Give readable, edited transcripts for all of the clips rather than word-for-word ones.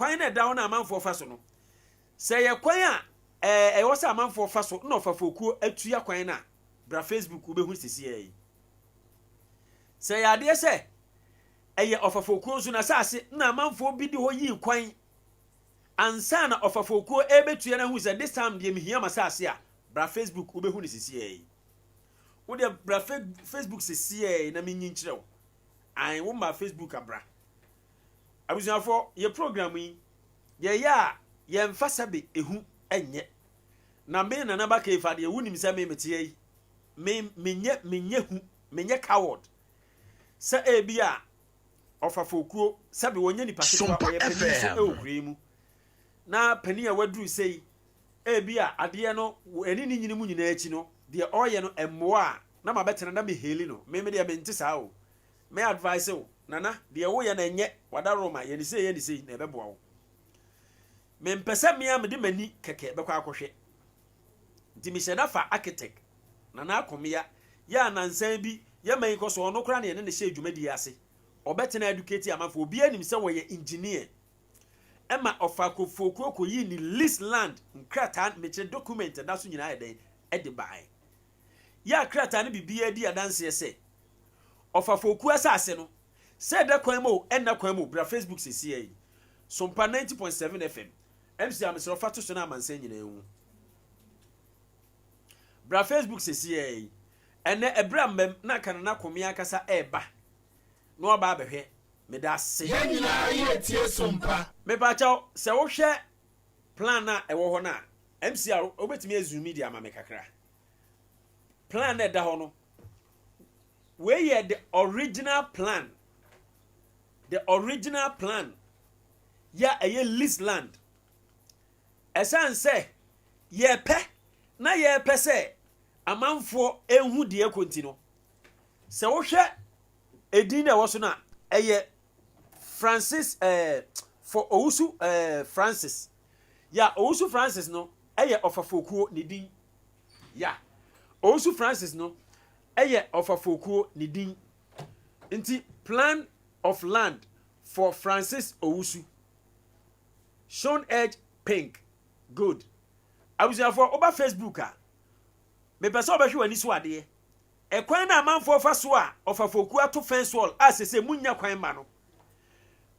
kwan na da na amanfo fa so no se ye kwan a e wo se amanfo fa so na ofafokuo atua kwan na bra Facebook wo behu sisi yi se ya de se eye ofafokuo so na sase na amanfo bi di ho yi kwan ansa na ofafokuo ebetua na hu se this time de mihia masase a bra Facebook wo behu ni sisi yi wo de bra Facebook sisi yi na menyi nkyerɛ wo an wo ma Facebook abra abusuafo ye program yi ye ya ye mfasa be ehu enye na me Nanaba ka Effah de wunim se me mete yi menye coward se ebia ofafokuo se be wonye ni paketo a ye pani so e mu na pani a waduru sei ebia ade no eni ni nyini mu nyina achi no de oye no emmoa na mabetena na me heli no me de me nti saa o me advice o nana de wo ye na enye wada roma ye ni sei na ebeboa wo me mpese me am de mani keke bekwa akohwe nti me hyeda fa architect nana akomia ya nansan bi ye man Nkoso ono kra na ye ne hye adwumadi ase obetena educate amafo obi anim se wo ye engineer ema ofakofokuo koyi ni lease land nkrata meche document da so nyina eden e de bai ya krata ne bibia di adanse ese ofafokuo asase no se de kwan mo enna kwan mo bra Facebook sesi yi Sompa 90.7 FM MC amesro fato so na amansan nyina ewu bra Facebook sesi yi ene ebra mbem na kanana komia kasa eba no oba abehwe meda se ya nyina ye tie Sompa me ba chaw se wo hwe plan na ewo ho na MC a obetimi azumi media ma me kakra plan na da ho no we ye the original plan ya eye lease land esan se ye pe na ye pe se amanfo enhu de ekonti no se wo hwe edin na wo so na eye Francis for Owusu Francis ya Owusu Francis no eye ofafokuo ni din ya Owusu Francis no eye ofafokuo ni din nti plan of land for Francis Owusu shown edge pink good abusuafo oba Facebook a me pese obehwe wani so ade e kwan na amanfo fa so a ofafokuo ato fence wall asese munya kwan ma no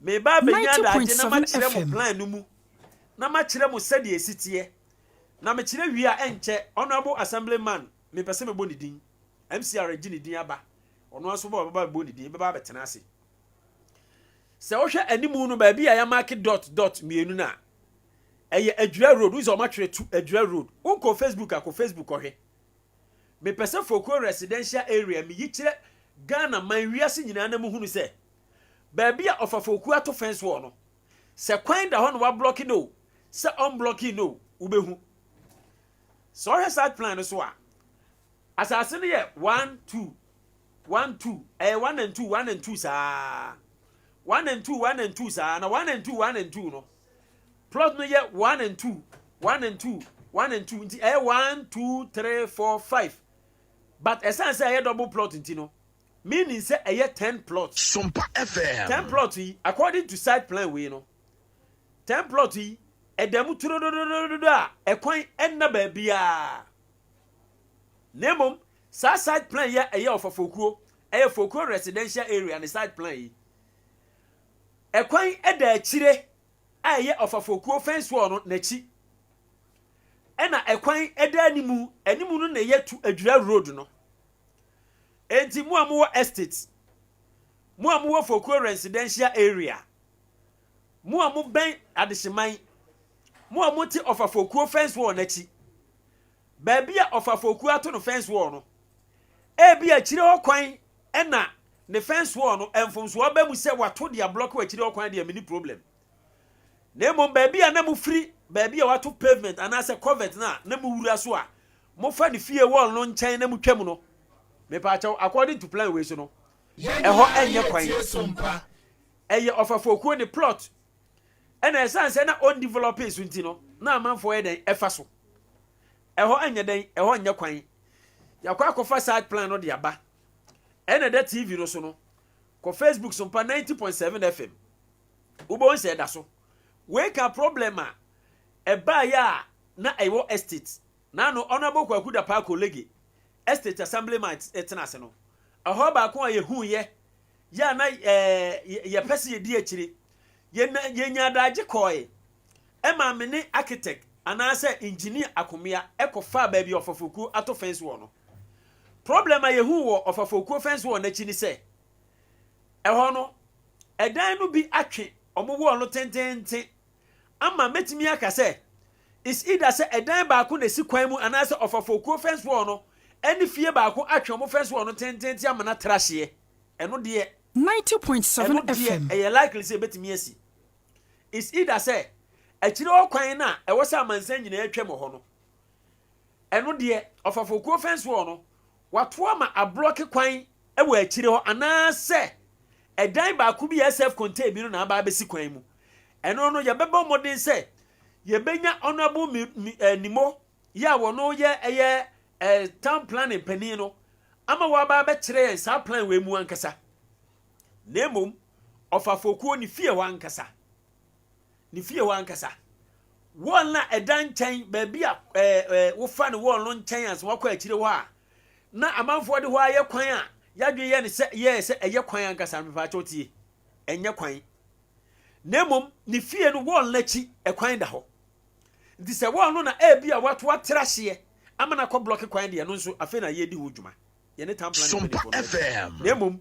me ba benya da age na ma kire mo plan no mu na ma kire mo sade esitie na me kire wi a enche honorable assemblyman me pese me boni din MCR gini din aba ono aso ba boni din be ba betena ase se wo hwe animu no ba bia ya mark dot mienu na eye adwura road uzo ma twere tu adwura road unko Facebook akọ Facebook ohwe me pese fokuo residential area mi yikire Ghana man wiase nyina na mu hunu se ba bia ofafokuo ato fence wo no se kwan da ho no wa blocking no se unblocking no ubehu so he side plan so a asase ne ye 1 2 1 2 1 and 2 1 and 2 sa 1 and 2 1 and 2 sa na 1 and 2 1 and 2 no plot no ye 1 and 2 1 and 2 1 and 2 nti 1 2 3 4 5 but essence say double plot nti no meaning say 10 plots Sompa FM 10 plot yi according to site plan we no 10 plot yi edam turodododo a ekwan enna ba bia nemom sa site plan ya ofafokuo fokuo residential area and site plan yi ekwan eda akire a ofafokuo fence wall no nachi ena ekwan eda animu no na tu adwura road no enti mu amuwo estate mu amuwo fokuo residential area mu amu ben adehyeman mu amuti ofafokuo fence wall nachi ba bia ofafokuo ato no fence wall no e bia akire okwan ena ne fence wall no enfomso ba mu se wato dia block wa akire okwan dia mini problem nemo ba bia na mu free ba bia wato pavement anase covet na mu wura so a mo fa ne fie wall no nchen na mu twam no me pa chaw according to plan we so no eho enye kwan eye ofafokuo ne plot ena esanse na on developers nti no na amanfo eden Effah so eho enye den eho enye kwan yakwa akofa side plan no de aba ena da TV no so no ko Facebook Sompa 90.7 FM ubo nse da so wake a problem a ba ya na ewo estate na no honorable kwaku da pa colleague estate assemblyman etenase no aho ba ko ye hu ye ya na ye pese ye di akire ye nya daje koye e ma me ne architect anase engineer akomia ekofa ba bi ofofoku ato fence wo no problem ye hu wo ofofoku fence wo na chi ni se ho no edan no bi atwe omowo no tentente ama metimi aka se is either say edan ba ko na si kwan mu anase ofofoku fence wo no eni fie ba ko atwe omo fence wo no tentente ama na trahye eno de 90.7 FM e likely say betimi asi is either say akire okwan na e wo sa mansan nyina atwa mo ho no eno de ofofoku fence wo no wato ama ablock kwan e wo akire ho anase edan ba ko bi self contained bi no na ba besi kwan mu eno no ye beba modern say ye benya honorable nimo ya wo no ye town planning pani no ama wa ba be kire sa plan we mu ankasa nemom ofafokuo ni fie wa ankasa ni fie wa ankasa won na edan chen ba bia wo fa ne won no chen as wakọ akire ho a na amanfo de ho aye kwan a yadwe ye ne se ye se eye kwan ankasa mfa chotie enye kwan nemom ni fie no won lachi ekwan da ho ndi se won no na bia wato atrahye ama na ko block kwan de no nso afi na ye di ho dwuma ye ne tam plan Sompa FM. nemom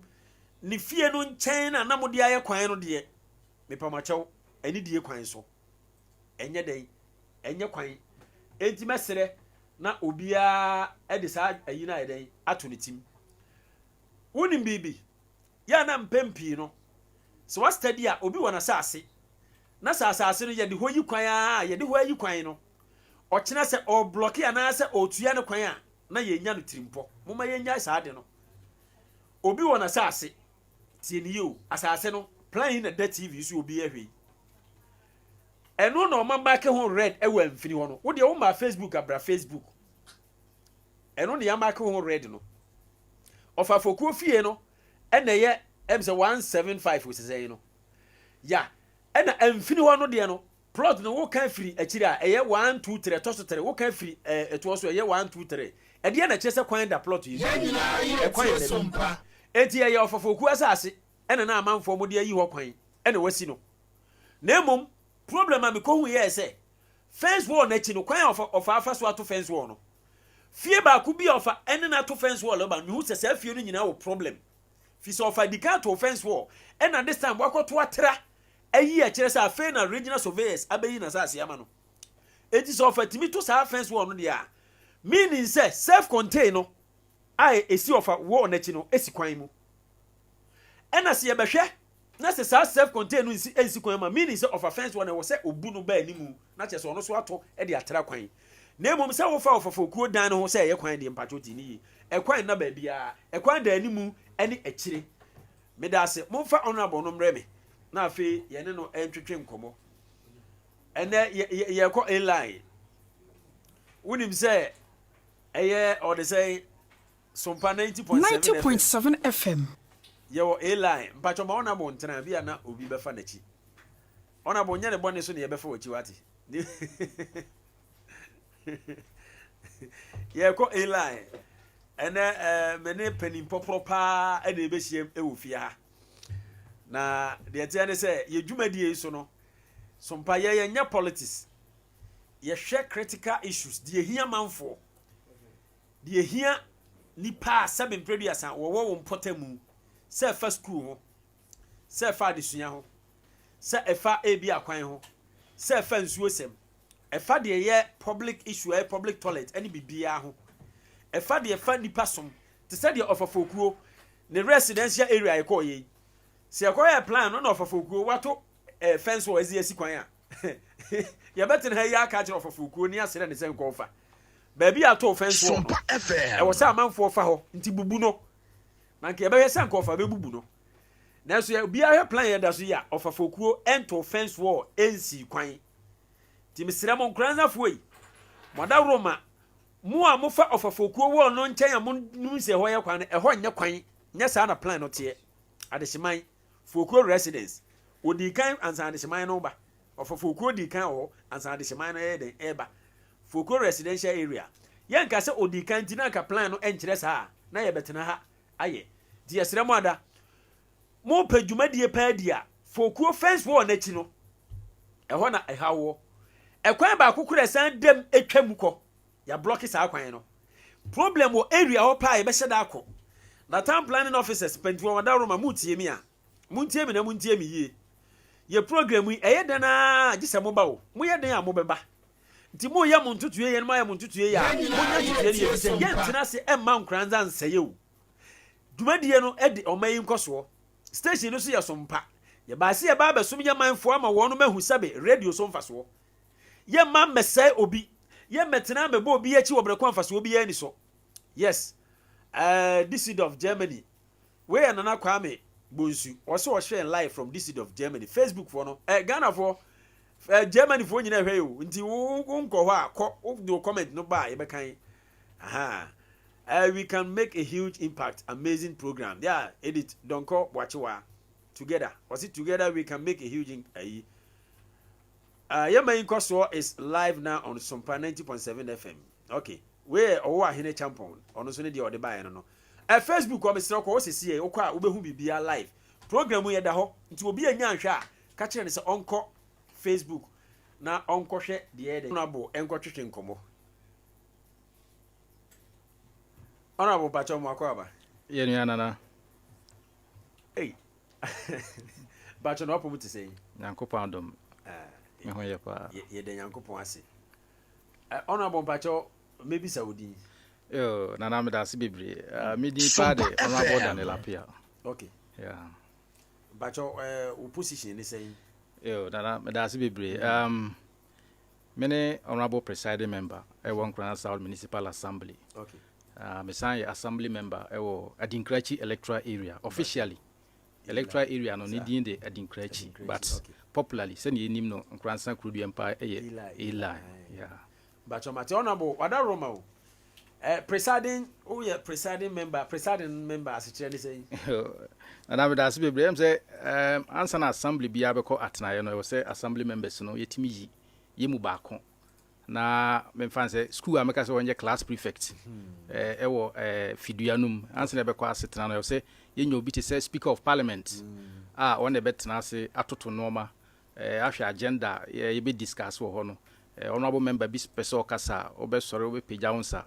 ni fie no nchen na namode aye kwan no de me pamachew ani die kwan so enye den enye kwan enti mesere na obia e de sa ayi na eden ato ne tim wonim bibi ya na mpempi no so was study a obi wona saase na saase no ye de hoyi kwan a ye de ho ayi kwan no o kina se o block ya na se o tuya ne kwan a na ye nya no tirimpo moma ye nya sa de no obi wona saase tie ni yo asase no plan na da TV so obi ahwe eno no mamba ke ho red e wa mfini ho no wo de wo ma Facebook abra Facebook eno ne ya ma ke ho red no ofafoku fie no ena ye emse 175 we say no ya ena mfini ho no de no plot no wo kan firi akiri a eye 1 2 3 toso 3 wo kan firi eto so eye 1 2 3 e de na chese kwan da plot yi e kwan Sompa. enti ye ofafoku asase ena na amanfo mo de ayi ho kwan ena wasi no nemom problem am ko hu ye say fence wall na chi no kwan ofa afa so ato fence wall no fie ba ku bi ofa ene na to fence wall ba mi hu se sa fie no nyina wo problem fi so ofa dikato fence wall ena this time wakoto atra ayi a kire sa fe na regional surveyors abayi na sa asiama no enti so ofa timi to sa fence wall no dia meaning say self contained no ai esi ofa wall na chi no esi kwan mu ena se ye behwe na se sa self contained no ensi kwan ma meaning say of offense one wo say obu no ba animu na che so ono so ato e de atra kwan na emom say wo fa ofafokuo dan no ho say ye kwan de mpacho ti ni e kwan na ba bia e kwan da animu ene akire me da se momfa honorable no mre me na afi ye ne no entwetwe nkomo ene ye ko inline wonim say eye or they say Sompa 90.7 FM Yo A-line mpacho ma ona bo ntena bia na obi befa na chi ona bo nya ne bone so ne ye befa wachi wati ye ko A-line ene mene penim popropa ene be hiem ewo fie ha na de tie ne se ye dwumadie so no Sompa ye nya politics ye hwe critical issues de hia manfo de hia nipa 7 producer wo mpotamu se Effah school ho se Effah adesua ho se Effah ebi akwan ho se Effah nsuo sem Effah de ye public issue public toilet ani bibia ho Effah de Effah nipa som te se de ofafokuo ne residential area e ko ye se e ko ye plan no na ofafokuo wato fence wo ezi kwan a ye betin ha ya ka kire ofafokuo ni asere ne se nko fa ba bi ato fence wo Sompa FM. e wo sa amanfo fa ho nti bubu no na nke ebe yesa nke ofa bebubu no na so bia hwe plan ye da so ya ofafokuo ento fence wall ensi kwan ti misira mo Nkoranza foi moda roma mu a mofa ofafokuo wall no nchen ya mo nse ho ye kwan e ho nye kwan nye sa na plan no te adehyeman fokuo residence odi kan ansa adehyeman no ba of Fokuro di kan ho ansa de hyeman no den eba Fokuro residential area yen ka se odi kan ti na ka plan no enkyere saa na ye betena ha aye di yesre mo ada mo padwumadie pa dia Fokuro fence wall na chi no ɛhɔ na ɛhawo ɛkwan ba kokura san dem etwam kɔ ya block saa kwan no problem wo area hɔ pa ye be hyeda akɔ na town planning officers pentuwa wada roma mutie mi a muntie mi na muntie mi yie ye program yi ɛyɛ dan a gye sɛ mo ba wo mo yɛ dan a mo bɛba nti mo yɛ mo ntutue yɛ no ma yɛ mo ntutue yɛ a mo nya ntutue yɛ sɛ yɛ ntina se ɛmma Nkoranza nsɛyɛ wo dwumadie no ɛde ɔma yi nkɔsoɔ station no so yɛ Sompa yɛ baase yɛ ba bɛsom yɛ manfo ama wɔn no mahu sɛbe radio so mfasoɔ yɛ ma mmɛsɛe obi yɛ mɛtena mɛbɔ obi akyi wɔ brɛkɔ mfasoɔ obi yɛ ni so yes this seed of Germany where Nana Kwame Bonsu also share live from this seed of Germany Facebook for no Ghana for Germany for nyina hwe o nti wo nkɔ hɔ a kɔ do comment no ba ye bekan aha we can make a huge impact amazing program yeah edit donko wachiwa together was it together we can make a huge Yema Nkoso is live now on Sompa 90.7 FM okay where owo ahene champion ono so ne de ode bae no Facebook o mesere ko osisi e okwa obehu bibia live program ye da ho nti obi anya ahwe a ka kire ne se onko Facebook na onko hwe de de honorable enko twetwe nkomo honorable bacho mo akwa ye nu anana hey bacho no opomu tise Nyankopon dom me ho ye pa ye de Nyankopon ase honorable bacho maybe Saudi. Yo, Nana Medasi Bibri. Midi Pade, Honorable Danelapia. Okay. Yeah. But your position is saying. Yo, Nana Medasi Bibri. Many Honorable Presiding Member, Nkoranza 11th Municipal Assembly. Okay. Mesan Assembly Member, Adinkrachi Electoral Area. Officially, Electoral Area no needing the Adinkrachi, but popularly, send you name no Nkoranza Krudu Empire, Eli. Yeah. But your honorable, what are Roma? Presiding member as a chairman saying. And I would ask Ibrahim say, answer an assembly be able to at night, and I will say assembly members, no, yetimi, yemu bako. Na, men fancy school, I make us one year class prefect. Fiduanum, answer never quite sit and I will say, you be to say speaker of parliament. One the bet nasi, atoto norma, after agenda, ye be discuss for hono. Honorable member bis peso kasa obe sore obe pejaunsa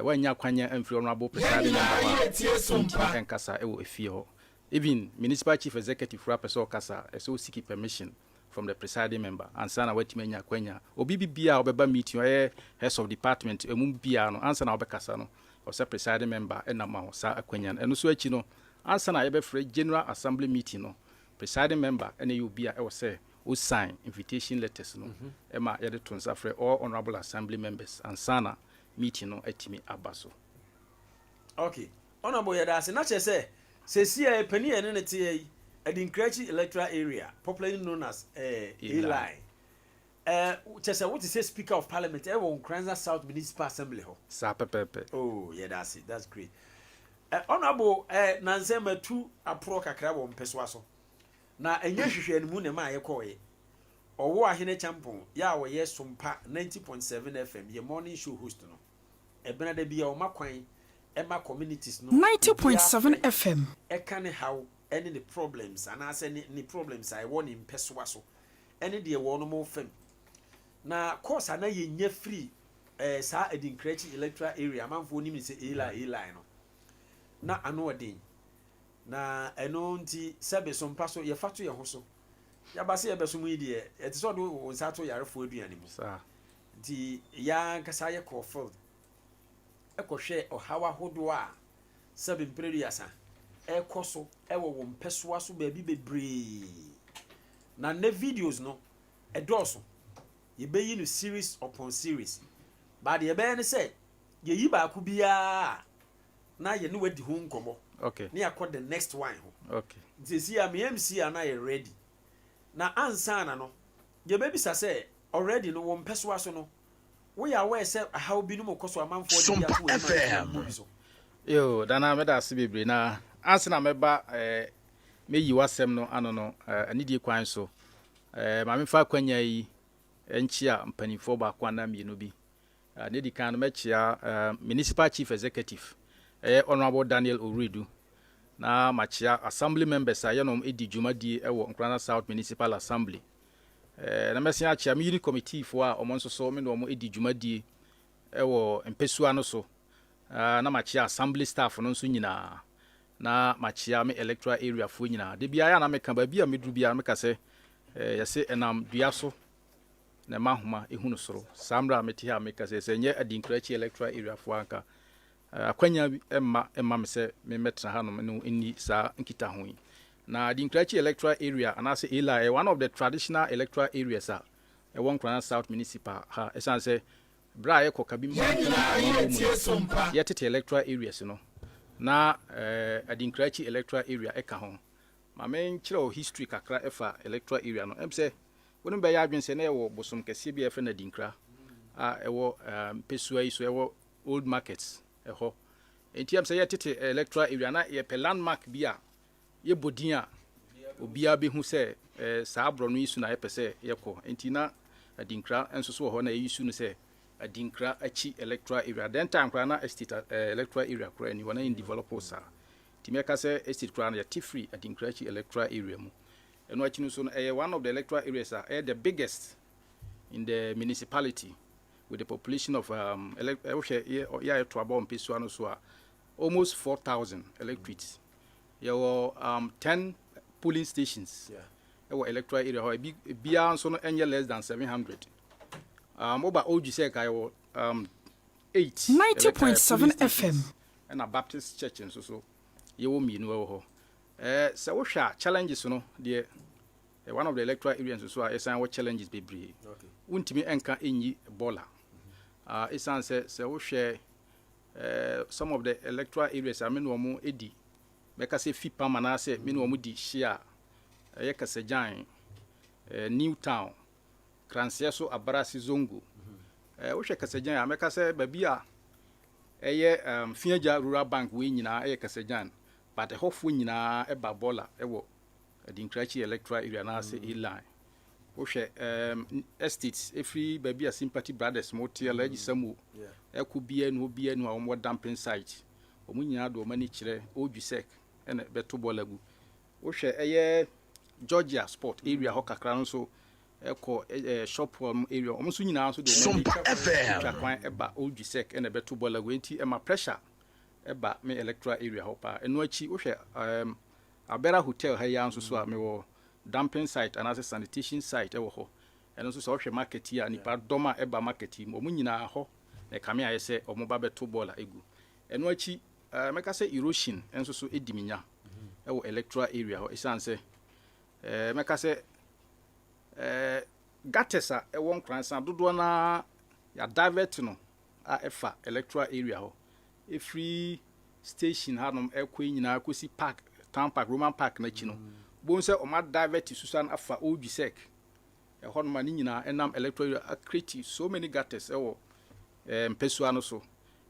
wanya kwanya amfri honorable presiding member en kasa ewo efie ho even municipal chief executive for peso kasa so seek permission from the presiding member answer na watime nya kwanya obi bibia obeba meeting heads of department emum bia no answer na obe kasa no o se presiding member na ma ho sa akwanya eno so achi no answer na yebe free general assembly meeting no presiding member ene you bia e wo se who sign invitation letters no ema yede to nsa frɛ all honorable assembly members and sana meeting no atimi abaso. Okay honorable yeda se na che se sia pani ene ne te yi Adinkrachi electoral area popularly known as Eli che se what is speaker of parliament Nkoranza South Municipal Assembly ho sa pepepe. Oh yeah that's great honorable nansema tu apro kakra wo mpeso aso na enye hwehwe anu ne ma yekoye owo ahene champion ya wo ye Sompa 90.7 FM ye morning show host no ebena da bia o makwan e ma communities no 90.7 FM e kan how any the problems and as any problems I want in peso so any de wo no mo fam na course ana ye nya free sa Adinkrachi electoral area manfo ni mi se Eli no na ano odin na eno nti sebe Sompa so ye fato ye ho so ya base ye beso mu yi de eti so do wonsa to yarefo aduane mu sa nti ya nkasa ye kofil ekohwe ohawa hodo a sebe mpreduyasa ekoso ewo wo mpeso aso ba bi bebre na ne videos no edoso ye beyi no series upon series ba de ye be ne say ye yi ba ku bia na ye ne wadi ho nkomo. Okay. Ni akọ the next one ho. Okay. Nti am MC ana ye ready. Na ansa na no. Ye baby say already no wo mpeso aso no. We are aware say how bi no mokoso amanfo dia to yo dana meda asibebre na ansa na meba meyi wasem no ano no anidie kwan so maame fa kwanya yi enchia mpanifo ba kwana mienu bi ne di kan mechia municipal chief executive honorable Daniel Oridu na machia assembly members ayenom edi dwumadi ewo Nkoranza South Municipal Assembly na mesia achia mi committee fo a omonso so me no mo edi dwumadi ewo mpesua no so na machia assembly staff no nso nyina na machia me electoral area fo nyina de bia ya na meka ba bia medru bia meka se yɛse enam dua so na mahoma ehunu soro samra meti ha meka se nye adinkrachi electoral area fo anka akwanya emma me se me metra ha no no ni sa nkita ho na adinkrachi electoral area anase ila one of the traditional electoral areas a won Nkoranza South Municipal ha esan se bra ye koka bi yetete electoral areas no na adinkrachi electoral area eka ho ma men kire history kakra Effah electoral area no say wonu be ya adwense na ewo bosom kese bi efe na dinkra ewo pesua iso ewo old markets eho enti say yetete electoral area na ye pe landmark bi a ye bodin a obia be hu say saa abro no isu na ye pese ye ko enti na dinkra enso so ho na ye isu no say adinkra achi electoral area then time kra na estate electoral area kra ni wana in developers a timeka say estate kra na ya free adinkra achi electoral area mu eno achi no so one of the electoral areas are the biggest in the municipality with the population of to about peso no so almost 4,000 electorates. There were 10 polling stations. Electoral area bia so no any less than 700. Over old say I 8 90.7 FM and a Baptist church and so you will mean well. So we share challenges no the one of the electoral areas so what challenges be brave. Okay. Untimi enka enyi bola. Esan say we share some of the electoral areas I mean wo edi beka say fipa manase me no mo di share Kasejan New Town Kranseso Abarasi Zongo we share Kasejan ameka say babia Fiaja Rural Bank we nyina Kasejan but the hofo nyina eba bola ewo Adinkrachi electoral area na say e-line wo hwe estates every baby a sympathy brothers motia legi samu ekubia no obia no a dumping site omu nyina do mani kire odusek ene beto bola gu wo hwe Georgia sport area ho kakra no so eko shop area omu so nyina so do mani kwan eba odusek ene beto bola gu enti ema pressure eba me electoral area ho pa eno achi wo hwe Abera hotel ha ya nso so a me wo dumping site and as a sanitation site e wo ho eno nso so wo hwe market ya nipa doma eba market mo mu nyina ho na kame aye se omo ba beto bola egu eno achi meka se erosion enso so ediminya e wo electoral area ho isan se meka se gatesa e won Nkoranza dodo na ya divert no a Effah electoral area ho e free station hanom ekwe nyina kosi park town park Roman park na chi no bon se o ma divert susan afa odusek e hon ma ni nyina enam electoral create so many gutters e wo mpesua no so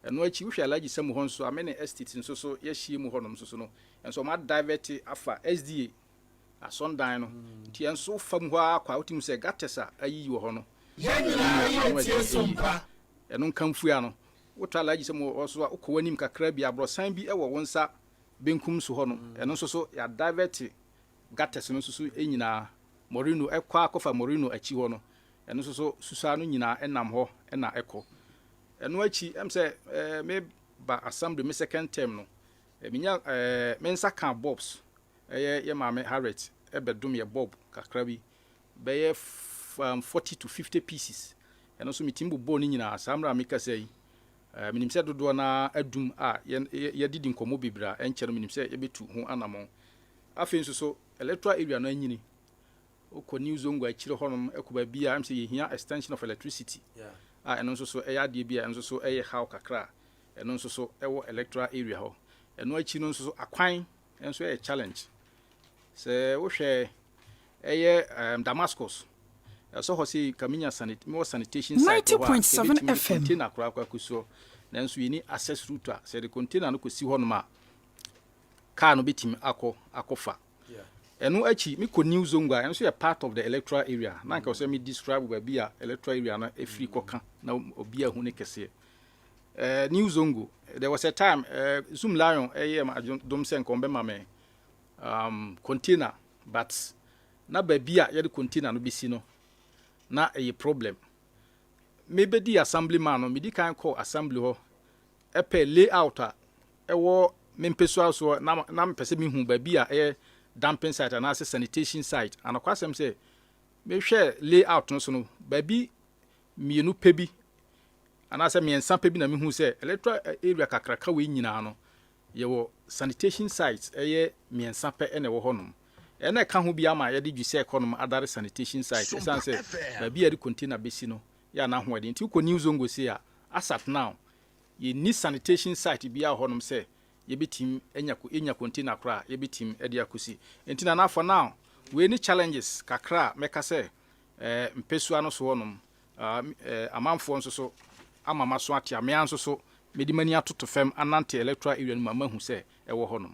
eno achi wo hwe alaji samu hon so amene estate nso so ye hie mu honom so no enso ma divert afa SDA asondan no ti enso fam ho akwa otim se gutters a ayi wo hono eno kamfu ya no wo alaji samu oso akwanim kakra bi abrosan bi e wo wonsa benkum so hono eno nso so ya divert gutters no so enyina Morino ekwa akofa Morino achi ho no eno nso so susa no nyina enam ho na eko eno achi se me ba assembly me second term no minya mensa kan bobs ye maame Harriet ebedum ye bob kakra bi be 40 to 50 pieces eno so mitimbu bo ni nyina samra meka sei minim se dodo na adum a ye didi nkomo bibra enche no minim se ye betu ho anamon afi nso so electoral area no anyini oko new zone gwa chire honom ekoba bia am se ye hia extension of electricity eno nso so eya de bia enso so eye how kakra eno nso so ewo electoral area ho eno achi no nso so akwan enso eye challenge se wo hwe eye Damascus so ho say kaminya sanitation site 90.7 FM container kura kuso nanso yini access route a se the container no ko si ho no ma car no betim akofa eno achi me ko new zone gua enso ye part of the electoral area na nka say me describe we bia electoral area na efiri koka na obi ahu ne kese new zongo there was a time zoom lion dom sen ko be ma me container but na ba bia ye de container no bisi no na a problem maybe the assemblyman no me di kan call assembly ho epe layout a ewo mempeso so na mpese mi hu ba bia dumping site and as sanitation site and akwasem say me hwe layout no so no ba bi mienu pebi and as me ensan pebi na me hu say electoral area kakraka we nyina no ye wo sanitation sites me ensan pe ene wo honom ene ka ho bi ama ye de dwise econom adare sanitation site esan say ba bi ye de container besi no ya na ho ade nti ko new zone go say asat now ye ni sanitation site bi a honom say yebitim enya container kra yebitim ede akosi entina na for now we any challenges kakra meka say mpesua no so honom amanfo nso so amama so atia me anso so medimani atoto fam anante electoral area no mama hu say ewo honom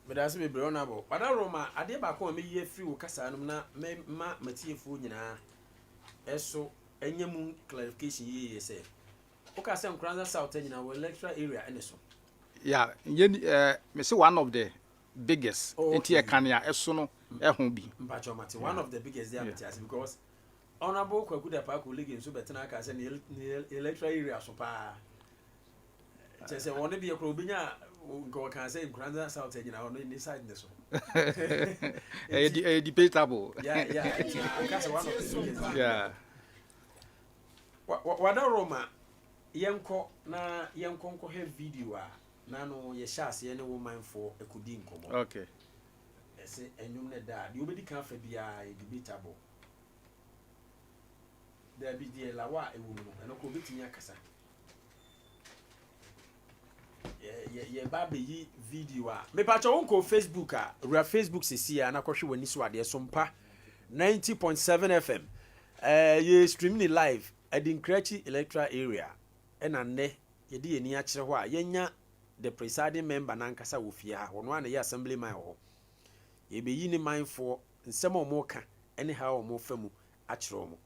medase be honorable bana roma ade ba ko me ye free wo kasa no na ma matiefu nyina eso enyemu clarification ye say o ka say Nkoranza South nyina wo electoral area ene so. Yeah, me say one of the biggest into Kenya eso no ehun bi. Mpacho mate one of the biggest there because honorable Kwakuda Park colleague so betena ka say electoral area so pa. Che say won be ekro obinya go kan say Nkoranza South nyina on inside this one. Debatable. Yeah, because one of the biggest. Yeah. Wada Roma yenko na yenko nko he video a nano ye shase ne woman for ekudi nkomo. Okay. Ese enyum ne da de obedi kan fa bia e debatable. There be the lawa ewu no eno ko betimi akasa. Ye ba be yi video a me pa cho nko Facebook a ria Facebook sesi a na kohwe wani so ade Sompa 90.7 FM. Ye stream ni live at the Nkoranza electoral area. Ena ne ye di eni a kire ho a yenya the presiding member nankasa wo fie ha wono ana ye assemblyman ho ye be yi ni manfo nsem omoka ene ha omo famu a kire omo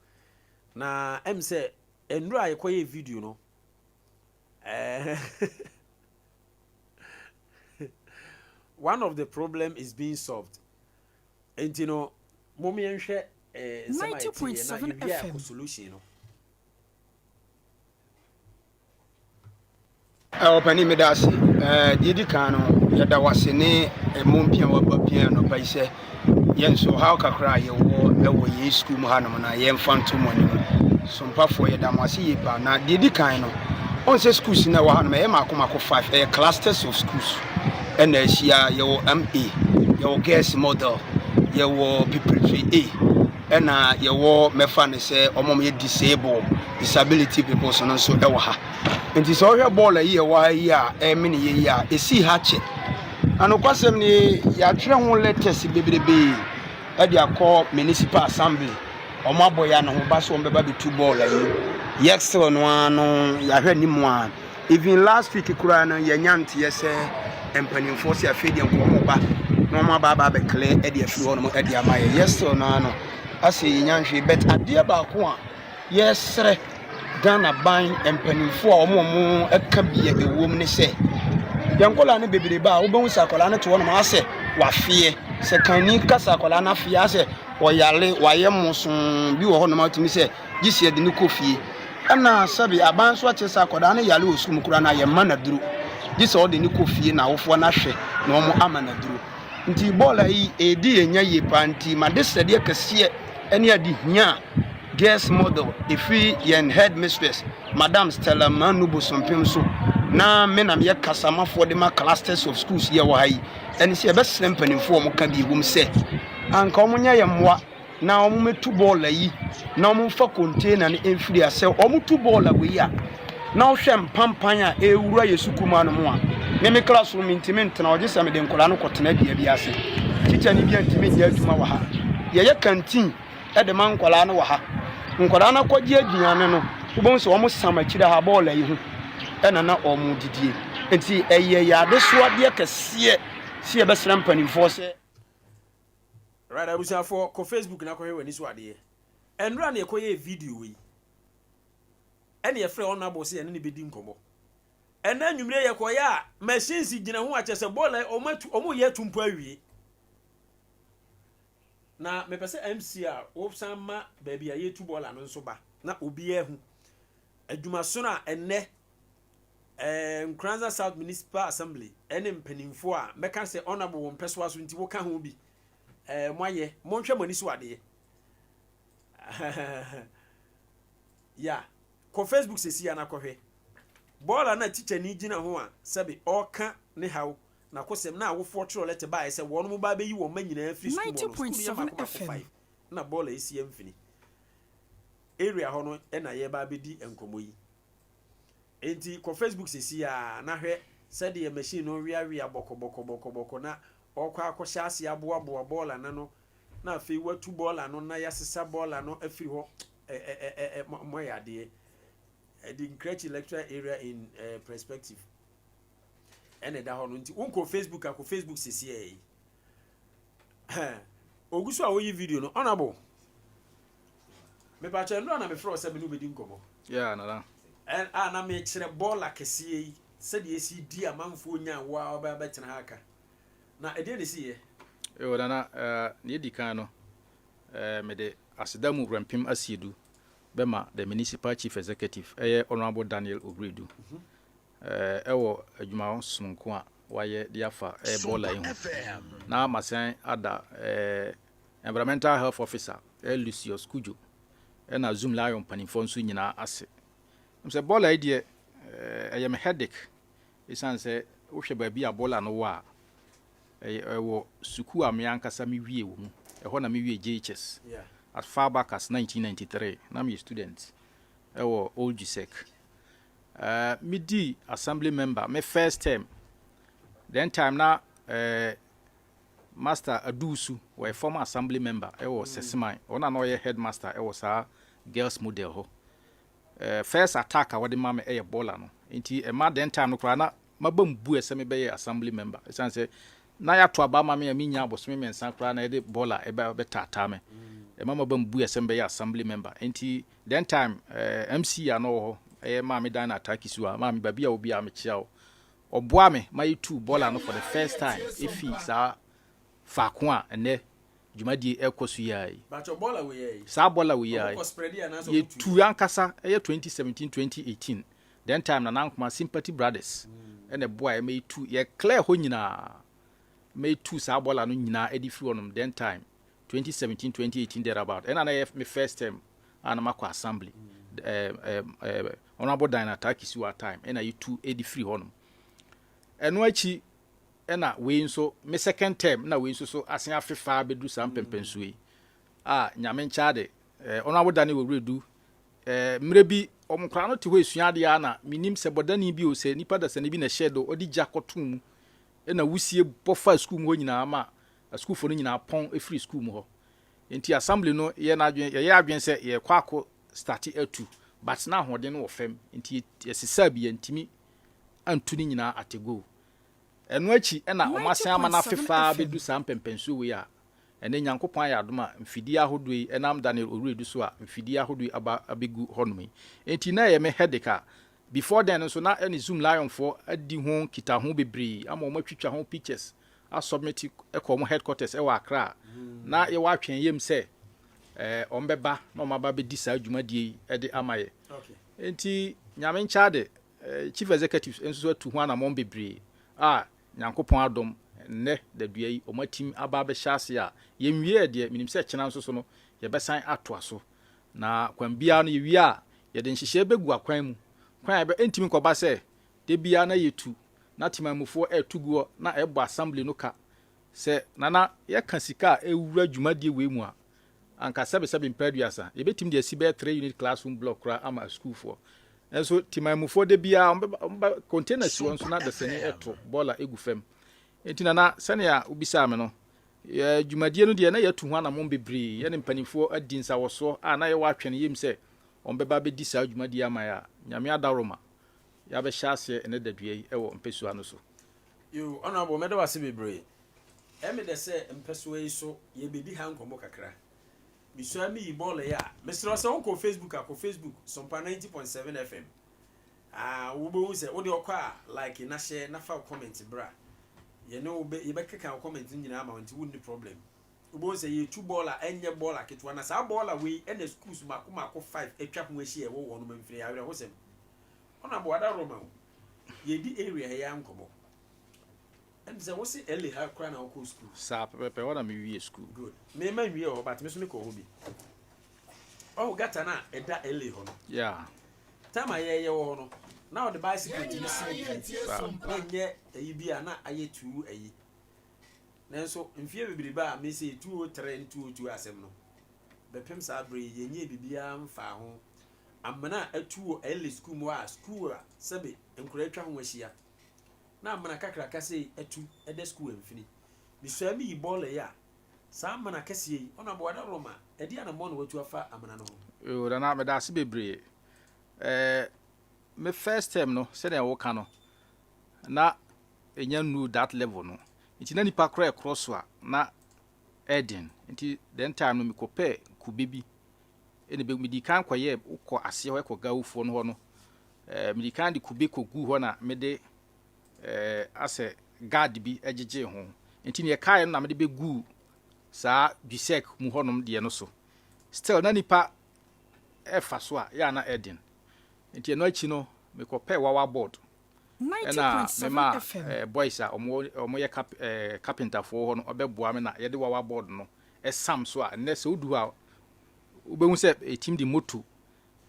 na em se enru a ye koye video no one of the problem is being solved and you know momi enhwe 90.7 FM solution no Opani medasi didi kano yada wasene mompia wabapia no paise yenso how kakra ye wo ye school mu hanom na ye mfanto moni Sompa for yada masi ye pa na didi kan no on se schools na wa hanom e makoma ko 5 clusters of schools and Asia ye wo MA ye wo girls model ye wo preparatory A ena ye wo mefa ne se omom ye disability people so no so e wo ha nti so hwe ball yi wa yi a mini yi a esi ha che anokwasem ni ya tire ho letters bebrebe e dia call municipal assembly omo aboya no ho ba so mbeba be two ball yi yexel no ano ya hwe ni mu a even last week kura no ya nyante ye se empanimfo se afedi nkomo ba no ma ba be clear e dia fi ho no e dia ma ye yexel no ano ase nyanhwe bet ade ba ko a yesre Ghana ban empanimfo a omo eka bia ewom ne se yankola ne bebreba a wobon sakola ne to no ma ase wafie se kanni kasa kola na fie ase oyale wayemoson bi wo ho no ma tumi se gisi de ne kofie ana sabi aban so ache sakola ne yale osum kura na ye mana duru gisi o de ne kofie na wofo na hwe na omo amana duru nti bola yi edi enya ye panti ma de sede kase ene adi hia guest model ifi yen headmistress Madam Stella Manubo Sompim so na menam ye kasama for the clusters of schools ye wa yi eni se be slempenin for mo ka bi wum se anka omunya ye mwa na omu metu ball yi na omu fa container ne enfiri ase omu tu ball we ya na o hwem pampan a ewura yesukuma no mo a me classroom intimate na oje se me de nkola no kotena bia bi ase teacher ni bia intimate ya aduma wa ha ye canteen e de man nkola no wa ha nkola na kwaje aduane no wobon so omo samakira ha ball yi hu ena na omu didie enti eye ya de so ade kase sie be srampanimfo se right abusa for ko Facebook na ko hwe wani so ade enra na ekoye video wi ene ye frɛ honorable se ene ne bedi nkomo ena anwumre ye koya a machines gina ho a kyese bola omo ye tumpo awie na me pese MC a wo san ma ba bia ye tu bola no nso ba na obi ehu adwuma so na enne Nkoranza 11th Municipal Assembly ene mpanimfo a meka se honorable wo mpeso aso nti wo ka ho bi moaye monhwe mani so ade ya ko Facebook sesi ya na kohwe bola na teacher ni gina ho a sabe oka ne hawo na kosem na awofo tro lete ba ese wono mo ba be yi wo manyina free school 90.7 FM na bola esi amfini area ho no e na ye ba be di enkomo yi enti ko Facebook sesi ya na hwe said the machine no wia boko na okwa akohya ase aboa bola na no na afi watu bola no na yasesa bola no afiri ho moyade the increase electoral area in perspective ene da ho no nti unko Facebook akọ Facebook sesi e oguso a woyi video no honorable me ba che no na me fro se be no bedi nkomo yeah na na me kire bola kese yi said esi di amanfo nya wa ba betena haka na ede ne siye e na ne di kan no me de asedamu rampim asiedu bema the municipal chief executive honorable Daniel Ogredu ewo adwuma sonko a waye de afa bola yi na masan ada environmental health officer Lucius Kujo na Zoom lion panifo nso nyina ase mse bola yi de me headache isan se wo hwe ba bi a bola no wa wo suku a me ankasa me wie wo mu ho na me wie JHS as far back as 1993 na me student wo old GSEC me di assembly member me first term then time na master Adusu we former assembly member wo Sesemai ona no ye headmaster wo sa girls model ho first attack awade ma me bola no nti ma then time no kra na mabambu eseme be assembly member isan say na ya to aba ma me nya abosome me nsan kra na de bola be tata me mama bambu eseme be assembly member nti then time MC ya no ho ma me dan attack isu a ma me ba bia obi a me chia oboa me my two bola no for the first time Effah sa fa ko a ene jumadi ekosu yai ba cho bola we yai sa bola we yai ye tu ankasa 2017 2018 then time na nankoma Sympathy Brothers ene boy me two ye clear ho nyina me two sa bola no nyina edi free onum then time 2017 2018 there about and na me first time ana makwa assembly honorable Dina attack isi wa time and you two edi free honum eno achi ena we nso me second term na we nso so asen afefa bedu sam pempensuwe nyame nchaade honorable Dina we redu mre bi omkra no te ho esua de na minim se bodani bi o se nipa da se ne bi na shedo odi jakotum ena wusie bofa school mu nyina ma school fo no nyina pon free school mu ho enti assembly no ye na adwen ye adwen se ye kwako start atu but na hoden no fam enti yesisa bi antimi antuni nyina atego eno achi ena omasan ama na fefa bedu sam pempenso we a ene nyankopon ya adoma mfidi ahodoi enam Daniel Ogredu so a mfidi ahodoi abegu honomi enti na ye me headache before then so na any Zoom lion for adi ho kita ho bebre ama o matwitwa ho pictures a submit ekom headquarters wa Accra na ye wa twen yem se ombeba na omaba be disa adwumadie de amaye okay enti nyame nchaade chief executive enso atu ho na mom bebre nyankopon adom ne da dua yi omatim aba be hyase a yemwie de minim se kyena nso so no ye besan atoa so na kwambia no yewie a ye de nhihye begu akwan mu kwan be entimi koba se de bia na yetu na timamufo etuguo na ebo assembly no ka se nana ye ka sika ewura dwumadie we mu a anka sebe mpaduasa ye betim de sibe 3 unit classroom block ra ama school for enso timamufo de bia container si won so na da sene eto bola egu fam enti nana sene ya ubisa me no ye dwumadie no de na yatu ho na mom bebre ye ne mpanifo adi nsa woso na ye wa atwene yem se ombeba be di sa dwumadie ama ya nyame adaroma ya be hyase ene dadua yi ewo mpesua no so you honorable medo wase bebre eme de se mpeso yi so ye bedi ha nkomo kakra misua mi yi ball ya mesro se on ko Facebook Sompa 90.7 FM wo bo se wo de okwa like na share na fa comment bra ye no ye be keka comment nyina ma nti wonni problem wo bo se ye two baller enye baller ketwa na sa baller we ene schools mako 5 etwa ho ahie wo wo no mamfiri ya we ho sem ona bo ada roma ye di area ya nkomo and say what's it early ha kra na ko school sa pepe wana me wie school good me ma wie o but me so me ko hobi oh gata na eda early ho no yeah time aye wo no now the bicycle to see nye eyi bia na aye tu eyi nanso mfie bibiri ba me say 203 202 asem no bepem sa bre ye nye bibia mfa ho amana atuo early school mo a school a sebe enkura atwa ho ahia na amana kakra kase atu ede school emfini bisua mi ball ya sa amana kase yi ona bo wada roma edi ana mo no watu afa amana no o da na me da se bebre me first term no se na wo ka no na enya nu that level no nti na nipa kra cross a na Eden nti then time no me kopɛ kubebi ene be medi kan kwaye ukɔ ase ho ekɔ gawufo no ho no medi kan de kube kogu ho na me de ase guard bi ejeje ho nti ne kai no na me de begu saa bisek mu honom de no so still na nipa Effah so a ya na Eden nti eno achi no me kopɛ wawa board 90.7 FM boys a omo ye carpenter fo ho no obeboa me na ye de wawa board no esam so a ne se odu a ubehun se team di moto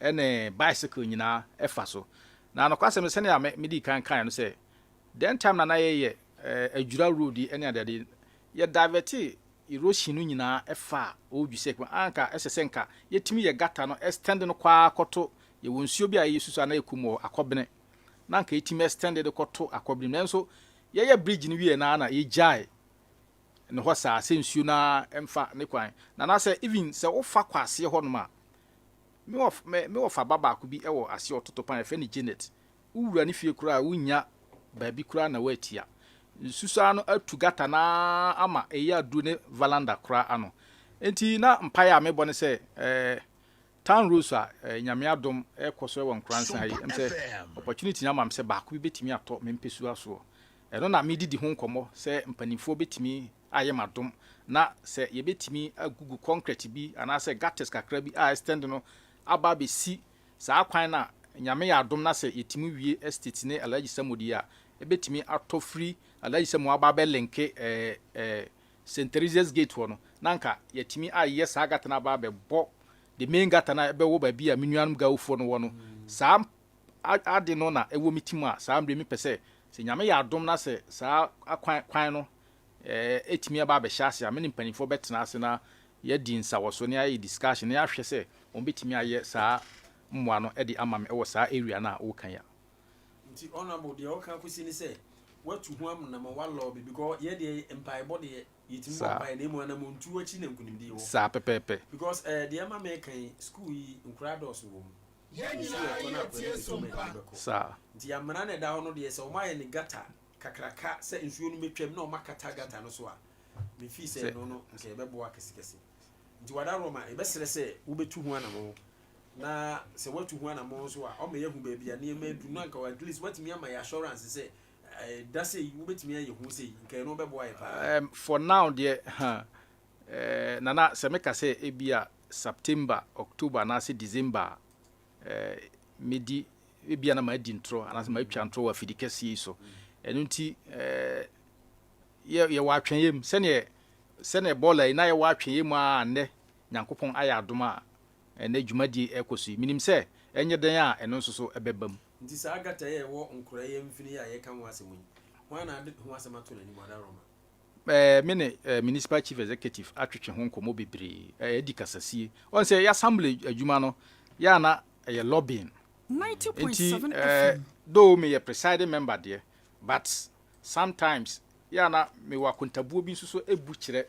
ene bicycle nyina Effah so na no kwasem se ne ya me di kan no se then time na ye adwura road ene adade ye divert erosion nyina Effah odwuse anka esese nka yetimi ye gata no extend no kwa akoto ye wonsuo bi a yesusu na ekumo akobene na nka yetimi extend de koto akobene nanso ye bridge ni wie na ye jai no ho sa sensuo na emfa ne kwan na say even se ofa kwase ho no ma me ofa baba ko bi ewo ase ototo pan efe ni Janet uwura ni fie kura unya baabi kura na watia susu no atu gata na ama eya du ne valanda kura ano enti na mpaya me bone se town rules a nyame adom ekoso e won Nkoranza ayi emse opportunity nyama mse ba ko bi betimi ato me mpesu aso eno na me didi ho nkomo se mpanifo betimi aye madom na se ye betimi agugu concrete bi ana se gutters kakra bi a extend no aba be si sa kwan na nyame ya adom na se yetimi wie estate ne alaji samodi a ebetimi ato free alaji samu aba be linke St. Teresa's gate ho no nanka yetimi aye sa gata na aba be bo the main gata na ebe wo ba bi a menuanum gawfo no wo no sa ade no na ewo mitimu a sa mbre mi pese se nyame ya adom na se sa kwan no etimi aba be hyase a me nimpanifo betena ase na ye di nsawoso ne ayi discussion ne ahwe se on betimi aye sa mmoa no edi amame ewo sa area na wo kan ya nti honorable de o kan kusi ni se watu hu am na ma wallo bi because ye de empire body yitimi ba na mu na mu ntu achi na nkunimdi wo sa pepepe because de ama me kan school yi Nkorados wo mu sa nti amana na da ho no de se o ma ye ni gata kakraka se nsuo no metwam na o makata gata no so a me fi se no no nke bebo akese nti wada roma e be sere se wo betu hu anamo na se watu hu anamo so a o me yehu ba bia na ma du na nka at least watimi ama ya assurance se da se wo betimi aye hu se nke no bebo aye pa for now de nana se meka se ebia September October na se December medi ebia na ma di ntro ana se ma twa ntro wa fidikasi so enu nti ye wa atwen yem sene bola na ye wa atwen yem a ne Nyankopon aya adoma ene dwumadi ekosi minim se enye den a eno nso so ebebam nti sa agata ye wo nkura ye mfini ya ye kan ho asemu ho na ade ho asema to nani wada roma mene municipal chief executive atwetwe ho nkomo bebre edi kasasie on se ya assembly adwuma no ya na ye lobbying 90.7 FM though me ye presiding member there but sometimes ya na me wa kontabuo bi nso so ebu kire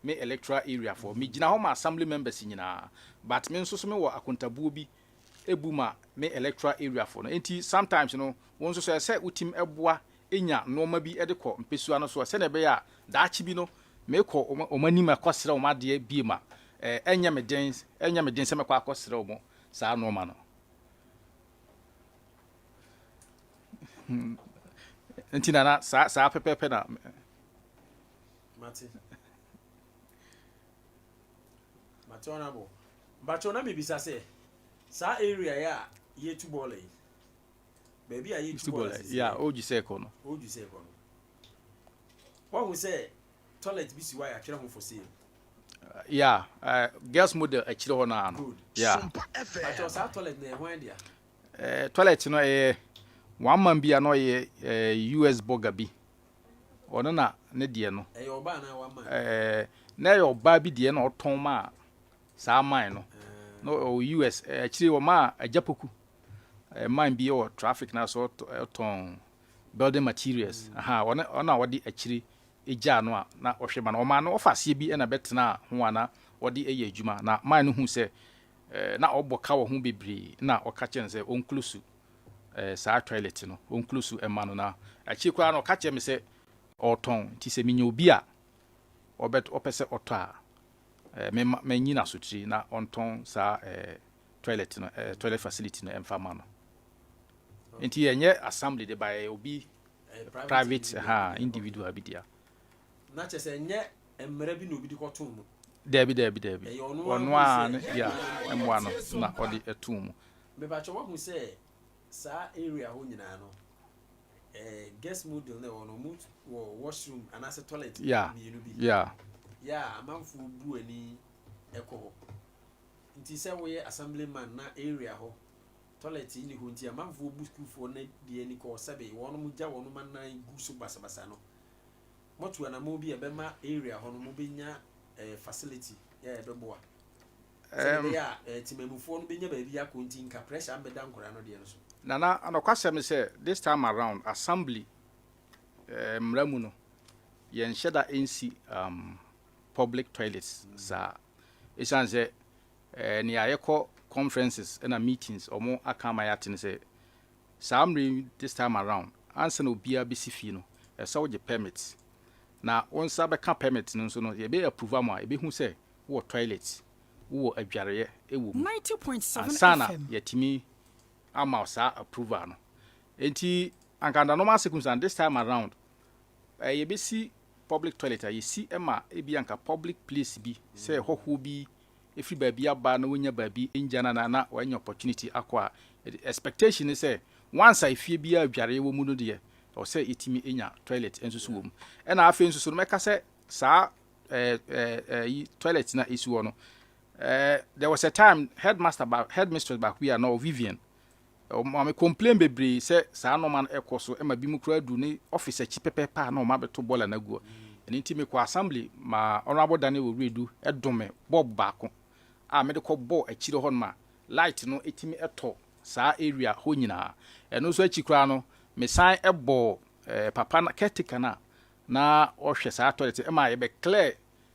me electoral area for me gina home assembly members nyina but me nso so me wa akontabuo bi ebu ma me electoral area for no enti sometimes no won so say utim eboa enya noma bi edekọ mpesua no so se na be ya daachi bi no me ko omani ma kwasra o ma de bi ma enya me den se me kwa akwasra o mo saa no ma no ntina na saa pepepe na Mate honorable but ona me bisa say saa area ya ye two ball yi baby a ye two ball ya oji se ko no what we say toilet bi si wa ya kire ho for sale yeah girls model a kire ho na no yeah but saa toilet na ho endia toilet no one man bia no ye US burger bi ono na ne de no oba na one man na ye oba bi de na oton ma saa man no no US akiri wo ma ajapoku man bi o traffic na so ton building materials aha ona wodi akiri eja no na ohwe ma na o ma no ofase bi na betena ho ana wodi eye adwuma na man no hu se na oboka wo ho bebre na oka chen se onklusu saa toilet no onklusu ema no na akiri kwa no ka che me se oton ti se minya obi a opese oto a me nyina sotri na onton saa toilet no toilet facility no emfama no enti enye assembly de by obi private individual bi dia na che se enye emre bi no obi di koto mu debi ono a ya emwa no na odi etum me ba che wo hu se saa area ho nyina no guest model na ono mu washroom and as a toilet yeah amanfo bu ani ekọ nti se wo ye assemblyman na area ho toilet ni ho nti amanfo bu school fo na de ani ko sabe wono mu ja wono man na gu so basabasa no motu na mo bi e be ma area ho no mo benya facility ya be boa ya timemufo no benya ba bi akonti nka pressure ambeda nkora no de no so nana anokwasem say this time around assembly mramu no yen sheda nc public toilets za esanze ni ayeko conferences and meetings omo akama yatin say samri this time around answer no bia besifi no so je permit na onsa be ka permit no so no ye be approve am a be hu say wo toilet wo adwareye ewo 90.7 sana FM yetimi ama sa approval no enti ankanda normal circumstance this time around ye be see public toilet you see ema ebi anka public place bi say hoho bi every baby aba na wonya baby enjana na wanya opportunity akwa expectation is say once I fie bi adware wo mu no de o say etimi enya toilet ensusu wo mu e na afi ensusu no meka say sa toilet na isu no there was a time headmistress back we are now Vivian me complain bebre say sa no man ekoso e ma bi mu kura du ni officer chi pepepa na o ma beto bola na guo enti me ko assembly ma honorable Daniel wo redu edome bob baako a me de ko bo akire ho ma light no etimi eto sa area ho nyina eno so akikura no me san ebo papa na ketika na ohwe sa toilet e ma ye be clear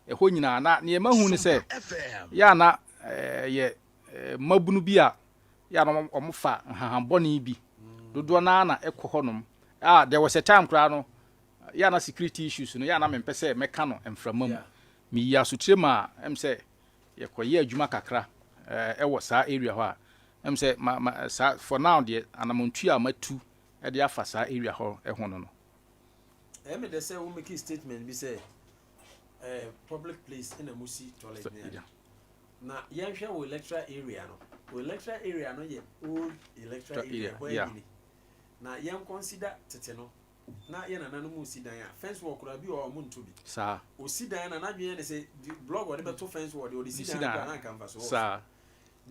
ho nyina na ne ma hu ni say ya na ye mabunu bi a ya no omofa hahamboni bi dodo na ekohonom there was a time kra no ya na security issues no ya na mempese meka no emframam mi ya sutrema em say ye koye adwuma kakra wo sa area ho a em say for now the anamontu a matu e de afa sa area ho ho no me dey say we make a statement be say public place in a musi toilet na yanhwe wo electoral area no ye old electoral area na yan consider tete no na ye na nanu musi dan a fence wall kura bi o muntu bi sa o si dan na nadwe ne say blog o de beto fence wall de si dan na canvas so sa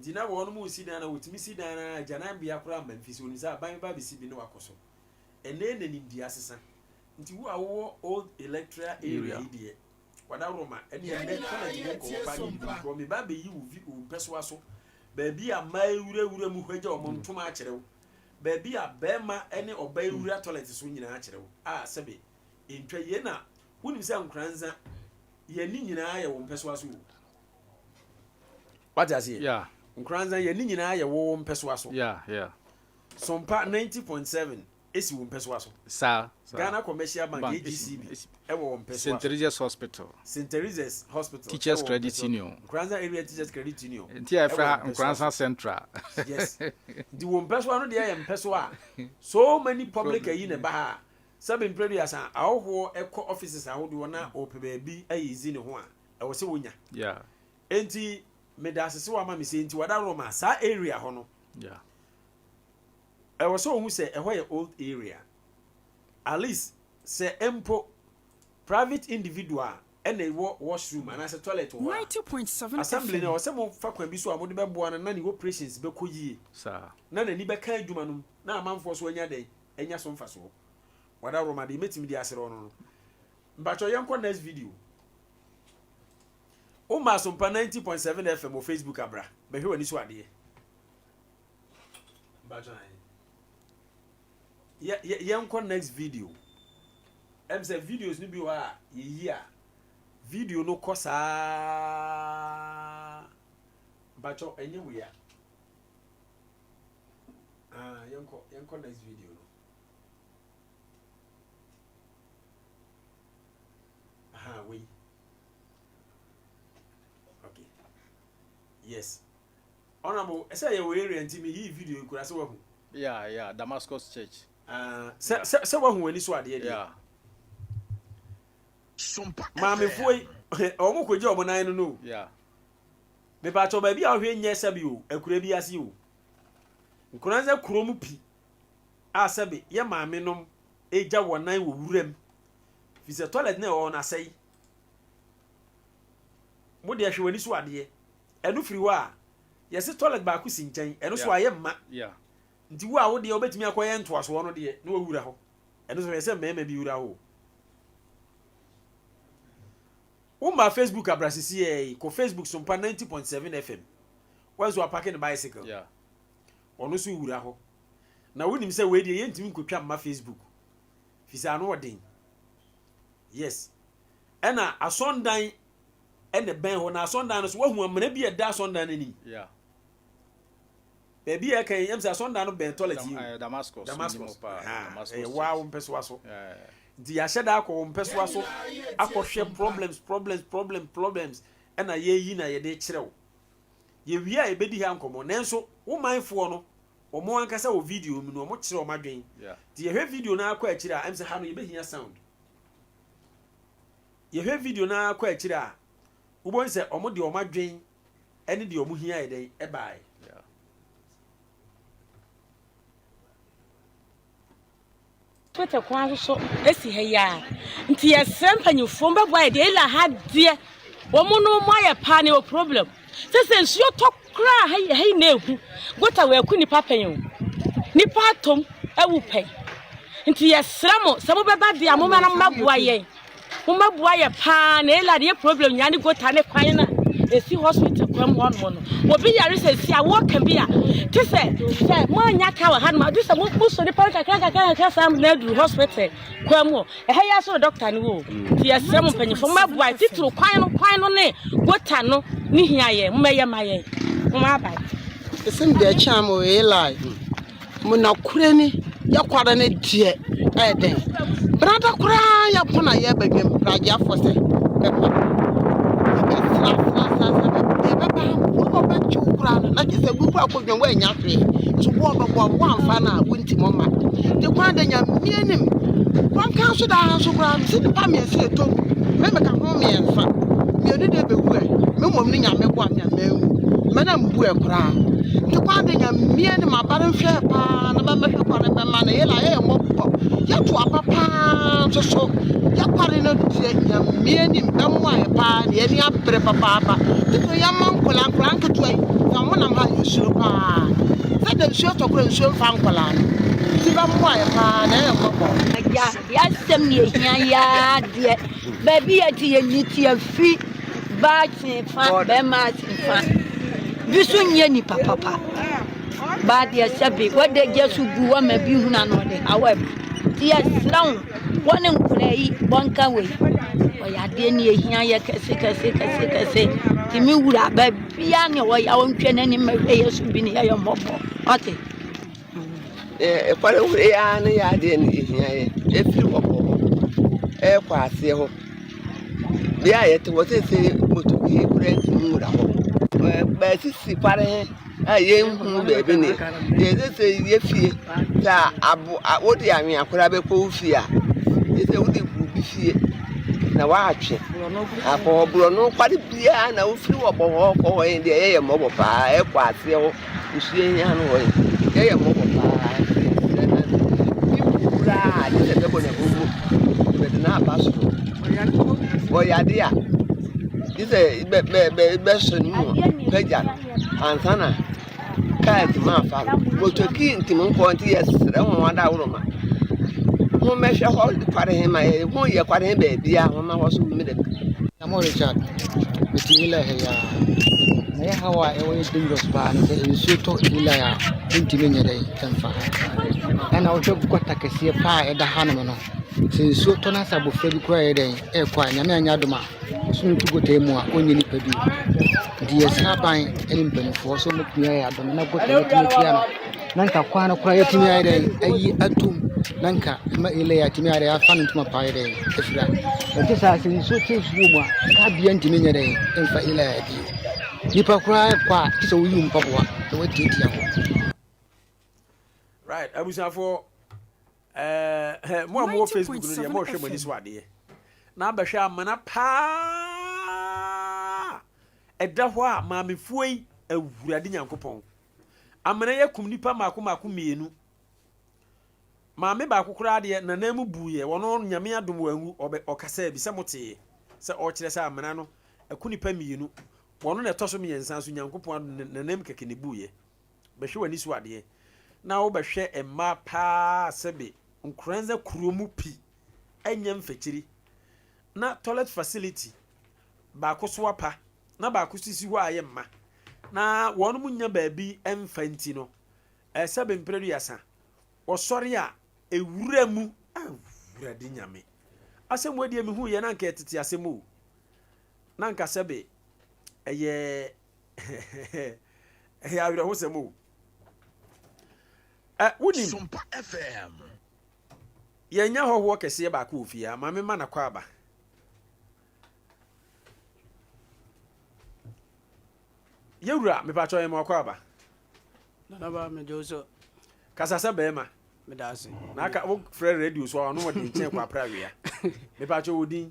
dina wo no musi dan na wotimi si dan na jana bia kura Memphis oni sa ban ba bi si bi no akoso ene ni ndi asesa nti wo awo old electoral area die wada roma ene ene kona di ko pa ni ko me ba be yi wo peso aso ba bi a mai wura mu hwaja o montoma a kirewo ba bi a ba ma ene obai wura toilet so nyina a kirewo a sebe entwa ye na wonim se Nkoranza ye ni nyina ya wo peso aso what does he Nkoranza ye ni nyina ya wo peso aso yeah Sompa 90.7 esi wo mpɛso aso sa Ghana Commercial Bank AGCB ewo wo mpɛso St. Teresa's Hospital St. Teresa's Hospital Teachers Credit Union Nkoranza area Teachers Credit Union nti Effah Nkoranza Central yes di wo mpɛso ano de ya mpɛso a so many public ayi ne ba ha sabe mpɛdo ya san awo ekɔ offices ahodo na opebe bi ayizi ne ho a ewo se wonya yeah enti me da asese wa ma me se enti wada Roma sa area ho no yeah ewo so hu se ehɔ yɛ old area at least se empo private individual and a washroom and as a toilet 90.7 assembly na wose mo fa kwan bi so amode be boa na ni operations be koyie sir na ni be kan adwuma no na amanfo so anya den anya so mfa so wada Roma de metimi di asere ono mbacho yenko next video o ma Sompa 90.7 FM o Facebook abra be hwe wani so ade mbacho yenko next video say videos ni bi wa yi a video no kosa bacho enye we ya yenko next video no we okay yes honorable say you area nti me yi video kura se wahu yeah Damascus Church se wahu ani so ade yeah Sompa Mami foi omo koje omo nan no yeah me ba cho ba bi a hwe nye sabi o akura bi ase o Nkoranza kurom pi a sabi ye mami nom eja wonan wo wuram fi se toilet na o na sei mo de hwe wani so ade enu firi wa ye se toilet ba ku si nchen enu so aye ma yeah nti wo a wo de obetimi akoye ntoaso no de na wo wura ho enu so ye se mema bi wura ho Uma Facebook abrasisi ko Facebook Sompa 90.7 FM. Once you are parking the bicycle. yeah Ono so wura ho. Na wonim se we de yentimi nkotwa ma Facebook. Fisa no odin. Yes. Ena asondan ene ben ho na asondan no so wahu amana bi eda asondan ni. yeah Baby e kan yem se asondan no ben toilet yi. Damascus Damascus. Wow mpeso aso. yeah Di ya sheda akọ mpeso aso akọhwe problems ena ye yi na ye de kirew ye wi a ebedi ha nkomo nenso wo manfo no omo ankasa wo video mi no omo kire o madwen yeah di ye hwe video na akọ akire a em se ha no ye behia sound ye hwe video na akọ akire a wo bon se omo de o madwen ene de omo hia ye den e bai yeah Twitter kwan so esi ha ya nti ye sempanyufo mbagwa de ila ha de wo mu no mo ya pa ne o problem sese nsuo to kra ha na ehu gota we ku nipa panyo nipa atom ewu pen nti ye sramo semo beba de amoma na mabua ye pa na ila de problem nya ne gota ne kwan na esi hospital kwam ho no obi yare se si awo kan bi a ti se mo anya ka wa han ma di se mo so ni pa ka sam na du hospital kwam ho ya so doctor ni wo ti ese mo panyifo mabua titru kwan no ne gota no ni hia ye mmeye maye mo abai esim de cham o elai mo na kurani ya kwara ne die den brada kura ya pona ya bagem raja fose na kise gugu akodwen wa nya hwe so bo amfa na wonti mama de kwa da nya mienim wan kan so da so kura si de pa me se to me ka ho me enfa me oni de be hu me mom ni nya me bo anya mewu me na mbu e kura de kwa da nya mienim abare hwe pa na ba me hwe kwa na be ma na ye la ye mo po ya to apapa so ya kware na de nya mienim be mo aye pa de ni apre papa de ya man kola nka to ai na ma yusuru pa se de nsuo to kura nsuo fa nkola ti ba mo aye pa na e mbo ya sem ni ehia ya de baby ati ye niti afi ba tin fa be ma tin fa bisu nye ni papa ba de sabe wode jesu gu wa ma bi hu na no de awe ti ya slawn woni nkura yi bonka we o ya de ni ehia ye kase ti mi wura ba bia ne wo ya won twa nani ma yesu bi ne ya yo mobo okay kware wure ya na ya de ni ehia ye efiri obo kwa ase ho bia ye te wote se motoki kure tumura ho ba sisi kware ye hu be bi ni ye se ye fie ta abu wodi anwe akora be ko fie a ye se wodi bu bi fie na wa atwe akọ bro no kware bia na ofiri obo ho ko ho ye de ye mobo pa kwa ase ho usie ya no ho ye mobo pa ra ni se be bona bubu be na abaso oyade a ise be so ni mo peja ansana kai ti ma fa motoki ntimo nko nti yesere ho wada woro ma mo me hwe ho kware he ma mo ye kware he ba bia ho ma ho so mi de amo Richard mitila he ya na ya hawa e wo dangerous ba na se nsu to ila ya ntimi nyere tamfa ana o to kwata kese pa e da hanum no se nsu to na sabo fa bi kwa e den e kwa nyame anya doma so ntu gote mu a onye ni padu di yesa ban eni mpanifo so mutumi ya doma na gote ni tiya nanka kwana kura ya timi ya den ayi atum nanka ma ile ya timi ya fa ntuma pa ya den efira o sa se nsu to su mu a ka bia ntimi nyere emfa ile ya di nipa kura kwa kisa uyu mpaboa na watiti ya right abusafo mo Facebook no mo hwe mani so ade na abehwe amana pa eda ho a maamefuo yi awurade nyankopon amana yakum nipa mako mienu maame ba kokora ade na namu buye wono nyame adom wangu okasa bi se mote se o kire se amana no akunipa mienu wono na etoso me yensan so nyankopon na nam keke ne buye behwe wani so ade na wo behwe emma pa sebe Nkoranza kuromu pi enyem fekiri na toilet facility ba koso apa na ba kosisi ho ayemma na wonu munya baabi emfanti no sebe mpredu yasa osori a ewuramu awurade nyame asem wadie me hu ye na nka etete asemu na nka sebe eye awira ho semu wonim Sompa FM yenya hoho kese ba ka ofia ma me ma na kwa aba yewura me pa choye ma kwa aba Nanaba me joso kasa se be ma me dase na ka wo frere radio so no wodi nchen kwa prawia me pa cho wodin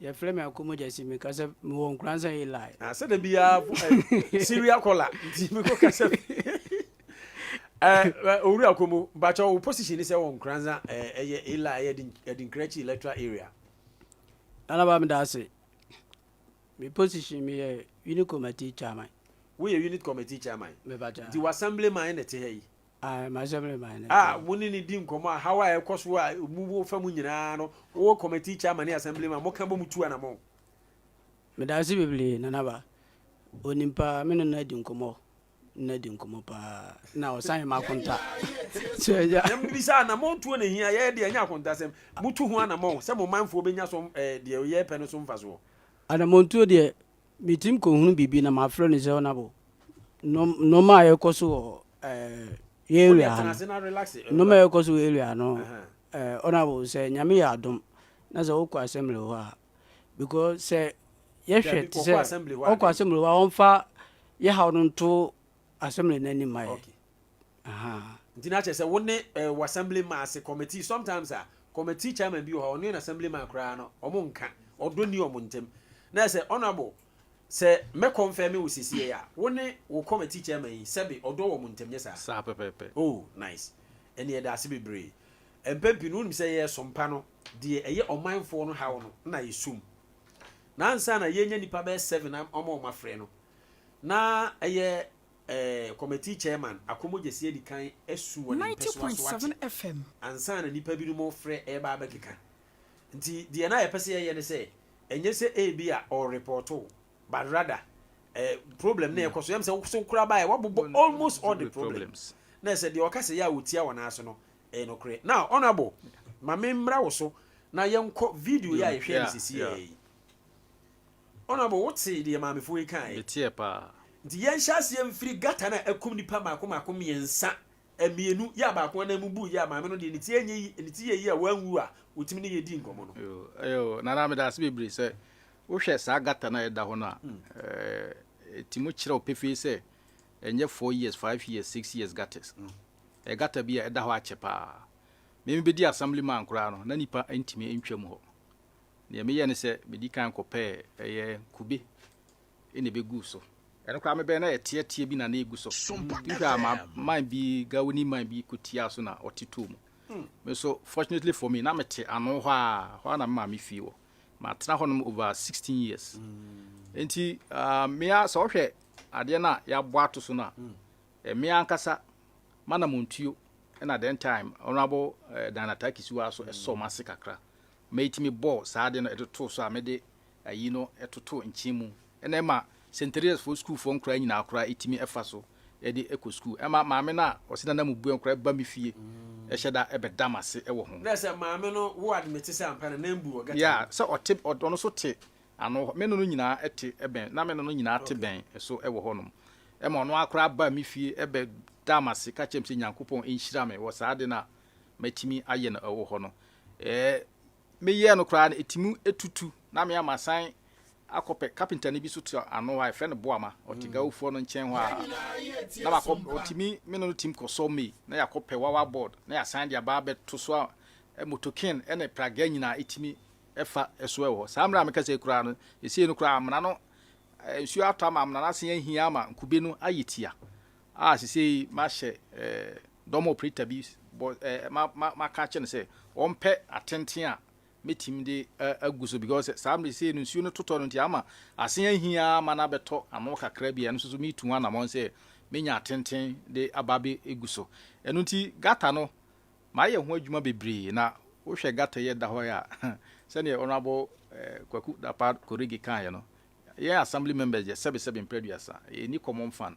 ye frere me akomo jasi me kasa me won Nkoranza ilai se da bia serial caller nti me ko kasa owura akomo ba cho position ni se won Nkoranza ilai edin Krechi electoral area Nanaba me dase me position me ye unit committee chairman we unit committee chairman me baja di assemblyman na te hey my assemblyman woni ni di nkomo a how I ekoso a mu fa mu nyina no wo committee chairman ni assemblyman mo kan bo mutu ana mo me dase bibli Nanaba onimpa me no na di nkomo pa na osan ma konta so ya mbisa na mo tu na hia ye de anya konta sem mutu ho ana mo se mo manfo benya so de ye pe no so mfa so ana montu de mitim ko hunu bibi na ma fro ni se onabo no ma ye koso area no ma ye koso area no onabo se nyame ya adom na se okwa assembly ho a because se ye hwet se okwa assembly ho onfa ye ha no to assembly na ni mai okay ndina che se woni assembly ma se committee sometimes committee chairman bi ho no assembly man kra no omo nka odo ni omo ntem na se honorable se me confirm we sisi ya woni wo committee chairman sebe odo wo ntem nyesa sa pepepe oh nice ene ye da se bebre empempi no nim se ye sompa no de eye omanfo no hawo no na yesum na ansa na ye nya nipa be 7 omo mafre no na eye committee chairman akomogyesi edikan esu woni peso 90.7 FM ansa na nipa bi no mo frɛ eba abekeka nti de na ye pese ye ne se enye se AB a or reporto but rather problem na ekoso yam se so kura ba e wabobo almost all the problems na se de okase ya wotia wona aso no no kre now honorable ma memra wo so na yenko video ya ehwe ni sisi yi honorable what say de ma mefo yi kan etie pa nti yen hyase mfiri gata na akum nipa mako miensa emienu ya ba ko na mu bu ya ma me no de ni tie yi a wanwu a wotimi ne ye di nkomo no ayo na me da se bebre se wo hwe sa gata na eda ho no a timu kire opefi se enye 4 years 5 years 6 years gatas gata bi eda ho achepa me be di assemblyman kura no na nipa ntimi ntwam ho ne me ye ne se me di kan kopɛ eye kube ene be gu so eno kwa me be na tie bi na egu so tinka man bi gawoni man bi kutia so na oteto mu me so fortunately for me na mete ano ho na ma me fie wo ma tena ho no over 16 years enti me ya so hwɛ ade na ya boato so na me ankasa mana montuo na den time honorable Danata Kisiwa so so mase kakra me ball saa de no etoto so a me de ayi no etoto nchimu ena ma Centerias for school for nkra nyina akra etimi Effah so e de eco school ema maame na osina na mubu nkra ba mi fie e hyeda e bedamase e wo ho na se maame no wo admit se ampa na nambu ogata ya so otip ono so te ano me no nyina ete eben na me no nyina te ben so e wo ho no ema ono akra ba mi fie e bedamase ka chem se Nyankopon enhyira me wo saa de na matimi aye na e wo ho no me ye no kra na etimu etutu na me amasan akope carpenter ni bi so to ano wa friend boama otiga ufo no nchen ho a na ba ko otimi me no team Nkoso me na yakope wawa board na ya sign dia ba beto so motokin ene praga nyina etimi Effah eso ewo samra me kase kura no esi no kura amna no nsu ato ama amna na se hia ama nkube no ayetia sisi ma hye domo operator bi ma ka che no se ompe atenten a metim de aguso because samre say no nsuo no toto no ntia asen ahia ama na beto ano kakra bia no so metu na mon say menya atenten de ababe eguso eno nti gata no ma ye ho adwuma bebre na wo hwe gata ye da ho ya se ne honorable kwaku da part korigi kan ye no ye assembly members je 77 producer ni common fan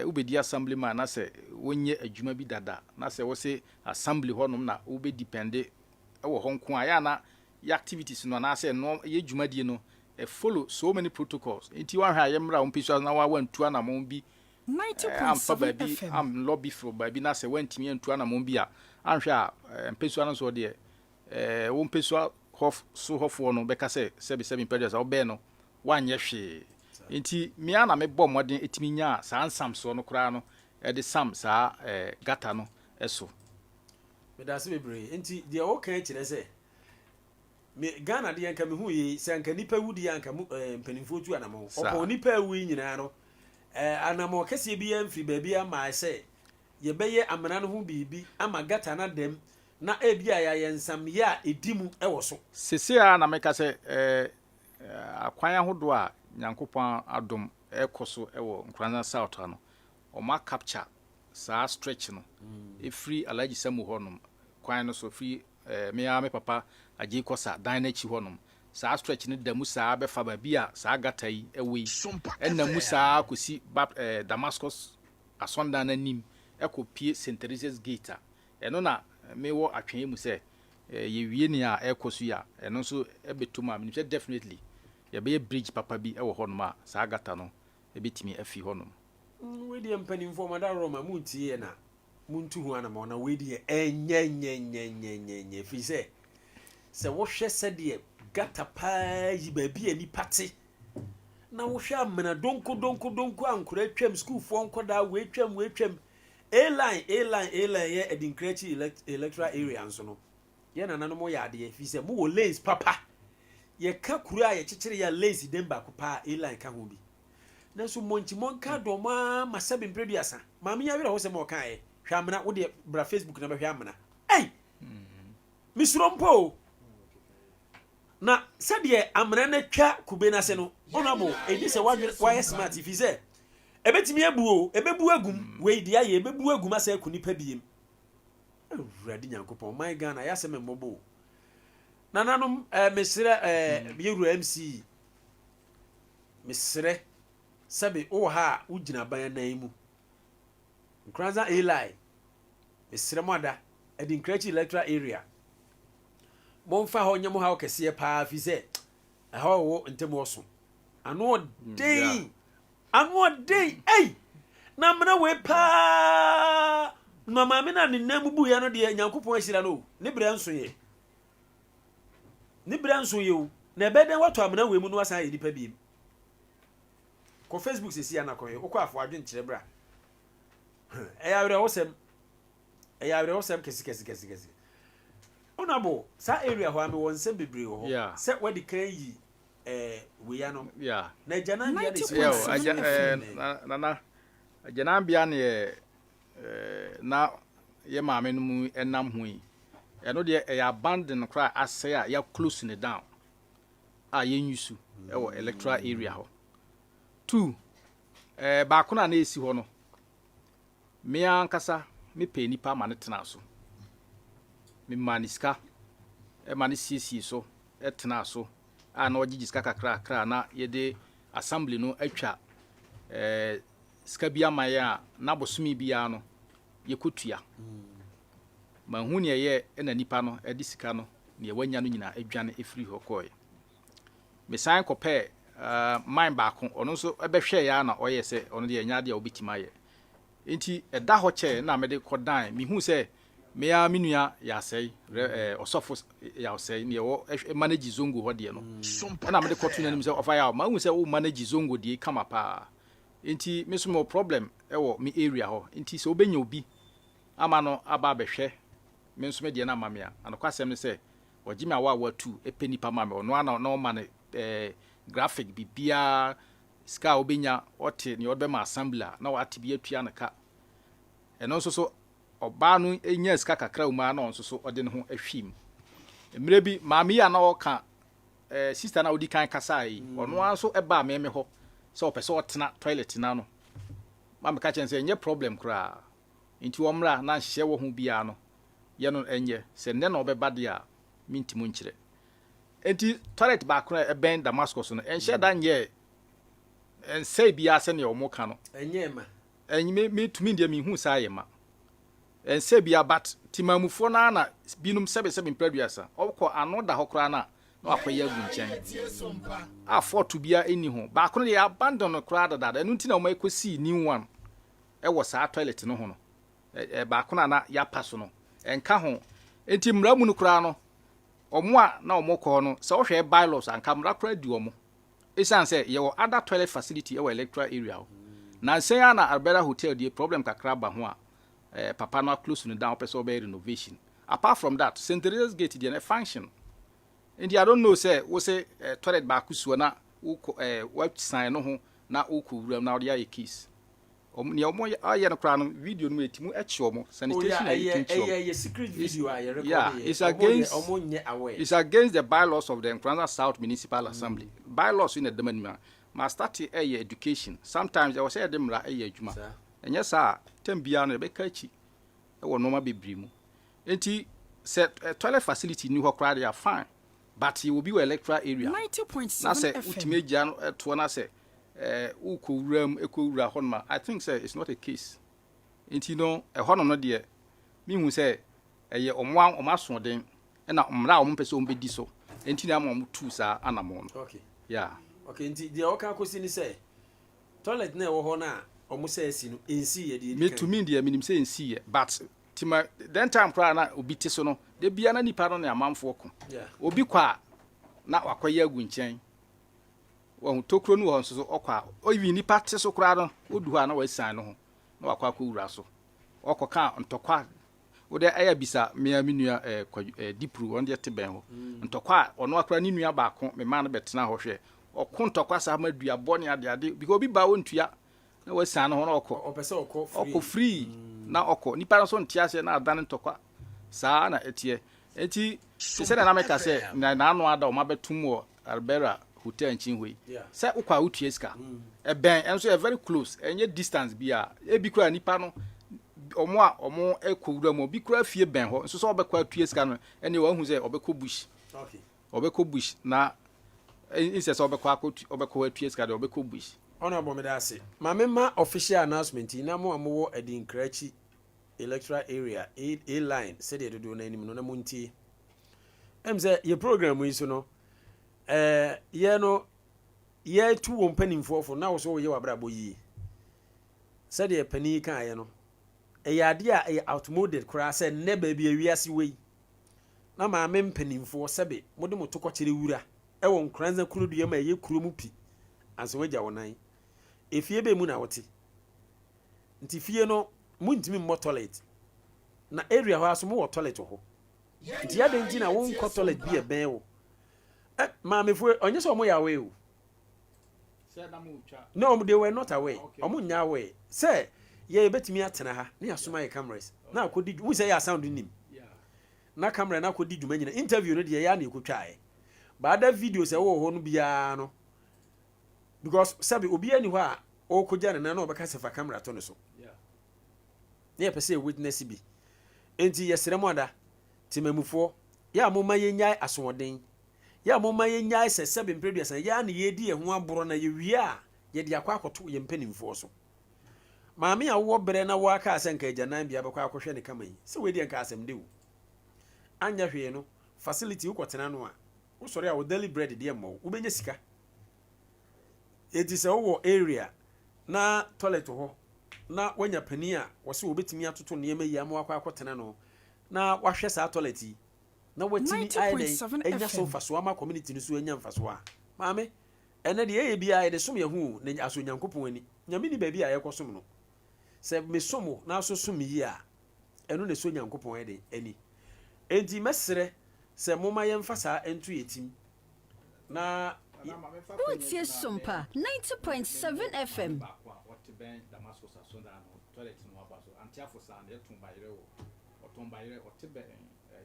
ubedi assemblyman na se wonye adwuma bi dada na se wo se assembly ho nom na wo be depende ewo honko aya na ya activities no na say no ye dwumadie no follow so many protocols enti wa hwa ye mra umpiso na wa wantu na mo bi 90.7 FM am lobby for baby na say wantimi antu na mo bi a anhwa mpeso na so de wo mpeso hof so hofo no beka say 77 pages o be no wanye hwe enti mia na me bɔ modern etimi nya sa ansam so no kra no de sam sa gata no eso medase bebre enti de o kan kire se me Ghana de yanka me hu yi se anka nipa wudi yanka mpanimfo tu anamo opo nipa wu nyina no anamo kese bi yamfri ba bi ama se ye beye amana no hu bibi ama gata na dem na ebia ya yensam ya edimu ewo so sese a na meka se akwan ahodo a Nyankopon adom ekoso ewo Nkoranza 11Th no o ma capture sa stretch no free alaji samu honum kwan no so free me papa agi kosa dan na chi honum sa stretch ni da musa be fa ba bia sa gata yi ewe enna musa kosi Damascus asonda na nim ekopie St. Teresa's Gate eno na me wo atwen mu se ye wie ni a ekoso ya eno so ebetuma me say definitely ye be bridge papa bi ewo honum a sa gata no ebetimi afi honum we di mpanimfo mada Roma muntie na muntu hu ana ma na we di enyenyenyenyenyenye fi se wo hwe se de gata pa yi ba bi ani pate na wo hwe amena donko ankura twam school fo nkoda we twam A-line ye edincrechi electoral area nso no ye na nanom ya de fi se mo wo lanes papa ye ka kura ye kikire ya lanes dem ba ko pa A-line ka ho bi na so monka do ma masabe producer ma me ya wira ho se mo kan e hwa amena wo de bra Facebook na be hwa amena misrompo na sabe amena na twa kube na se no onamo edi se wa smart fi se ebetimi ebuo ebebu agum we dia ye ebebu agum asa akunipa biem awurade Nyankopon my Ghana ya se me mmobo nananom mesre yewura MC mesre sabe o ha ugina ban nan mu Nkoranza A-line mesre moda Edincrechi electoral area monfa ho nyamo ha okese pa fi se ha wo ntem wo so ano dey ay na mna we pa no maame na ne nam bu ya no de Nyankopon ahyira no ne bra nso ye o na ebeden wato amena we mu no asan ye dipa bi ko Facebook sesi ya na ko ye ukọ afọ adwen kire bra eyawre wosem kesi onabo sa area ho ame won sem bebre ho se wadi kan yi we ya no na janambia nana janambia ne na ye maame no mu enam ho yi eno de e abandon kra ase a ya close ne down a ye nyusu e wo electoral area ho 2 ba ko na esi ho no me ankasa me pe nipa ma ne tena so me maniska e ma ne sisi so e tena so a na ogigiska kakra na ye de assembly no atwa ska bia maya na bosumi bia no ye kotua ma hu ne ye na nipa no e de sika no ne wanya no nyina adwane efiri ho koy me san kopɛ mine baako ono so ebehwe ya na oye se ono de nya de obitima ye enti eda ho che na me de kodan mi hu se me ya minua ya sei osofo ya sei ne wo manage zongo ho de no na me de kotu nanim se ofa ya ma hu se wo manage zongo de kama pa enti me so mo problem e wo me area ho enti se obenya obi ama no aba behwe me nso me de na mame a anokwasem ne se ogime awa 2 epenipa mame ono ana no ma ne graphic bibia ska obenya ote ne odbema assembler na wate bi atua ne ka eno nso so oba no enya ska kakra uma na nso so ode ne ho ahwim emre bi maami ya na oka sister na odi kan kasa yi ono anso eba meme ho se opese otena toilet na no maami ka chen se enye problem kra nti omra na hye wo ho bia no ye no enye se ne na obeba de a mintimu nkyire enti toilet ba kra ben Damascus no enhye dan ye en say bia se ne omoka no enye ma enyi me tumi ndie me hu sa yema en say bia but timamufo na binum sebe impreduasa okọ ano da hokra na akoya gu nchen a fortu bia eni ho ba kono de abandon kra da enu nti na o ma ekosi new one e wo sa toilet no ho no ba kono na ya paso no enka ho enti mramu no kra no omo a na omokọ no se wo hwe bylaws anka mra kra di omo esan se ye wo other toilet facility e wo electoral area ho na nsen ya na Arbella Hotel die problem kakra ba ho a papa no close no down person be renovation apart from that St. Teresa's Gate dey function and I don't know say we say toilet ba kusuo na what sign no ho na okowura na ode aye keys ne omo aye no kra no video no etimu echi omo sanitation secret video aye record it's against the bylaws of the Nkoranza South Municipal Assembly bylaws in the domain ma start education sometimes I was say dem ra adwuma enye sa tambia no be kachi e wo normal bebri mu enti set toilet facility ni ho kra dey fine but you will be electoral area 90.7 na say ultimate no to na say ukowuram ekowura honma I think say it's not a case enti no e hono no de mi hu say eye omaso den na omra o mpese o mbedi so enti na am tu sa anamo no okay yeah okay enti de oka kosi ni say toilet na e wo ho na omo say asi no ensi ye de me to me de minim say ensi ye but tima then time kra na obi te so no de bia na nipa no na amanfo ko obi kwa na wakoya agu nchen wo tokro nu ho so okwa oyi nipa te so kra no odu ha na wasan no ho na wakwa akowura so okoka ntokwa ode aya bisa me nua dipru on de te ben ho ntokwa ono akra ni nua ba ko me ma no betena ho hwe okon ntokwa sa ma dua bone ade because obi ba wontua na wasan no ho na opese okọ free na okọ nipa no so ntiase na adan ntokwa saa na etie enti se na make say na anu ada o mabetum wo Arbella Hotel nchinwe se ukwa utieska ben enso very close enye distance bia ebi kura nipa no omo ekowura mo bi kura fie ben ho nso so obekwa utieska no ene wa hu se obekọ bush okay obekọ bush na inse se obekọ utieska de obekọ bush honorable medase mamema official announcement ina mo amowo Edinkrachi electoral area A line said they do na anim no na monti say your program yi so no ye no ye tu won panimfo fo na wo so ye wabrabo yi said ye pani kan ye no ade a outmoded kura say ne ba bi awiase wei na maame mpanimfo sebe mode motokɔ kyere wura ɛwɔ Nkoranza kunu dua ma ye kuro mu pi anso wagya wonan efie be mu na wote nti fie no muntimi mo toilet na area ho aso mo toilet ho nti ya den na won ko toilet bi e ben wo maame fu onye so mo ya we o no they were not away omo nya away say ye betimi atena ha na yasoma ye cameras na akodi mu say ya sound nim na camera na akodi dwuma nyina interview no de ya na ekotwae ba da video say wo ho no bia no because sabi obi ani ho a o koja na na obeka sefa camera to no so ye pese witness bi enti yesere mo ada timamufo ya moma yenyai asoden ya moma yenyai se sebe mpredua ya na yedi ye ho aboro na ye wie a ye de akwa akoto ye mpanimfo so maame a wo bere na wo aka ase nka agyanan bia bekwa akohwe ne kama yi se we de nka asem de wo anya hwe no facility ukotena no a wo sori a wo daily bread de mo wo benya sika eti se wo area na toilet ho na wanya pani a wo se wo betimi atoto ne yema yi ama akwa akotena no na wahwe sa toilet yi na watini aide enya so faso ama community no so enya mfaso a maame ene de ye bia de som ye hu na aso nyankopon ani nyame ni ba bia ye kosom no se me somo na so som yi a eno ne so nyankopon ede ani enti mesere se moma ye mfasa entu yetim na Utie Sompa 90.7 FM. Toilet no abaso antia for sand e tumbayire wo otumbayire otebe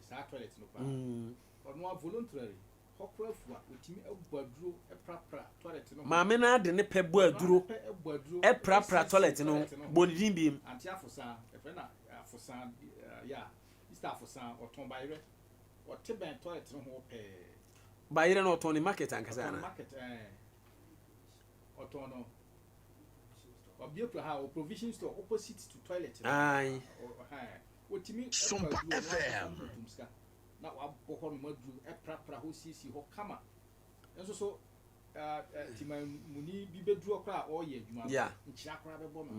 sa toilet no pa ono voluntary hokra fua otimi abuaduro e prapra toilet no maame na de ne pe buaduro e prapra toilet no bonidin biem antia for sand e fe na for sand ya Mr. for sand otumbayire otebe toilet no ho pe bayire no otoni market ankasa na market otono or provision store opposite to toilet. Aye. Sompa FM. Na wa boho no madu e prapra ho sisi ho kama. Enso so tima muni bi bedru okra o ye adwuma. Nchi akra be bono.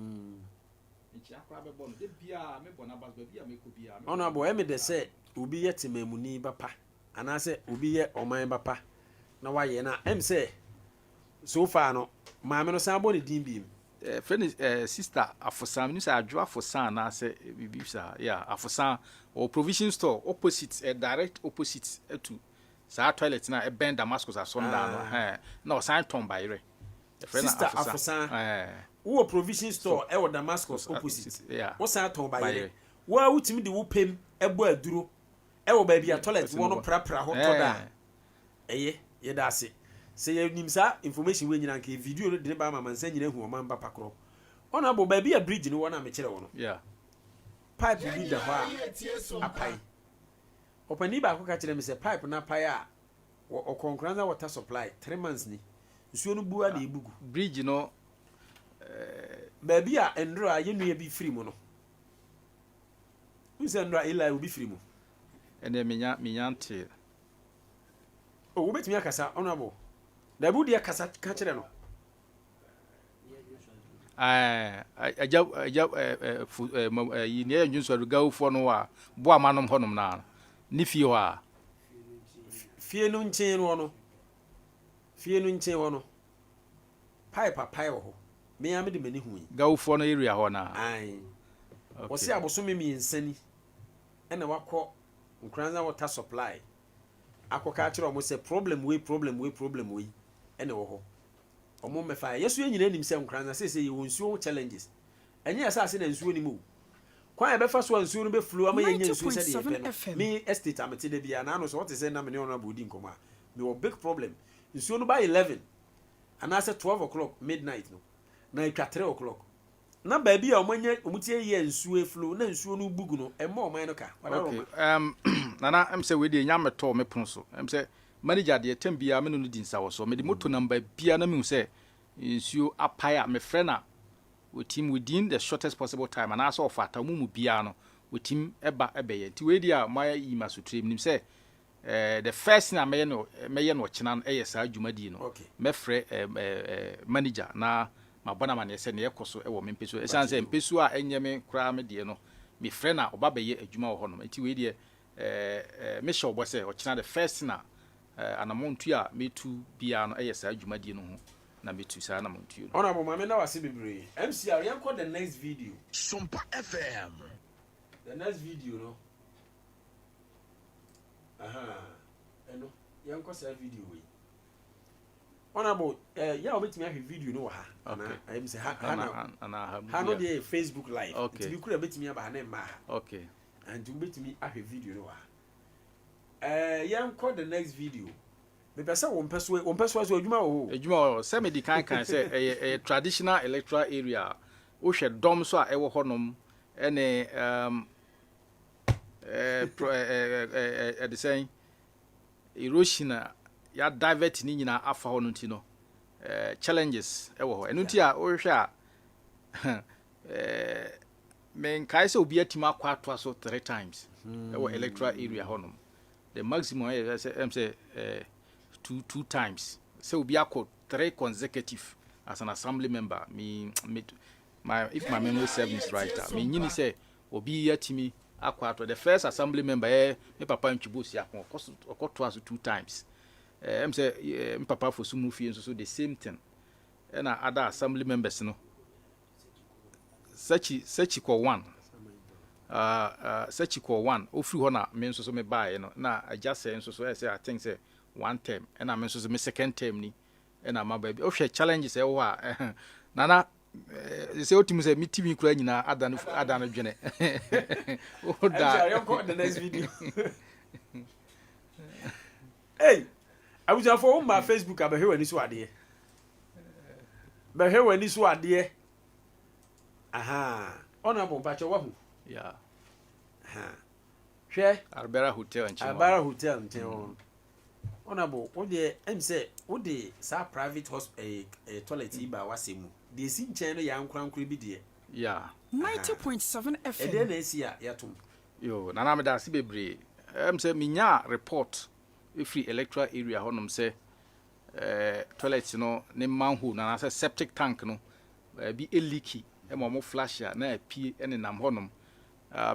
Nchi akra be bono. De bia me bona bas bia me ko bia. Ono abo e me de se obi ye tima muni bapa. Ana se obi ye oman bapa. Na wa ye na em se so far no maame no san bo ne din biem. Friend sister afosan ni say adwo afosan na say bibi sa yeah afosan or provision store opposite direct opposite to sa toilet na e bend Damascus asonda no na sign ton bayre sister afosan wo provision store e wo Damascus opposite wo sign ton bayre wo awutimi de wo pem e bo aduro e wo ba bia toilet wo no prapra ho to da eye ye da se say you nimsa information we nyina nke video no de ba mama nsa nyina hu o man ba pakro ona bo ba bia bridge no wona me kire wo no pipe bi da ho a apai opani ba ko ka kire me say pipe na pai a o Nkoranza water supply 3 months ni nsuo no bua na ebugu bridge no ba bia endro a yenu bi free mu no nse endro ila obi free mu ene menya nte o wo betimi akasa ona bo da bu dia kasa ka kire no aja yi ne enjunso rugawfo no wa bo amanom honom na ni fie ho a fie no nchen no pipe ho me ya me de mani hu gawfo no area ho na ai wo se abosome mi nsani ena wakọ Nkoranza water supply akoka kire omo se problem we ene wo ho omo mefa yeso enyina nim se Nkoranza se ye wonsuo challenges enye asase na nsuo ni mu kwan e befa so nsuo no be flow ama yenye nsuo se de pe no me estate amete de bia na no so what say na me ne ona bodi nkoma me wo big problem nsuo no by 11 and I said 12 o'clock midnight no na itwa 3 o'clock na ba bia omanye omutie ye nsuo flow na nsuo no bugu no e ma oman no ka nana em se we de nya meto me pon so em se manager de tembia me no di nsa wo so me di moto number bia na me hu se nsuo apaya me frena we team within the shortest possible time and also of atamu bia no we team eba ebeye ti we dia my ima so trim nim se the first na me no china e yesa adwumadi no me frɛ manager na mabona ma ne se ne ekoso e wo mempeso e san se mpeso a enye me kra me de no me frɛ na oba bɛyɛ adwuma wɔ hɔ no enti we de me hyɛ obɔ sɛ ɔkyena the first na anamontu a metu bia no ɛyɛ saa adwuma die no ho na metu saa anamontu no ona mama me na wase bebre MCR yanko the next video Sompa FM the next video no eno yanko sa video we honorable ya obetimi ahwe video no ha na I say ha no dey Facebook live it be kura betimi aba na ma ha okay and obetimi ahwe video no ha yanko the next video me pesa won peso so adwuma se me di kan say a traditional electoral area wo hwe dom so a ewo honom ene the saying erosion ya divert ni nyina afa ho no nti no challenges ewo ho enu nti a wo hwe a men kai se obi atima akwa to so 3 times ewo electoral area honom the maximum I say two times so obi akọ 3 consecutive as an assembly member if my memory serves right me nyini say obi yatimi akwa to the first assembly member me papa ntwibosi akọ to as 2 times say me papa for sumu fie so the same thing and other assembly members no search ko one search ko one ofri ho na me nso so me bae no na just say nso so say I think say one term and I mean so me second term ni and my baby o hwe challenges e wo a nana say otimu say me tv kura nyina adan dwene o da you go the next video hey I was for my Facebook abehe wani so ade behe wani so ade honorable bacho wa hu yeah hwe Arbera Hotel nchen honorable what the say what the sa private hospital toilet iba wasemu the si nchen no ya nkwankura bi de yeah 90.7 FM e dey na esi ya yatum yo nana me da si bebre say minya report free electoral area honom say toilet no ne manhole na say septic tank no bi leaky e mo flash ya na apie ene nam honom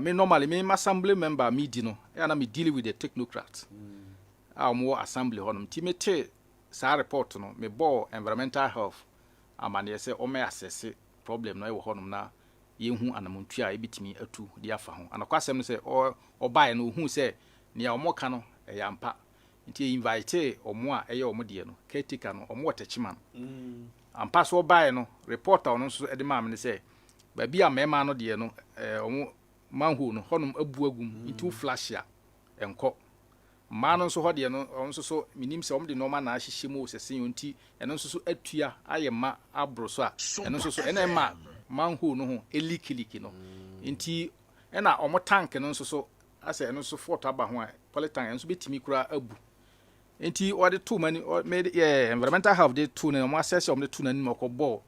me normally me assembly member me di no e na me deal with the technocrats mo assembly honom ti me te sa report no me bo environmental health amane say o me assess problem no e wo honom na yehu anamontu a ebitimi atu di afa ho anakwasem no say o buy no hu say ne ya omoka no e yampa nti invite omo a eye omo de no caretaker no omo watechiman ampa so buy no reporter no so e de ma me say ba bia mema no de no omo manhu no honum abu agum nti flash ya enko ma no so ho de no onso so minim se omo de normal na ahihye mu sesen nti eno so atua ayema abro so a eno so ena ma manhu no ho elikiliki no nti ena omo tank no so ase eno so fort aba ho a polytank enso betimi kura abu nti odi two mani made environmental health de two na omo assess omo de two na ni mokobo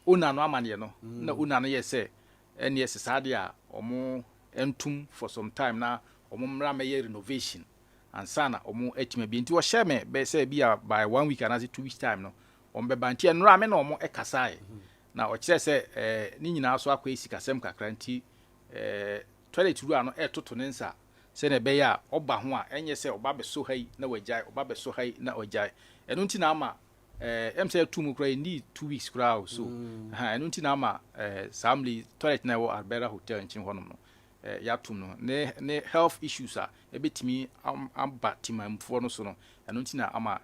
una no amane no na una no yese ene yese sade a omo entum for some time na omo mra me renovation ansana omo etima bi nti wo hye me be say bia by 1 week and 2 weeks time no omo be banti enra me na omo ekasae na o kire say ni nyina so akwa esikasem kakra nti toilet ru ano etoto ne nsa se na be ya oba ho a enye se oba be so hai na wajai oba be so hai na wajai enu nti na ama say 2 mu kra ni 2 weeks kra so enu nti na ama family toilet na wo Arbera Hotel nchin honom no yatum no ne health issues a ebetimi amba timamfo no so no enu nti na ama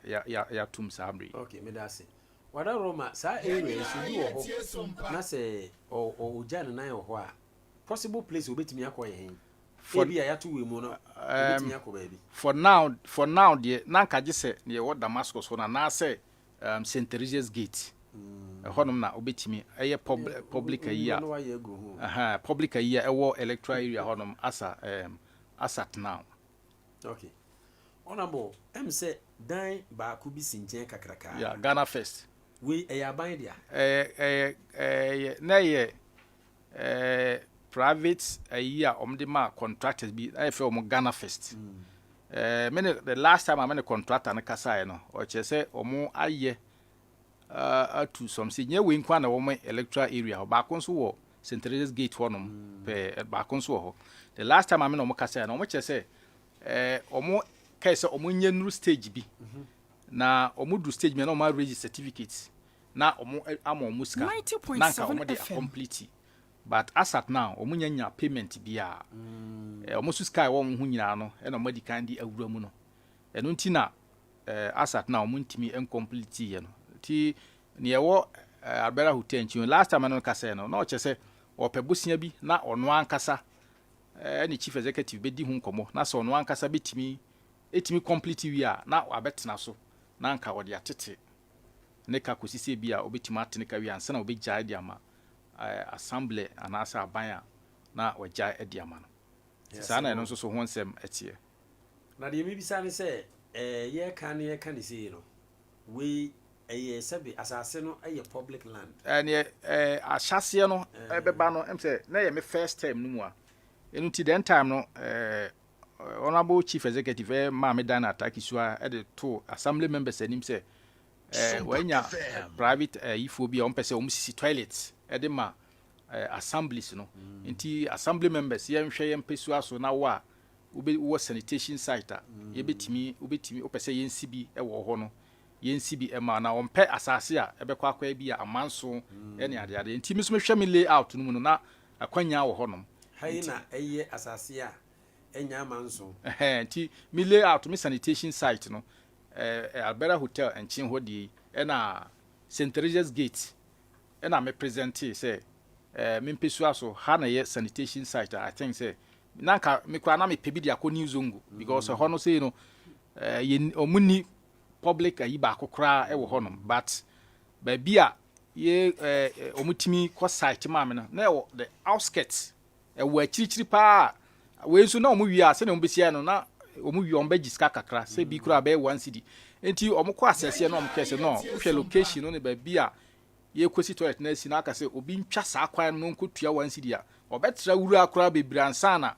yatum samri okay me da se wada Roma sa area so bi wo ho na se o jan na yo ho a possible place obetimi akoye hen for bia yatu we mu no obetimi akoba bi for now de na kaje se ne wo Damascus ho na se St. Teresa's Gate honom na obetimi eye public area public area ewo electoral area honom asat now okay honorable say dan ba ku bi sinchen kakraka yeah Ghana first we ban dia na ye private area omde ma contractors bi Effah omo Ghana first the last time I met a contractor na kasa no o che say omo aye to some say nye we nkwa na wo electoral area ba kon so wo St. Teresa's Gate honom pe ba kon so ho. The last time I me no mo kasa na mo che say omo kai say omo nye nuru stage bi na omo du stage me na omo register certificates na omo omo ska na ka omo dey complete. But as at now omo nya payment bia omo su sky wo ho nyina no e na omo di kan di awura mu no eno nti na as at now omo ntimi incomplete ye no ti ne ewo Albera Hotel nchi last time no kasa no na o che se opebusia bi na ono ankasa ni chief executive be di hu nkomo na so ono ankasa betimi complete wi a na wabetena so na nka wo de atete ne ka kosisi bi a obetima atene ka wi ansa na obegya de ama assembly anasa abanya na wagya edi ama no sana no so ho nsem etie na de mi bisa ne se ye kan se no we sabi asase no public land ashase no beba no em se na ye me first time no mu a enu ti den time no honorable chief executive ma me dan attack isua e to assembly members anim se wanya private ifobia on pese sisi toilets e ma assemblies no nti assembly members ye nhwe ye mpesua so na wa wo sanitation site a ye betimi opese ye nsibi e wo ho no yensi bi ema na ompe asase a ebekwa akwa bi a amanso ene ade nti mi so mehwe me layout no mu no na akwanya wo honom haina eye asase a enya amanso nti mi layout mi sanitation site no Albera Hotel enchin hodi ena St. Teresa's Gate ena me present say me mpesu aso ha na ye sanitation site I think say nanka me kwa na me pebi dia ko new zongo because ho no say no omuni public ayi ba kokora e wo honom but ba bia ye omutimi ko site ma me na e wo the outskirts e wo akirichiri pa we so na omuwi a se na ombesi no na omuwi ombaji ska kakra se bi kura ba 1 cedi enti omko asese no omkese no hwe location no ne ba bia ye kosi toilet na si na aka se obi ntwa sa kwan no nkotua 1 cedi a obetra wuru akora bebiransa na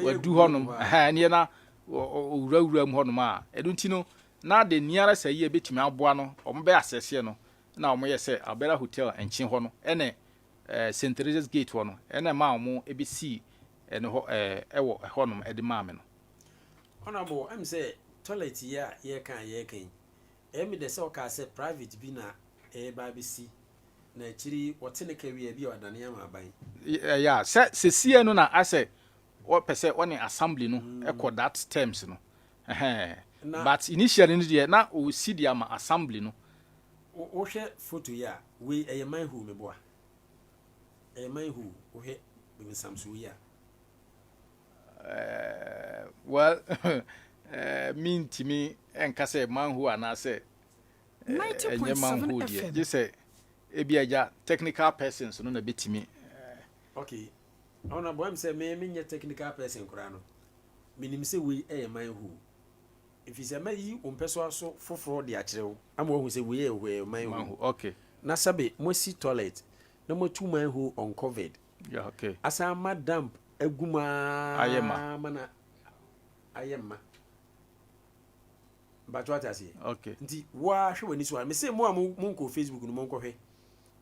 wadu honom ne na wura mu honom a edunti no na de niara say ye betimi aboa no ombe asese no na omo ye say Albera Hotel enchin ho no ene St. Teresa's Gate ho no ene ma omo ebisi ene ho ewo honom ede ma me no honorable am say toilet ya ye kan emi de say o ka say private bi na ba bisi na chiri wotene ka wi bi odane ya ma ban ya se sie no na ase o pese one assembly no echo that terms no but initially no na o si dia ma assembly no o hwe photo ya we man hu me boa man hu o hwe be samso ya well mean to me enka say man hu ana say 90.7 FM je say ebiaja technical persons no na betimi okay ona boy am say me nye technical person kura no minim say we man hu if is a man yi umpeso aso foforo de akyerew am wo hu say we man hu okay na sabe mo si toilet na mo tu man hu uncovered yeah okay asa madam aguma ayema mana ayema but what I say okay nti wa hwe wani so me say mo nko Facebook no mo nko hwe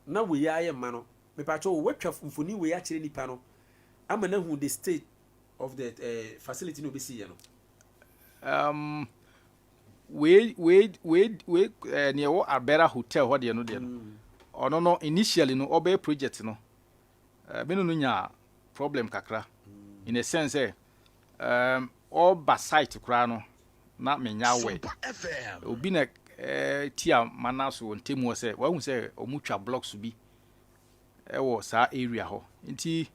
na we ayema no me pa cho wetwa mfoni we akyere nipa no ama na hu the state of the facility no be see ye no we near what Albera Hotel what you know there no no initially no obey project no me no nya problem kakra in a sense all ba site kra no na menya we obi na tia manaso ntemu se wa hu se omutwa blocks bi e wo sa area ho nti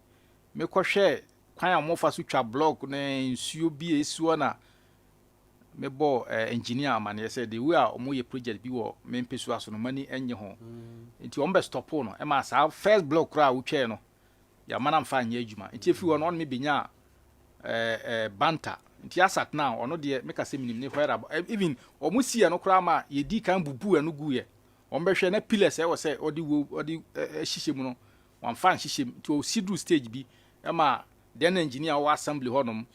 me kwohwe kwan amofa so twa block na nsuo bi esuo na me bo engineer man ye say the way omo ye project bi wo me mpesu aso no mani enye ho nti ombe stop no e ma sa first block ra wo twa no ya mana mfa anya adwuma nti efi wo no me benya banta nti asat now ono de me ka se minim ne hwera even omo sie no kra ma ye di kan bubu anu guye ombe hwe na pillars e wo say odi hihye mu no wan fan hihye nti o sidru stage bi e ma den engineer wo assembly honom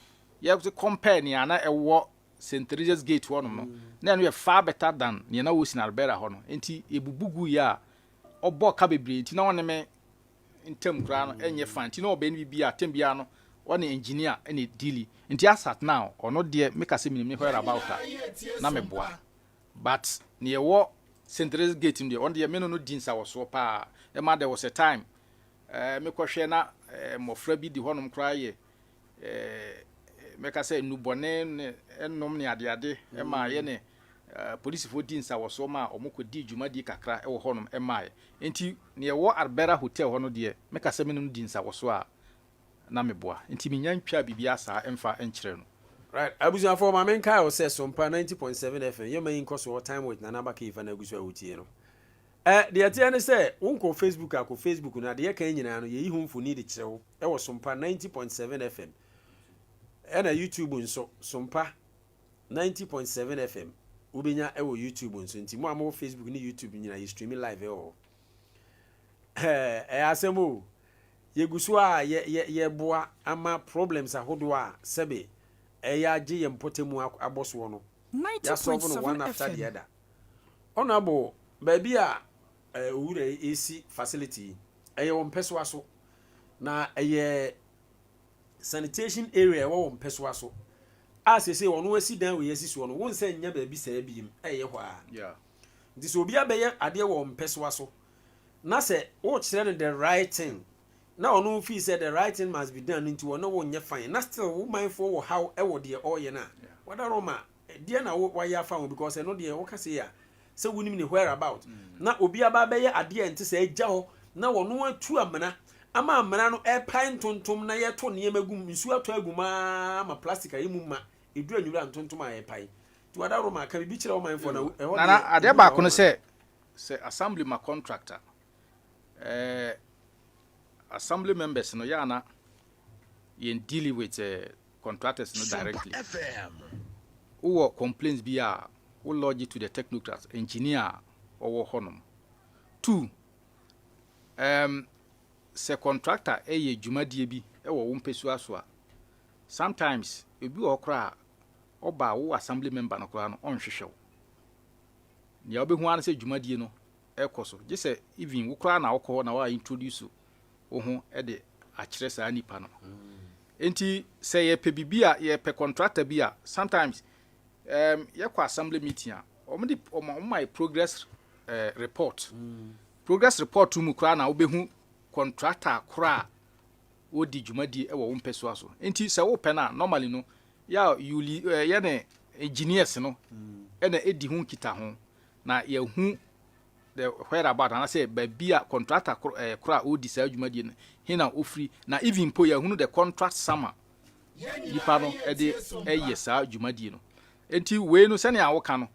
ye compare ni ana e wo St. Teresa's Gate one no na no far better than near na wo sinarbera ho no enti ebubugu ya obo ka bebre enti na won me ntem kra no enye fan enti na obe bia tem bia no one engineer ene deal enti asat now ono de make say minim where about na me boa but near wo St. Teresa's Gate ndi on de me no dinsa wo so pa e ma there was a time me kohwe na mofra bi di honom kra ye meka say nubone ennom ne ade e ma ye ne police for dinsa wo so ma omokodi dwumadi kakra e wo honom e ma enti ne wo Arbera Hotel hono de meka say menum dinsa wo so a na meboa enti minya ntwa bibia saa emfa enkyere no right abuja for ma menka o say Sompa 90.7 FM you may Nkoso time with Nanaba Effah na agusu awutie no de atia ne say wonko Facebook na de kan nyina no ye yi hu mfoni de kirewo e wo Sompa 90.7 FM ena YouTube nso Sompa 90.7 FM ubenya e wo YouTube nso nti mo amo Facebook ni YouTube nyina ye streaming live e o asemo ye gusu a ye boa ama problems ahodo a sebe ya agi ye mpotemu aboso no ya solve no one after the other honorable baby a owura AC facility eye won peso aso na eye sanitation area wo won peso aso asese wono asi dan we asi so no won se nya baby sa biem eye ho a yeah this obi abeye ade wo peso aso na se wo kire no the right thing na ono feel say the right thing must be done into one no nya fine na still wo mindful wo how e wo de oye na wada roma de na wo ya fa because no de wo ka say ya se wonim ni where about na obi aba be ye ade ente say agya ho na wono atu amana ama amana no e pan tontom na ye to ne magum nsu ato aguma ma plastic ayi mu ma edura nyura ntontom a ye pan ti wada roma ka bi kire wo mindful na na ade ba ko no say assembly ma contractor assembly members no yana yen deal with contractors no directly who complaints be who lodge to the technocrats engineer or honum 2 se contractor eye dwumadie bi e wo wompesu aso a sometimes ebi okra oba wo assembly member no kra no onhwehwew ne obehu an se dwumadie no ekoso je se even wo kra na wokọ na wa introduce ohu e de akire saa nipa no enti se ye pe bibia ye pe contractor bia sometimes ye kwa assembly meeting a omdi my progress report progress report mu kra na obehu contractor kra odi dwumadi e wo mpeso aso enti se wo pe na normally no ya you ye ne engineers no e na edi hu kita ho na ye hu the where about and I say bia contractor kra odi sa dwumadi no hina ofri na even po ya hunu the contract summer nipa no e de eye sa dwumadi no enti we no sene awoka no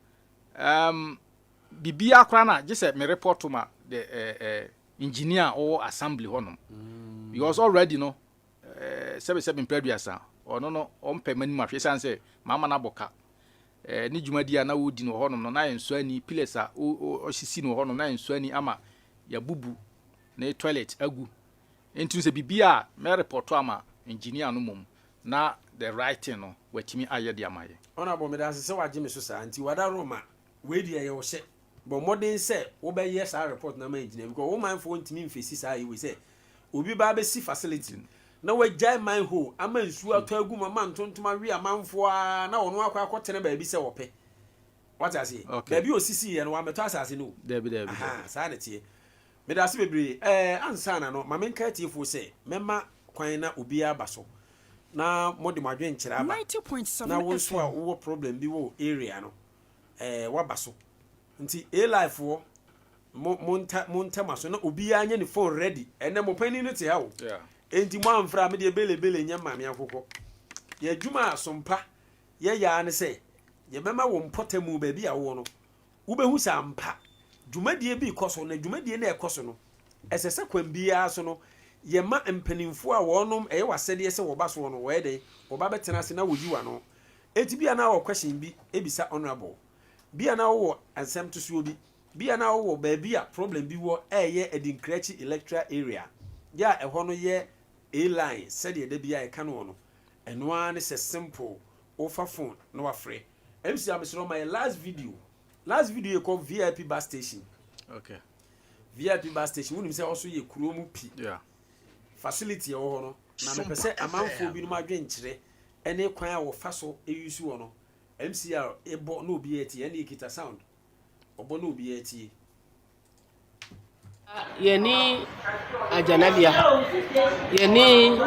bibia kra na je se me report ma the engineer or assembly honom because already no 77 previous no ompe mani ma hwe san say mama na boka ni dwumadi a na wodi no honom no na enso ani pillars a o sisi no honom na enso ani ama ya bubu na toilet agu enti se bibia me report ama engineer no mum na the writing no watimi aye de amaye honorable me da se waje me so sa anti wada roma we di ye wo hye but modern say wo be yes our report na man engineer because wo man for ntimi mfesi sa we say obi ba be si facility na we jai man ho ama nsu ato agu mama ntontoma wi amanfo a na wono akwa akotene ba bi se wo pe what I say da bi osisi ye no wa meto asase no da bi sa na tie me da se bebre ansa na no ma menka tiefo say mema kwan na obi abaso na modi madwen kire aba 90.7 na wo so a wo problem bi wo area no wabaso nti a life wo monta maso na obi anya ne phone ready ene mo pani no te ha wo enti mo amfra me de belebele nya mame akokọ ye dwuma Sompa ye ya ne se ye bema wo mpotemu ba bi a wo no wo behu sa mpa dwumadie bi koso na dwumadie na ekoso no esese kwam bia so no ye ma mpanimfo a wonom eye wasede se wo ba so no we de wo ba betena se na woyiwa no enti bia na wo question bi ebisa honorable bia na wo ansem to so bi bia na wo ba bia problem bi wo eye edinkrechi electoral area ya eho no ye a line said de bia e ka no no eno an se simple ofa phone no wafre MC Amesro my last video you call VIP bus station. Okay. VIP bus station wouldn't say also ye kuromu pi. Yeah. Facility or no. Na me pese amanfo bi no madwen kire ene kwan a wo fa so eyusu wo no. MCR ebo no bi eti ene kita sound. Obo no bi eti. Yeni ajanabia. Yeni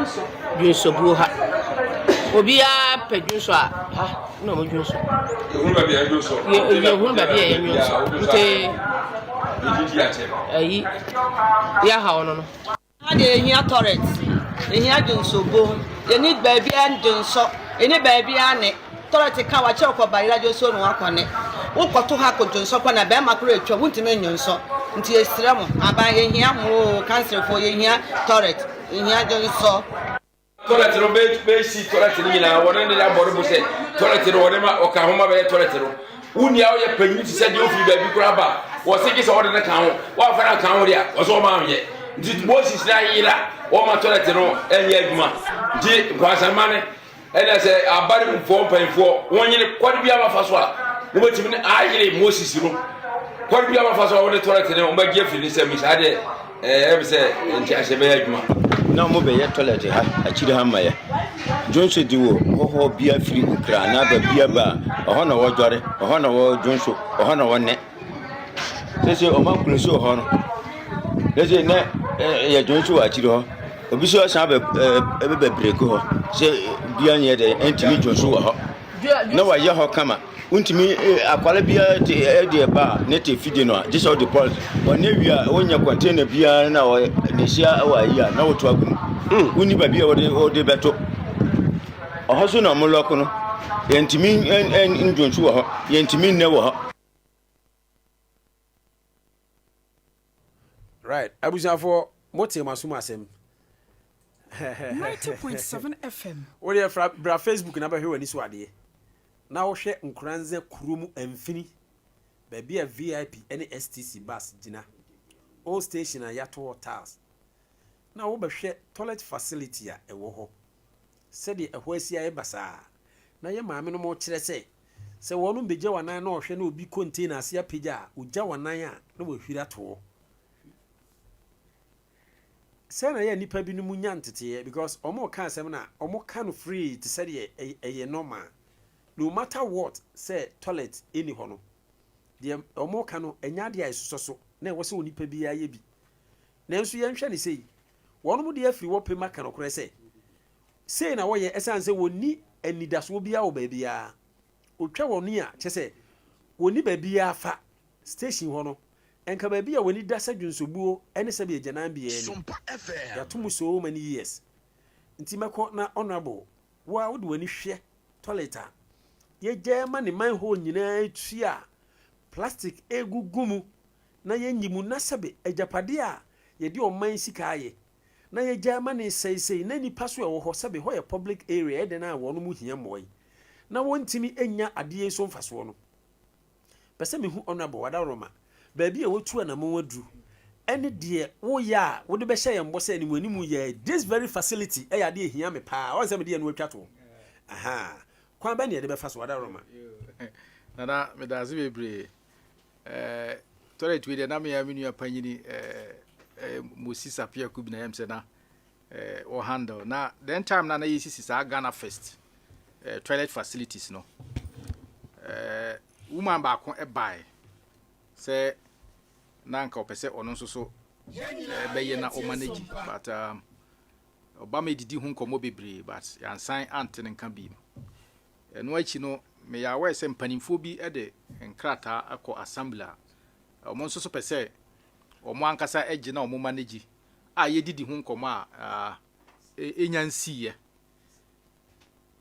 dwunsobu ha. Obia pedwunso ha no mo dwunso. Ehun ba bia dwunso. Ehun ba bia dwunso. Nte ayi ya ha ono no. Ade ehia torrent. Ehia dwunsobu. Yeni baabi andwunso. Eni baabi ane. Torrent ka wa che okoba ira dwunso no akone. Wo koto ha ko dwunso kwa na be makro etwa wuntime nyonso. Nti esira mo aba ehia mo cancer fo ehia torrent. Ehia dwunso. Toilet no be si toilet ni na wona ne labor bo se toilet no wona ma o ka homa be toilet no wuni a o ye panyi ti se de ofi ba bi kura ba wo se ki se wona ka ho wa fa na ka ho dia wo so ma ye nti Moses na yira o ma toilet no enye aduma di kwasamane ene se abari mfo panfo wonyine kwadi bia ma fa so a no betimi ne ayire Moses no kwadi bia ma fa so a wona toilet no o ma gie fi ni se mi sa de be se nti asebe aduma na mo be ye toilet ha akiri ha maye Jonso diwo ho bia free ukra na ba bia ba oho na wo dware oho na wo Jonso oho na wo ne sese o ma kunu so ho no sese ne ye Jonso akiri ho obi so san be break ho se bia nye de entimi Jonso wo ho na wa ye ho kama untimi akwala bia de ba ne te fide no just all the balls on ewia onya container bia na wo ne sia wa yi na wo to agum uni ba bia wo de beto ohoso na mo loko no yentimi Jonso wo ho yentimi ne wo ho. Right, abusiafo mote masuma asem 90.7 FM. What you bra Facebook na ba hwe wani so ade na wo hwe Nkoranza kuromu amfini baby a VIP any STC bus gina all station a yato tiles na wo ba hwe toilet facility a ewo ho said e hwasi a ebasa na ye maame no mo kire se wonu beje wanan na wo hwe na obi container ase apija ugya wanan a na wo hwira to say na ye nipa bi no munya ntete because omo ka asem na omo ka no free to say e normal no matter what say toilet any hono de omo ka no enya de aisoso na e wo se onipa bi aye bi na enso ye nhwe ne sei wono mu de afiri wo pema ka no kore sei na wo ye esan se woni anidaso bi a wo ba bia otwa woni a che se woni ba bia fa station hono enka ba bia woni dasa dwunsobuo ene se be gyanan bia ni Sompa FM ya tumu so many years nti meko na honorable wa wo de woni hwe toilet a ye jema ne man ho nyina etua plastic egugumu na ye nyimu na sebe ejapade a ye de o man sika aye na ye jema ne sei na nipa so e wo ho sebe ho ye public area e de na wo no mu hia moy na wontimi enya ade so mfaso no pese me hu honorable wada roma baabi a wotu na mo wadru ene de wo ya wo de be hye yembo se ni mu animu ye this very facility e ya de hia me pa won se me de no atwa to aha kwan ba ne de be fa so wada roma na me da ze bebre toilet we de na me ya menu apanyini Moses apia kubi na yem se na o handle na then time na yesi sa Ghana first toilet facilities no woman ba ko e buy se nanka opese ono nso so beye na o manage but obama didi hu nkomo bebre but yansan ante nka bi eno achi no me ya we se mpanimfo bi e de nkrata akọ assembly omo nso so pese omo ankasa eje na omo manage a ye didi hu nkomo a enyansiye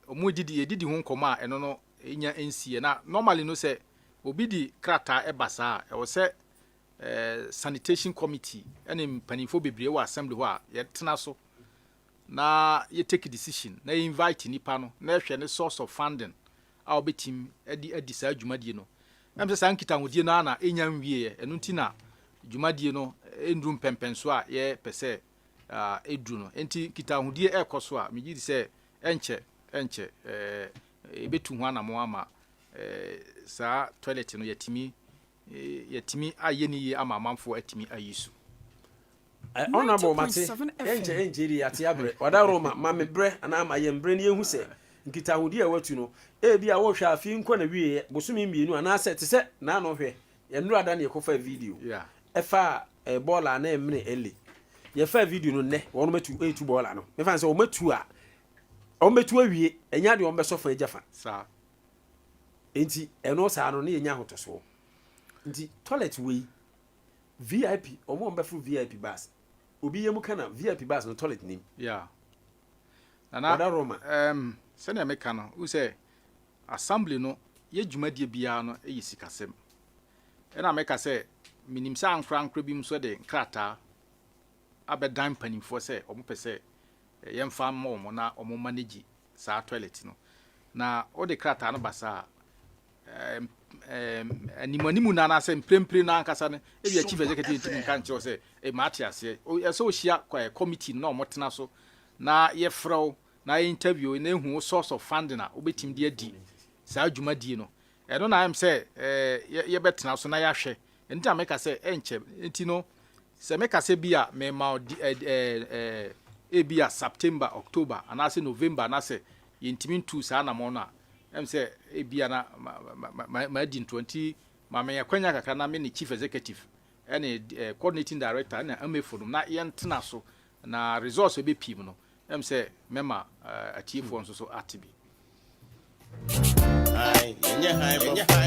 omo didi hu nkomo a eno no enya ensiye na normally no se obi di krata ebasa e wo se sanitation committee ene mpanimfo bebre wa assembly ho a ye tena so na ye take decision na invite nipa no na hwe ne source of funding a obetim edi sa dwumadie no na mse san kita hodie no na enya nwie eno nti na dwumadie no endrum pempenso a ye pese edru no enti kita hodie ekoso a megidi se enche ebetu ho ana mo ama saa toilet no yetimi ayeni ama amanfo atimi ayisu honorable mate enje ate abre wada roma mame bre ana ma yembre ne yehu se nkita hodi a watu no bia wo hwa afi nko na wie bosumi mienu ana se te se na no hwe yenru ada ne ekofa video Effah bola na emne ele ye fa video no ne wono metu etu bola no me fa se o metu a o metu awie enya de o be sofa ejafa sa enti eno sa no ne yenya hotoso nti toilet we VIP omo mbe fu VIP bus obi yemu kana VIP bus no toilet nim nana Roma se na meka no u se assembly no ye dwumadie bia no eyi sikasem na meka se minim sa ankra bi mso de krata abedan panimfo se omo pese yemfa mo na omo manage sa toilet no na o de krata no basa animanimu na na se mprempre na ankasa ne ebi chief executive team kan che se mate ase o so hia committee na omo tena so na ye frau na interview na ehu source of funding na obetim de adi sa adwumadie no no na am say ye betena so na ya hwe enti ameka say enche enti no se meka say bia me ma bia September October and say November na say yentimi tu sa na mo na am say bia na ma di 20 ma me yakwanya kakra na me ni chief executive any coordinating director na amefo na yentena so na resource be pim no am say mema achieve one so atibi high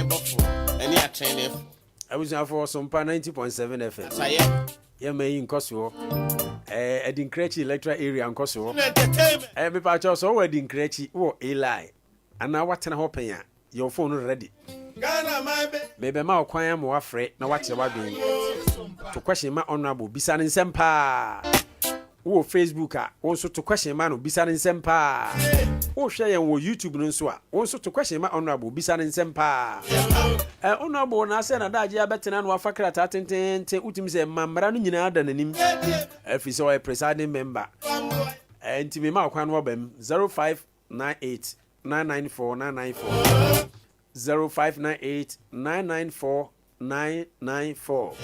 buffalo any attend I was now for Sompa 90.7 FM. Yeah, may Nkoso. Edin Krechi electoral area Nkoso. Me patch so Edin Krechi a lie. And now what na hope ya? Your phone ready. Baby ma kwan mo afre na what you doing. To question my honorable bisanin sempa. Wo Facebook a wonso to question ma no bisanin sempa. Wo hwe yen wo YouTube no nso a wonso to question ma honorable bisanin sempa. Honorable na say na daje abetena no afakra ta tentente utim se mamra no nyina da nanim. Efi so a presiding member. Enti ma kwan no bam 0598 994 994 0598 994 994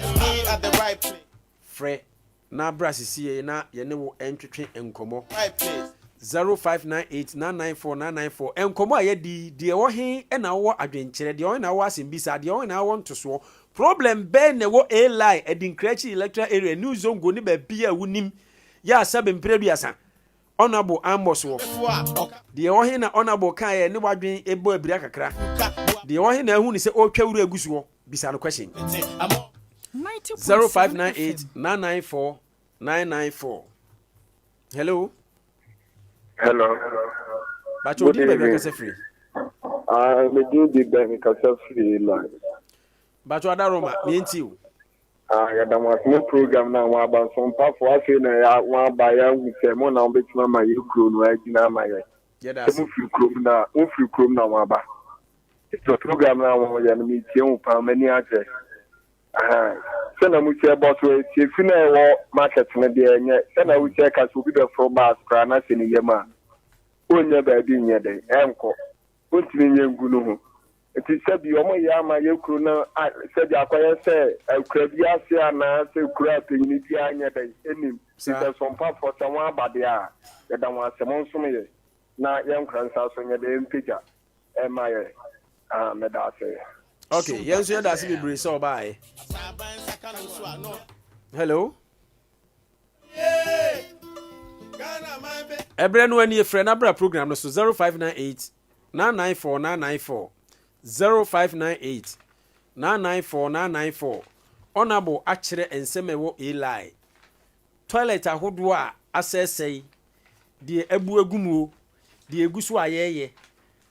at the right place. Fre na brasisi na ye ne wo entwetwe enkomo Right place. 0598994994 enkomo aye di wo he na wo adwenkyere de na wo asembisa de na wo ntoso problem be ne wo a lie Edinkrechi electoral area new zone go ni ba bia wunim ya sabe mpreduasa honorable Amos wo de wo he na honorable kan ye ne wadwen ebo abira kakra de wo he na hu ni se o twawuru agusu wo bisa no question 0598994994 Hello. But you didn't make us free. Me do the bank as free line. But you are Roma, me and you. Yeah, that was no program now. About some part for us in a one by with a mon on bit my you crew, right? My yeah, that's if you crew now, it's a program now. We are meeting many others. Send a much about if you know market in the send a we check as will be the for bars, cranas in Yama. Onye baby in your day, Anko. Put me in Gunu. It is said the Omo Yama Yukuna said the acquire say, I could be asked and answer crap in India and yet any some part for someone but they are that I want some monsoon. Now, young Nkoranza on your day picture. Am I Medase? Okay, yes, you that's be brief so bye. Hello. Everyone when you friend abra program so 0598 994 994 0598 994 994 honorable akire ensemewo eli toilet ahodo a asesei de ebu egumu de egusu ayeye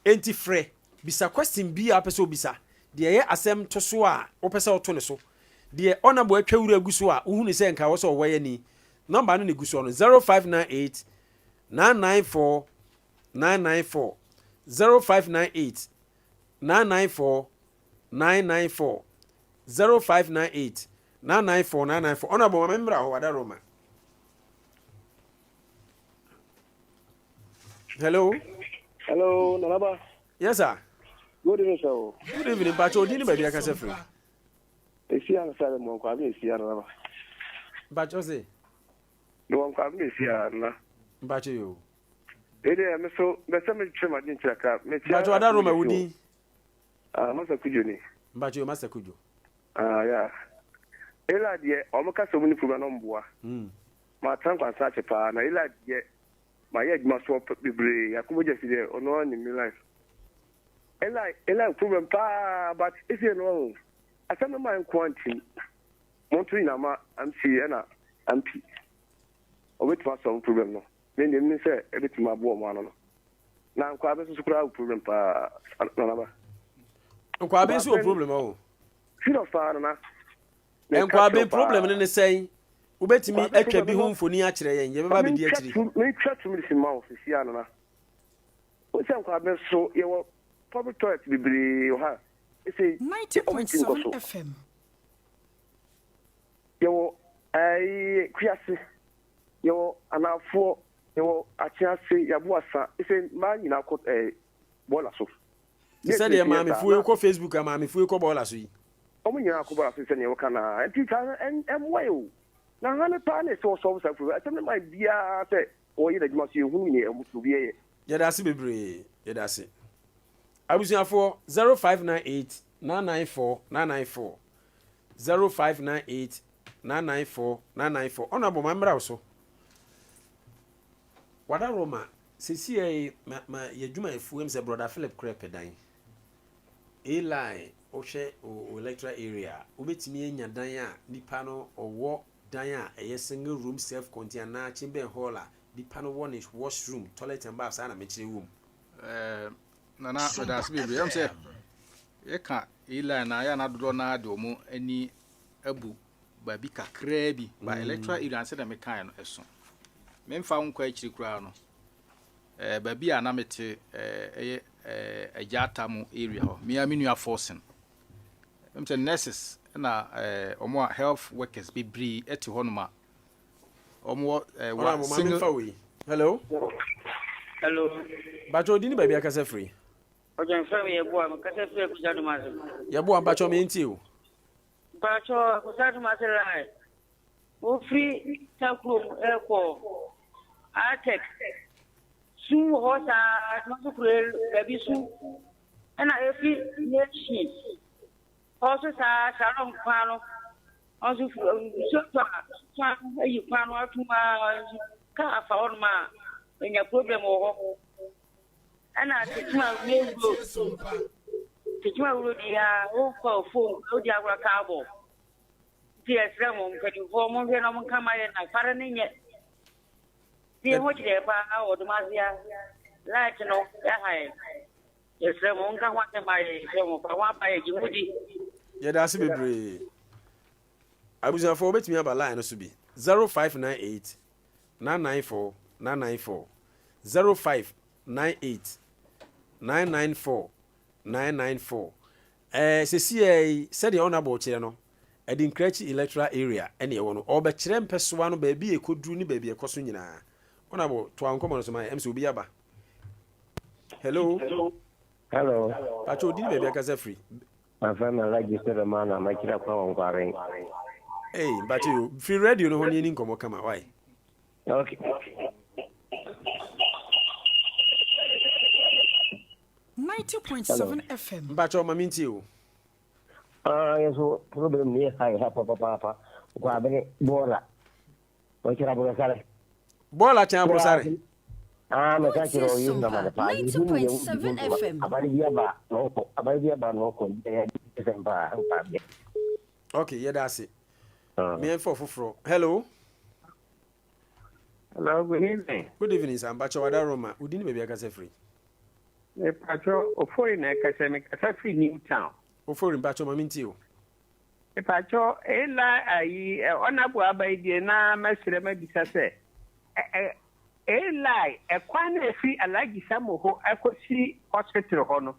enti frɛ bisa question bi a pese obisa de ye asem to so a opese oto ne so de honorable atwawuru agusu a uhunu se nka wo so woye ni number no ne gusu no 0598 994 994 0598 994 994 0598 994 994 honorable member ho wada Roma. Hello, Nanaba. Yes sir. Good evening, sir. Good evening, Bacho. Dini baby akase free. Esia na sale mo kwa me esia na. Bacho say. No kwa me esia na. Bacho yo. Ede me so be se me twema din chaka. Me tia. Bacho ada Roma wudi. Masa kujo ni. Bacho yo masa kujo. Yeah. Ela die o mo ka so muni fuba no mboa. Ma tan kwa sa chepa na ela die ma ye adwuma so bebre yakobo je fide ono ni mi life. Ela problem pa but if you know asem ma quantity montu na ma MC na MP. O wait for some problem no. Then dem say everything ma bo mo no. Na nkwa be so kura problem pa Nanaba. Nkwa be so problem o. Fino fa na. Nkwa be problem ne say ubetimi atwa bi ho mfoni a kire yen ye beba be di akiri. Me try to me ma office ya na. O say nkwa be so ye wo public toilet bibiri o ha. 90.7 FM. Yo kuyase. Yo anafo yo achiase yabuasa. Ise ma nyina ko bola so. Say dey ma me fu ko Facebook ma me fu ko bola so yi. Omo nyina ko bola so se ne wo kana. Enti ta emwe na hane pa ne so sa fu. Atem ma bia te o yi da juma so hu ni emutu bia ye. Ye da se bebre, ye da se. Abusiafo 0598 994 994 0598 994 994 Honorable Mamra so. Wada Roma sisi ma yedwuma efu em se brother Philip Crepedan. Eli ohwe o electoral area obetimi enya dan a nipa no owo dan a eye single room self contained na chamber hall a nipa no one is washroom toilet and bath na mechire room. Nana that's baby am say ye ka Eli na ya na dodo na de omo ani abu babi kakra bi ba electoral area say na me kan no eso memfa nkwa akiri kura no babi a na mete ajatamu area ho me aminu forcing em say nurses na omo health workers bibri eti ho no ma omo wa single. Hello Bacho dini baby akase free. Ojan free ye boa akase free ku jadu ma. Ye boa Bacho me nti o. Bacho ku jadu ma lai. O free takro eko. Atek. Su hosa no su kure baby su. Ana efi yechi. Hosa sa salon kwano. Osu so fa ayi kwano atuma ka afa orma. Enya problem wo ana titima wuro dia o ko phone o dia kwa kabo dia sremo mpedi ho mo hwe na mo kama ye na fara ne nye dia ho kire pa o do mazia light no ya hai ye sremo nka ho te mai sremo pa wa pa ye jimudi ye da se bebre abuza fo betimi aba line no so bi 0598 994 994 0598 994 994 sesi said the honorable chere no edin krechi electoral area ene ye wono obe kire mpesoa no ba bi ekoduru ni ba bi ekoso nyina honorable to ankomo no so ma MC obi aba. Hello Pacho dini ba bi akasa free my friend register the man na makira kwa Nkoranza. Hey Bacho free radio no ho ni nkomo kama why okay 90.7 FM. Bacho maminti o. Yeso problem ni hai papa. Kwa bene bola. O kira bola sare. Bola cha bola sare. Me ka kiro yi na ma pa. 90.7 FM. Abari dia ba no ko. Semba pa. Okay, yeah that's it. Me for fufro. Hello, good evening. Good evening, sir. Bacho wada Roma. Udini baby akase free. Pacho ofori na kase me kase free Newtown. Ofori Bacho maminti o. Pacho ela ayi onabu abaidie na masire mabisa se. Ela ekwan efi alagi samoho akosi hospital ho no.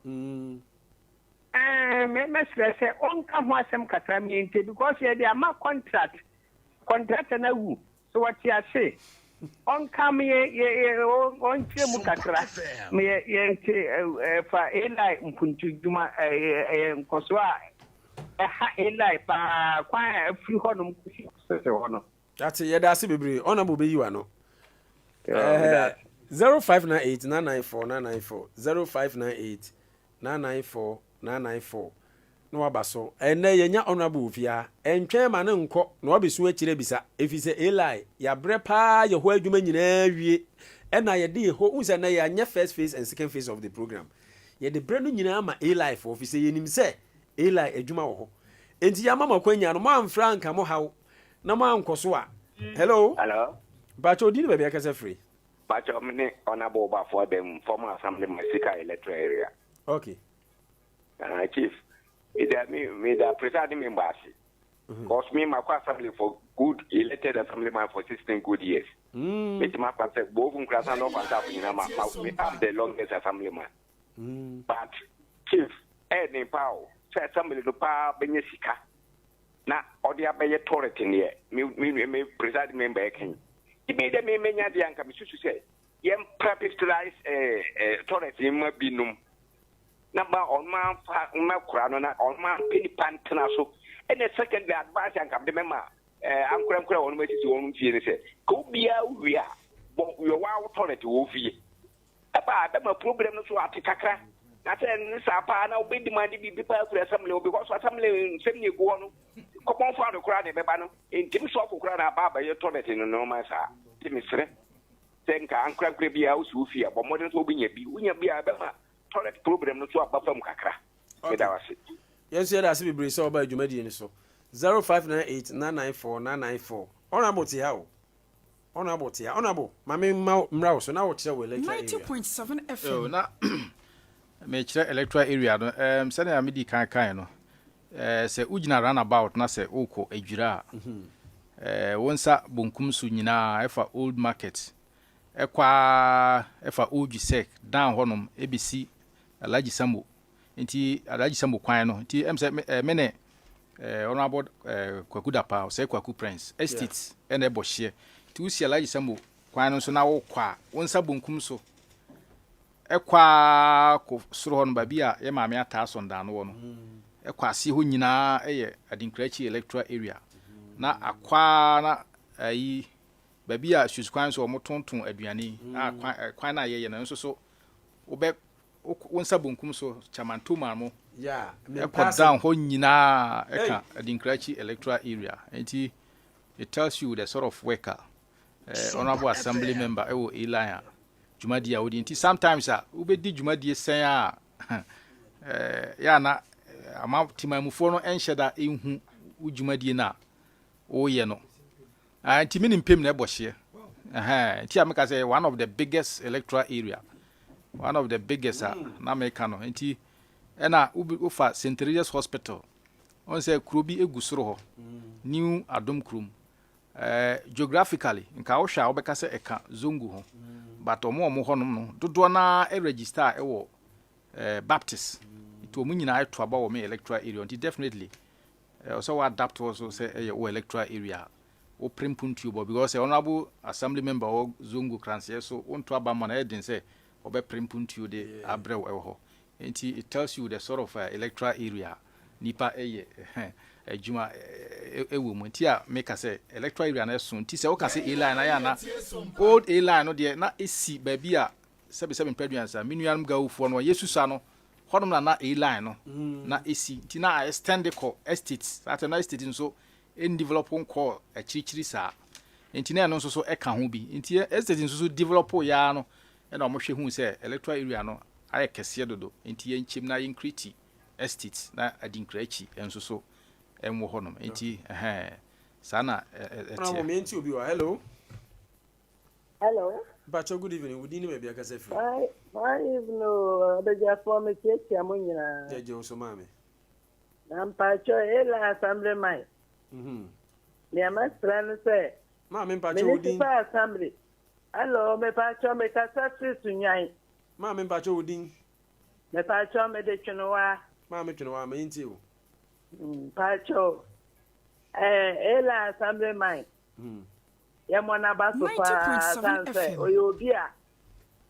Me masire se onka ho asem katra mi ente because ye dey ama contract na wu. So what you say? on come ye on Chemukatra. Me ye for a light Mpuntu Juma Nkoso a light quite a few honum. That's it. That's it. Honorable be you are no. 0598 994 994 0598 994 994 no wabaso ene yenya honorable via entwen ma ne nko no wabesu akire bisa efise eli ya brepa ye ho adwuma nyina wie ena ye de ho unse na ya nya first phase and second phase of the program ye de bre no nyina ma eli for office yenim se eli adwuma wo ho enti ya mama kwanya no ma franka mo hawo na ma nkoso a hello bacho di be be akase free bacho me honorable ba for them former assembly Masika electoral area okay chief me the presiding member because me my assembly for good elected assemblyman for 16 good years me my say both class and no contact me am the longest assemblyman but chief any power say assembly do pa benye sika na odi abeye authority ne me presiding member ken me de me menya de anka me susu say yem practicalize authority ma binum number on man kura no na on man penny pantana so and the second advice and come the member ankura on me ti won fie ne say ko bia wi a bo yo wa authority wo fie aba da ma problem no so atikakra na say nsa pa na obi demand bi pa kura assembly because assembly sem ni go no ko pon fa no kura ne beba no ntim so kura na ba ye authority no man sa ti mi sre senka ankura bia wo so fie bo modern so obi nya bi unya bia be ma toilet problem no so abafam kakra me da wase yes here da se be so ba adwumadi ni so 0598 994 994 honorable ti ha o honorable ti ha honorable mame mra so na wo kire we electoral area 90.7 FM na me kire electoral area no se na me di kan no se ugina runabout na se ukọ adwira wonsa bonkum so nyina Effah old market Effah old sec down honom ebisi Alaji Sambo nti Alaji Sambo kwan no nti emse mene honorable Kwaku Dapa say Kwaku Prince estate ene bohye nti usi Alaji Sambo kwan no so na wo kwa wonsa bonkum so ko soro hono ba bia ye maame ata sonda no no asi ho nyina eye Adinkrachi electoral area na akwa na ayi ba bia hwuskwan so omotonton aduane kwan na ye na nso so obe wonsa bonkum so chamantoma mo me pass down ho nyina eka Adinkrachi electoral area enti it tells you the sort of worker honorable assembly member ewo Elia jumadi ya odi enti sometimes ubedi jumadi sen ya na ama timamufo no enhyeda enhu ujumadi na oye no enti minimpem na ebohye enti ameka say one of the biggest electoral area one of the biggest na America no enti ena ufa St. Regis Hospital on say krobi egusoro ho new adom krom geographically nka wo hwa obeka say eka zongu ho but omo ho no dodo na register ewo Baptist to mu nyina to aba wo me electoral area enti definitely also we adapt also say wo electoral area o prempuntu bo because honorable assembly member o zongu kranse so onto aba mo na edin say obe prempuntu de abrew ewo enti it tells you the sort of electoral area nipa ejuma ewo mu enti a make say electoral area na so enti say o ka say a line na ya na old a line no de na esi ba bi a 77 peduansa minuanum gawufo no yesusa no hodom na a line no na esi enti na extend ko estates at na estate nso en develop on ko akirichiri sa enti na no nso so eka ho bi enti estate nso so develop ya no na mo hwe hu say electoral area no aye kese dodo enti yenchim na yenkriti estate na Adinkrachi enso so enwo honom enti sana na mo enti obi wa hello Bacho, good evening. We didn't maybe I can say free. Why is no the just for me check amuna. Yeah, Johnson mami. I'm Pacho Ela assembly mai. Le mas plan say. Mami Pacho Udin. Assembly. Hello, me Pacho me kasatri sunyai. Mami Pacho Udin. Me Pacho me de chinowa. Mami chinowa me inti o. Pacho. Ela assembly mai. Nanaba so far sanse oyobia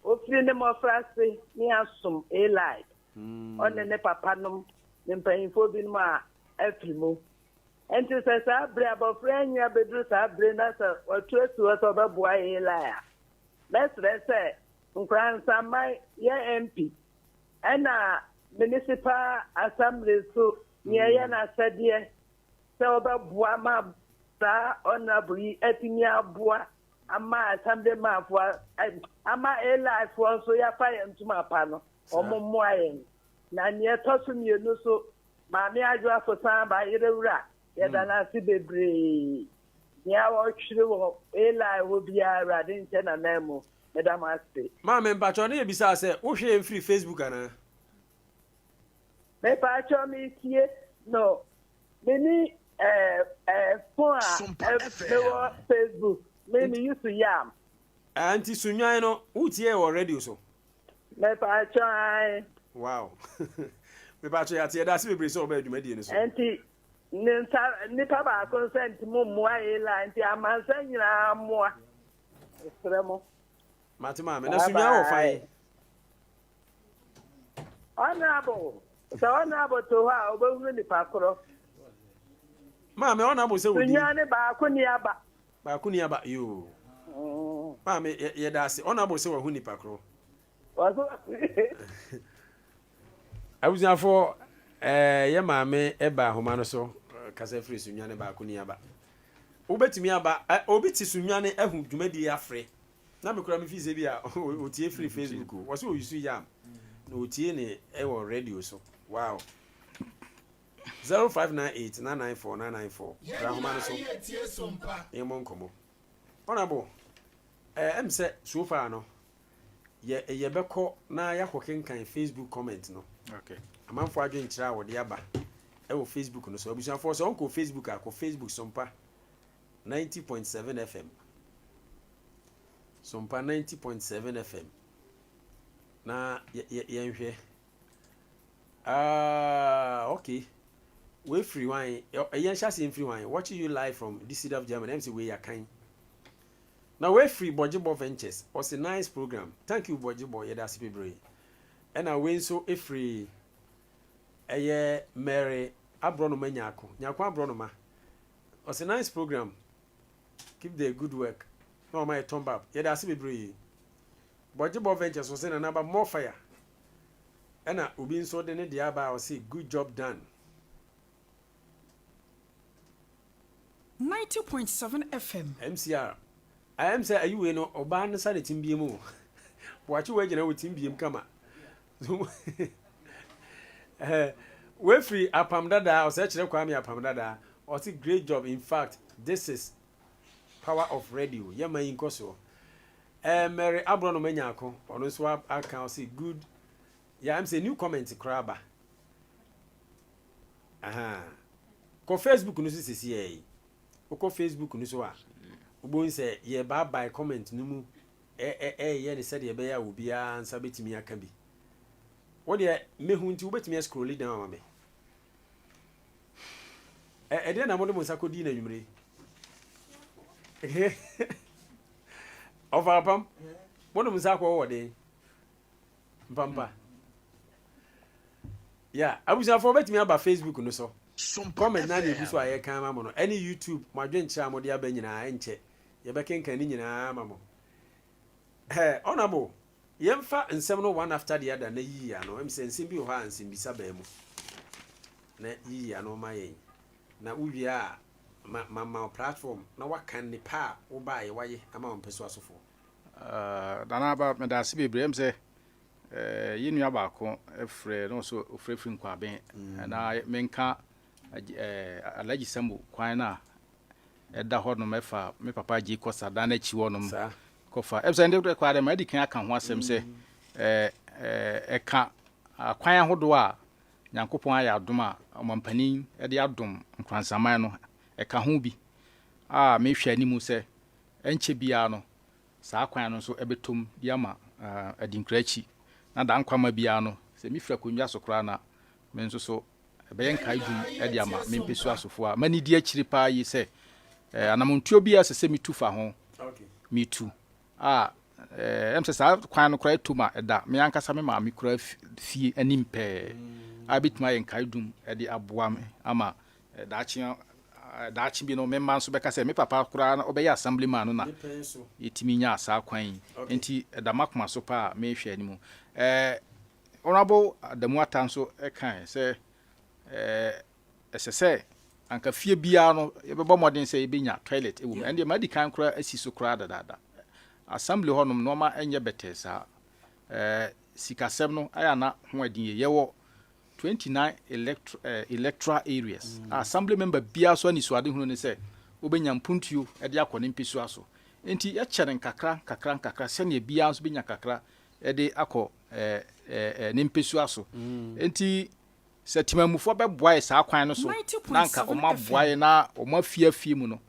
ofiri ne mofrase ni asum Eli on ne papa nom ne mpanyinfo bi no a afrimo enti se sa bre abofra nya bedru sa bre na sa otuetu so beboa Eli a mesre se Nkoranza mai ya MP ena municipal assembly so nye na sadie se obeboa ma sa honorable etimi aboa ama assembly ma aboa ama Eli for so ya fa yentuma pa no omommo ayen na nye tosu mienu so maami adwo afosan ba yerewura yeda na si bebre nya wo twire wo Eli wo biara de nche na namo madam aste maami mpacho na ebisa se wo hwe free Facebook ana me pacho mi tie no meni phone Facebook me use yam anti sunwan no utie wo radio so me pacho ai wow me pacho ya tie da se bebre so ba adwumadi ni so anti nipa ba consent mo Eli anti amansa nyina moa esremo Matima me na sunwan wo fine honorable to ha obohuru nipa koro ma me honorable se wodi sunwan ba ko ni aba yo ma me ye da se honorable se wo hu nipa koro abuzafo ye maame eba homa no so kasa free sunwane ba ko ni aba obetimi aba obiti sunwane ahu dwumadi afre na me kura me fize bi a otie free Facebook wo so yusu yam na otie ne ewo radio so wow 0598994994 ra homa no so ye mon komo honorable emse so far no ye beko na yakokenkan Facebook comment no okay amanfo adwen kira wo de aba ewo Facebook no so abusanfo so onko Facebook akọ Facebook Sompa 90.7 FM Sompa 90.7 FM na ye nhwe okay we free wine yen shase free wine watching you live from this city of Germany MC we yakan now we free Bojibo Ventures was a nice program thank you Bojibo ye da sibebre and I win so free Mary Abronoma Nyako Abronoma was a nice program keep the good work no my thumb up ye da sibebre Bojibo Ventures was in another more fire and ubi so de ne dia ba say good job done 90.7 FM MCR I am say are you no oba no sare timbiem o wachi we gina wo timbiem kama we free apam dada o say kire kwa me apam dada o say great job in fact this is power of radio yema Nkoso Mary Abrono Manyako ono so aka o say good yeah I'm say new comment kraba ko Facebook no sisi yi ko Facebook no so a ubon say ye bye comment no mu ye de said ye be ya obi ansa betimi aka bi wo de mehu nti wo betimi scroll down ma me de na mo de mo sakodi na nwumre over pam mo de mo sakwo wo de mpampa yeah abusa for betimi aba Facebook no so comment na de so aye kan ma mo no any YouTube mo adwen kira mo de aba nyina enche ye be kenkan ni nyina ma mo honorable yemfa nsem no one after the other na yi ya no em se nsem bi ho ha nsem bisa ba mu na yi ya no ma yen na uwia ma platform na wakan ni pa wo ba ye waye ama on peso asofo Nanaba me da sibe brem se yi nua ba ko efre no so ofrefri nkwaben na menka alaji sambu kwan na eda ho no mefa me papa ji kosa da na chi wonom kofa ebse ndekwa kwa de ma di kan aka ho asem se eka kwan ahodo a Nyankopon aya adom a omampanin e de adom nkransaman no eka ho bi me hwa animu se enche bia no saa kwan no so ebetom bia ma adinkrachi na da nkwama bia no se mi fra konwa so kra na me nso so ebe nkai dum e de ama me mpesu asofo a mani di akiri pa yi se anamontuo bia se mi tufa ho me too em say sa kwan no kra tuma eda me ankasa me ma me kra fie anim pe a bituma yen kaidum e de aboa me ama daachi bi no me man so beka say me papa kra na obey assemblyman no na yetimi nya asa kwan enti eda makoma so pa me hwe animu honorable Adamu Atanso e kan say say anka fie bia no ye bebo modern say be nya toilet ewu and the medical kra asi so kra dada assembly honum no ma enye betesa sikasem no aya na ho adin ye wo 29 electoral areas assembly member bia so ani so ade hunu ne say obenya mpuntuo e de akọ ne mpesu aso enti ye chere kakra se ne bia so benya kakra e de akọ ne mpesu aso enti setimamufo beboae saa kwan no so nanka oma boae na oma fie mu no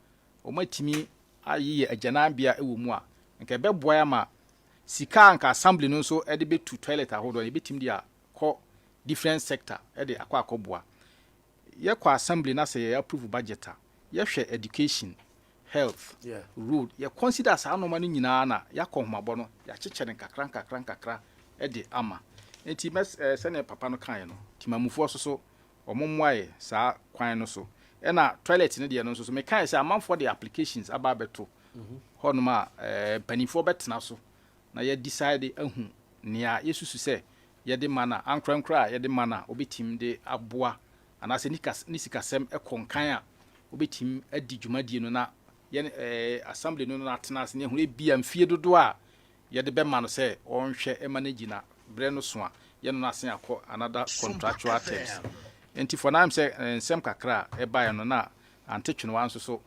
oma timi ayi ajanabia ewo mu a nka beboae ma sika anka assembly no so e de betu toilet ahodo e betim dia ko different sector e de akwakoboa ye kwa assembly na say ye approve budget a ye hwe education health road ye consider saa no ma no nyina na yakohomabo no ya chechere kakra e de ama enti mes sene papa no kan no timamufo so omomwae saa kwan no so e na toilet ne de no so me kan say amanfo de applications aba beto honoma panifo betena so na ye decide ahu nia yesusu say ye de mana ankrankra ye de mana obetim de aboa anase nisikasem ekonkan a obetim adi dwumadie no na ye assembly no na tena ase ne hu e bia mfie dodo a ye de be ma no say onhwe e manage na bre no so a ye no asen akọ another contractual terms enti for now say nsem kakra e ba no na antetweno wan so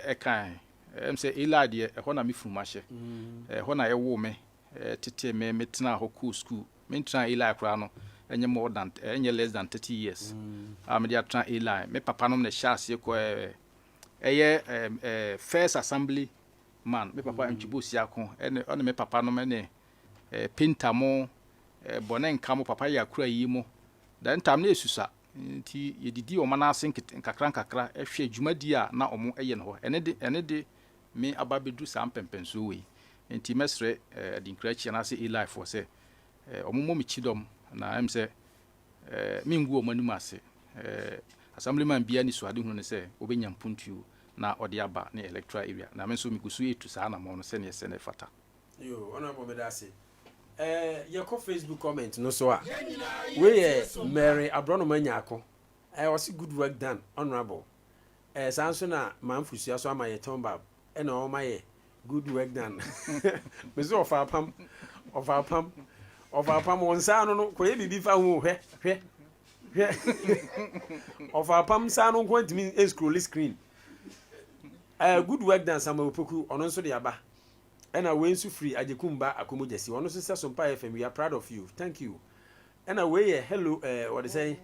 e kan say ilade e ho na mefuma hye ho na ye wo me tete me metena ho school me tena ilade kra no enye more than enye less than 30 years me dia tena ilade me papa no na shase ko first assembly man me papa ntwibosi akọ ene me papa no me ne pintamo bonen kamo papa ya kura yi mo dan tam na esusa nti yedidi o mana asen nkakra ehwe dwumadi a na omo eye no ho ene de me ababedu sam pempenso we nti mesre adinkrachi na se life for say omo mo mi chidom na em say mi ngu o manum ase assemblyman bia ni so ade hunu ne say obenya mpuntuo na ode aba na electoral area na me so mi gusu etu sa na mo no se ne fata yo honorable medase your Facebook comment no so we Mary Abrono Manyako was good work done honorable sanso na manfusu aso ama ye tomba e na o maye good work done me so of our pam onsa no ko ye bibi fa hu hwe of our pam sa no ko ntimi scroll good work done sama opoku ono so de aba and I went to free Ajekumba Akomojesi. One also says Sompa FM, we are proud of you. Thank you. And away hello, what is saying?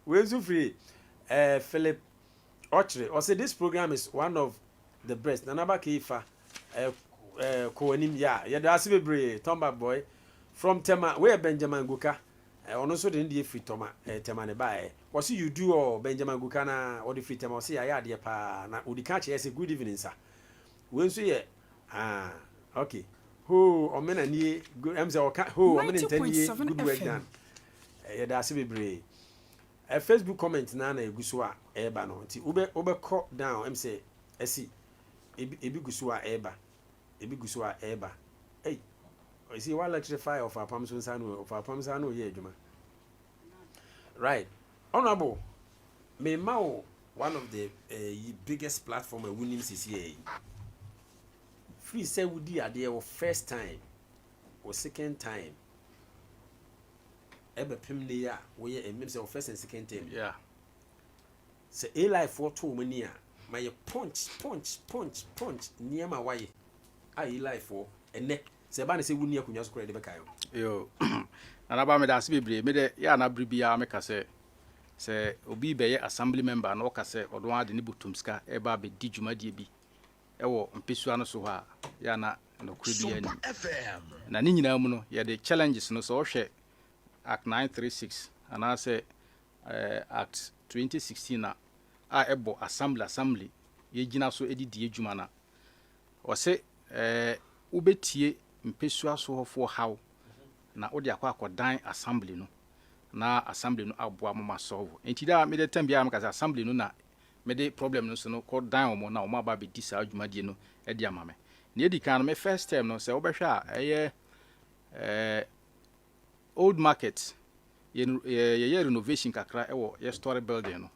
Went to free Philip Ochre. Also, this program is one of the best. Nanaba Effah Koanim ya that's a Tomba boy from Tema where Benjamin Guka. Also the India free Toma Temane by. Was you do or Benjamin Gukana or the free Tema see I dear pa na would catch yes a good evening, sir. When see okay. Who or men and ye good M's or who or men intend good work done. That's a brave. A Facebook comment Nana Gusua Ebano. Ube caught down MC Essie Ebi Gusua Eba. Ebi Gusua Eba. Hey. You see, why electrify of our palms here, Juma. Right. Honorable, me Mao, one of the biggest platform of winning CCA. Free say would be at the first time or second time. Ebe Pimlia, where a member of first and second time. Yeah. Say a life for 2 mania. My punch near my way. I life for a neck. Sebane se wuni akunya sokore de bekayo yo Nanaba me da se bebre me de ya na bribia me ka se obi be ye assembly member na o ka se odon ade ne butumska e ba be di dwumadie bi e wo mpesu ano so ha ya na no kribia ni na ni nyina mu no ye de challenges no so hwe act 936 ana se act 2016 na a ebo assembly ye gina so edidi adwuma na o se ubetie mpesua so hofo haw na odi akwakodan assembly no na assembly no aboa mama solve enti da me de tambia am kasa assembly no na me de problem no so no ko dan omo na omo aba be di sa adwuma die no e di amame na edi kan no me first time no se obehwa eye old market ye renovation kakra ewo ye story building no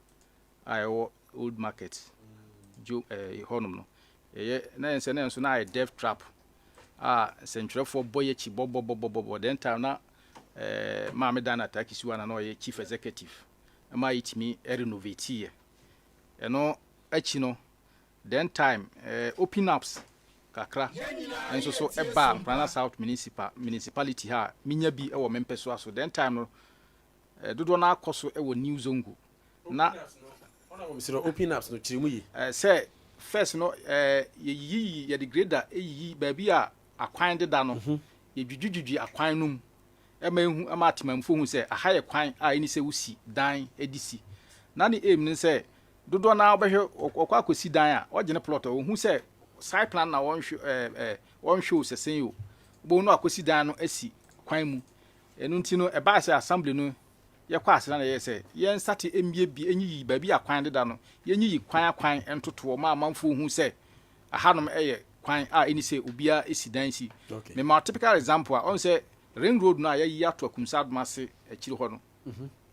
ayo old market jo honum no ye na ense na enso na death trap central for boy chi bobo then time na ma me dan attack isuwa na no ye chief executive ma itimi renovate ye eno achi no then time open ups kakra enso so eba Nkoranza South municipality ha minya bi ewo mempeso aso then time no dodo na akoso ewo new zongo na open ups no chirimu yi say first no ye the grader yi ba bi a akwan deda no ye dwudwudwu akwan num ema atemamfo hu se aha ye kwan a eni se wusi dan edisi na ni aim ni se dodo na obehwe okwa akosi dan a ogene plot o hu se site plan na one show se sen yo bo no akosi dan no asi kwan mu enu nti no eba se assembly no ye kwa asena na ye se ye nsate emie bi enyi ba bi akwan deda no ye nyi kwan entoto ma amanfo hu se aha no eye kwan a eni se obia esi dan si me ma typical example a on say ring road na ye ato akumsad mase akiri ho no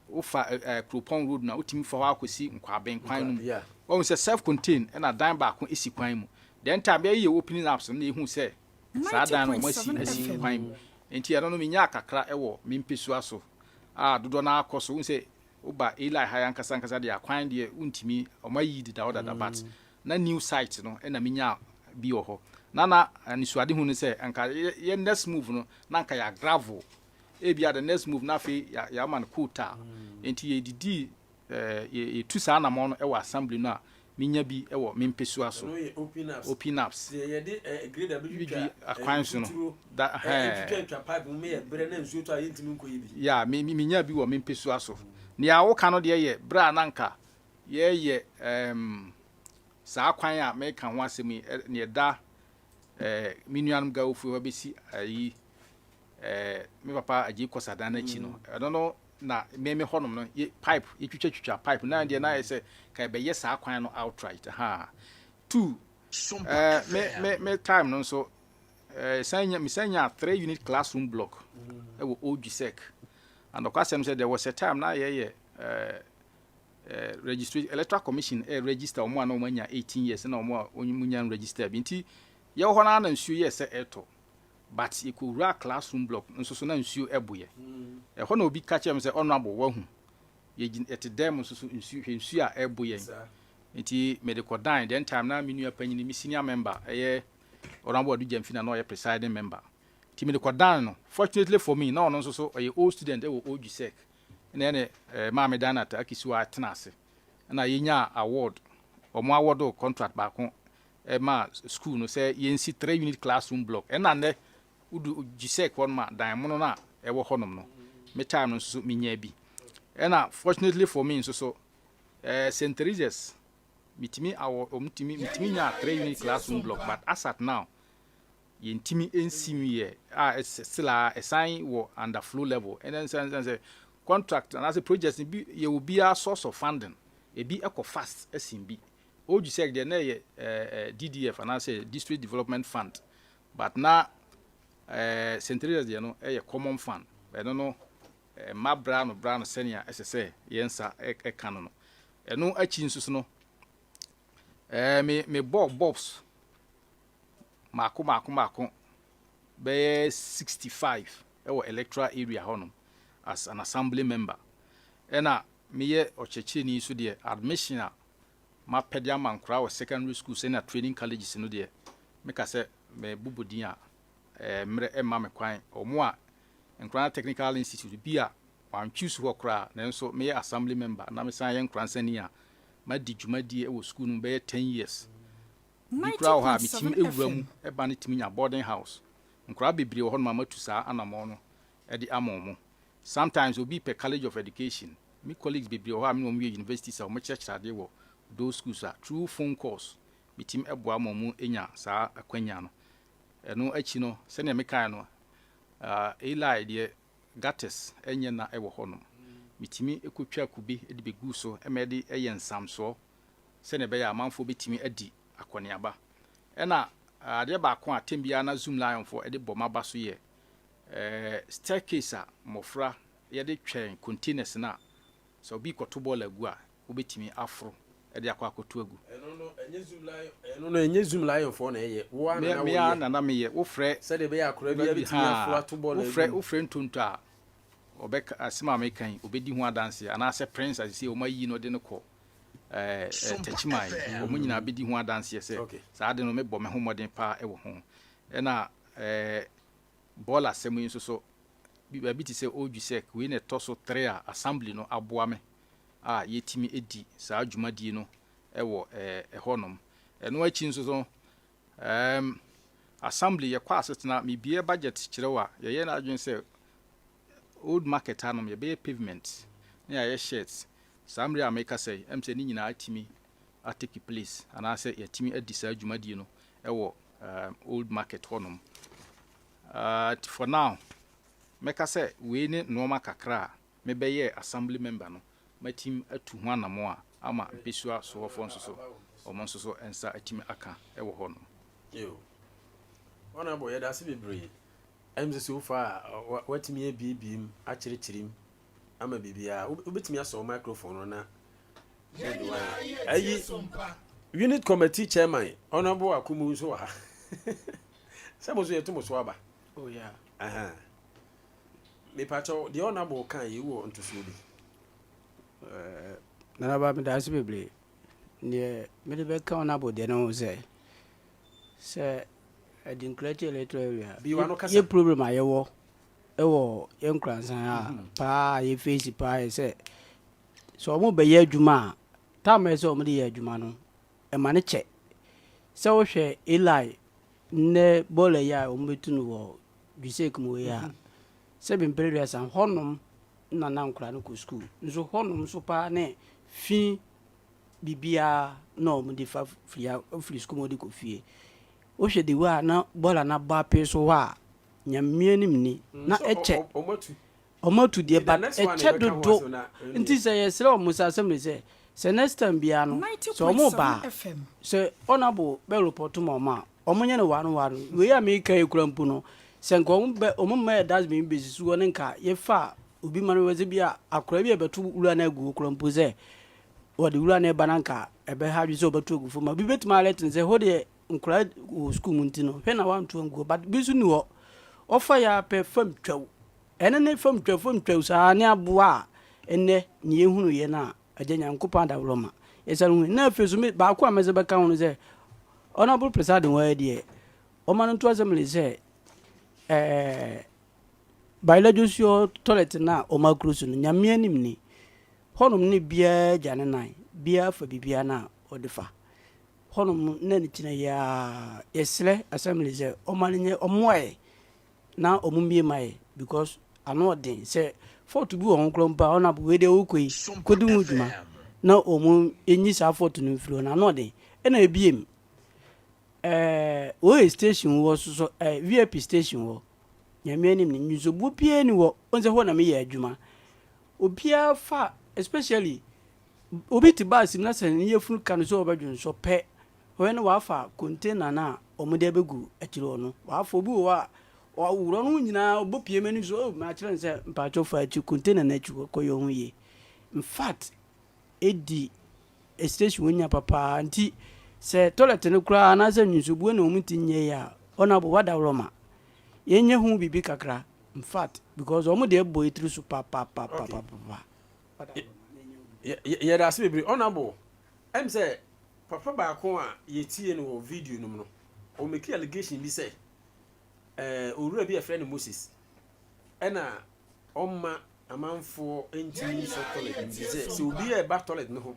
ufa Kropon road na utimi fa ho akosi nkwaben kwan no on say self contained na dan ba ko esi kwan mu then time ye opening apps na ehu say sa dan no masi kwan mu enti no minya kakra ewo mimpesu aso dodo na akoso unse uba Eli haya nkasa de akwan de untimi omayi dida odada but na new site no na minya bi oho na anisuade hu no say anka ye next move no na anka ya gravel bia the next move na fe ya man kuta enti ye didi ye tusa na mo no ewo assembly no a minya bi ewo mempesu aso open ups ye de grader bi akwan so no da pipe me ye bre na nsuo to ayentimi nkoyi bi ya minya bi wo mempesu aso ne ya wo ka no de ye bra nanka ye sa akwan a me ka ho asemi ne da minuanum ga ofu wa besi ayi me papa aji kosa na chi no I don't know na me honom no pipe twitwa pipe na de na say ka be yes akwan no outright two me time no so sanya 3 unit classroom block e wo OGSEC and of course say there was a time na registry electoral commission register omo na omo nya 18 years na omo onyimunya register bi nti ye ho na nsuo ye se eto but ikura classroom block nso so na nsuo eboye ho na obi ka chem se honorable wahu ye etedem nso so nsuo a eboye nti medical dine then time na menu apanyini mi senior member honorable Adujamfina na ye presiding member ti medical dine no fortunately for me na ono nso so old student wo OGSEC na ene maame dana ta akisiwa atenase na yenya award omo award contract ba ko ma school no say yensi 3 unit classroom block na ne udu GSEC won ma dan mo no na ewo honom no me time no so minya bi na fortunately for me so St. Teresa's mitimi nya 3 unit classroom block but as at now yentimi ensimi still a sign wo under flow level and then say contract and as a project you will be a source of funding be eco fast SMB OGSEC there na DDF and I say district development fund but now St. Teresa's there no common fund I don't know ma brown senior SSA yensa canon no achi nsusu no me bobs mako be 65 electoral area hono as an assembly member ena meye ochechini so de admission a ma pedia mankura wa secondary school senior training colleges no de meka se me bubudin a mre emma me kwan omo a Nkoranza Technical Institute bia wan choose ho kra na nso meye assembly member na me san ye Nkoranza ni a ma di dwumadi e wo school no be 10 years Nikra ha mitimi ewuram eba ne timi nya boarding house Nkora bebre ho no ma tusa anamo no e di amomo sometimes obi per college of education me colleagues bebre ho am no university so mo church ade wo those schools are through phone calls bitim eboa mu enya saa akwanya no eno achi no se ne mekan no Eli de gates enye na ewo honom bitimi ekotwa kubi de begu so emede eyensamso se ne be ya amanfo bitimi adi akoniaba ena ade ba ko atembia na zoom lion for ede boma ba so ye staircase a mofra ye de twen containers na so bi kotobo lagu a obetimi afro ede akwa akoto agu enye zoom lion for na ye wo na me wo frɛ se de be ya akora bi betimi afro atobo lagu wo frɛ ntonto a obeka asema mekan obedi ho adanse ana se prince asisi o mayi no de ne kɔ techimai o munyina bedi ho adanse se saa de no me bɔ me ho modern pa e wo ho ɛna ball asɛm yi so bi ti se odwusek we ne toso 3 a assembly no aboa me a yetimi edi saa adwumadie no ɛwɔ ɛhɔnom ɛno achi so assembly ye kwa asetena me bie budget kirewa ye na adwen se old market hanom ye be pavement na ye shirts samri ameka say emse ni nyina atimi atake place ana say yatimi adi saa adwumadie no ɛwɔ old market honom for now meka say we ne normal kakra me be ye assembly member no matim atu ho anamo a ama pesua so hofo nso so ensa atimi aka ɛwɔ honom yo wana boy da se bebre emse so far watimi abibim akyerekyerem ama bibia obetimi aso microphone na ayi unit committee chairman honorable akumu so ha sabo so yeto so aba oh yeah me pacho the honorable kan yi wo ntoso bi Nanaba me da se bebre ne me de be kan honorable de no se Nkoranza electoral area ye problem ayewo ewo ye Nkoranza a pa ye face pa se so mo be ye adwuma ta me se o mo de ye adwuma no e ma ne che se wo hwe Eli ne bola ya o mo betunu wo dusek mo ya se bi mpere san honom na Nkoranza ko school nso honom so pa ne fi bibia no mo de fa free school mo de ko fie o hwe de wa na bola na ba pe so wa nyamie nim ni na eche omatu de ba eche dodo nti se yesre o musa assembly se next time bia no so mo ba se honorable be report mo ma omonye ne wanu we ya me kan ekurampu no se nko be omma das be bezisu won nka ye fa obi man weze bia akora bia betu ura na agu ekurampu ze wode ura na ba nanka ebe ha dwi se obetu agu fo ma bi betima let nze ho de nkura school muntino hwe na wantu ngo but bisu ni ho ofa ya pe fam twaw ene ne fam twaw sa ne aboa ene ne ehunu ye na agenya nkopa da roma yesaru na fesu me ba ko ameze beka hono ze honorable president wa de o manu to assembly ze biologio toilet na o makrusu no nyame anim ni honum ne bia jane nan bia fa bibia na o defa honum na ni tina ya yesle assembly ze o mannye omoe na omumie mai because anodin say for to be on klompa ona bu we de okoi kodu muduma na omu enyi sa for to no flo na anodin e na ebiem o station wo so VIP station wo nyame anim ni nzubu pie ni wo onze ho na me ya adwuma obia fa especially obi ti bus na san ye funu kan so obadwun so pe when wafa container na omude begu akiro no wafa obi wa wuro no nyina obopie mani so ma kire nse mpacho fa achi container na achi koyo hu ye in fact edi station wonya papa anti se toilet ne kura na za nyusubu na omuti nye ya ona bo wada roma yenye hu bibi kakra in fact because omude ebo etru so papa ye da se bebre honorable em say papa ba ko a yetie no video no no o make allegation bi say owura bi a friend Moses ena omma amanfo entimi so toilet bi say so obi e ba toilet no ho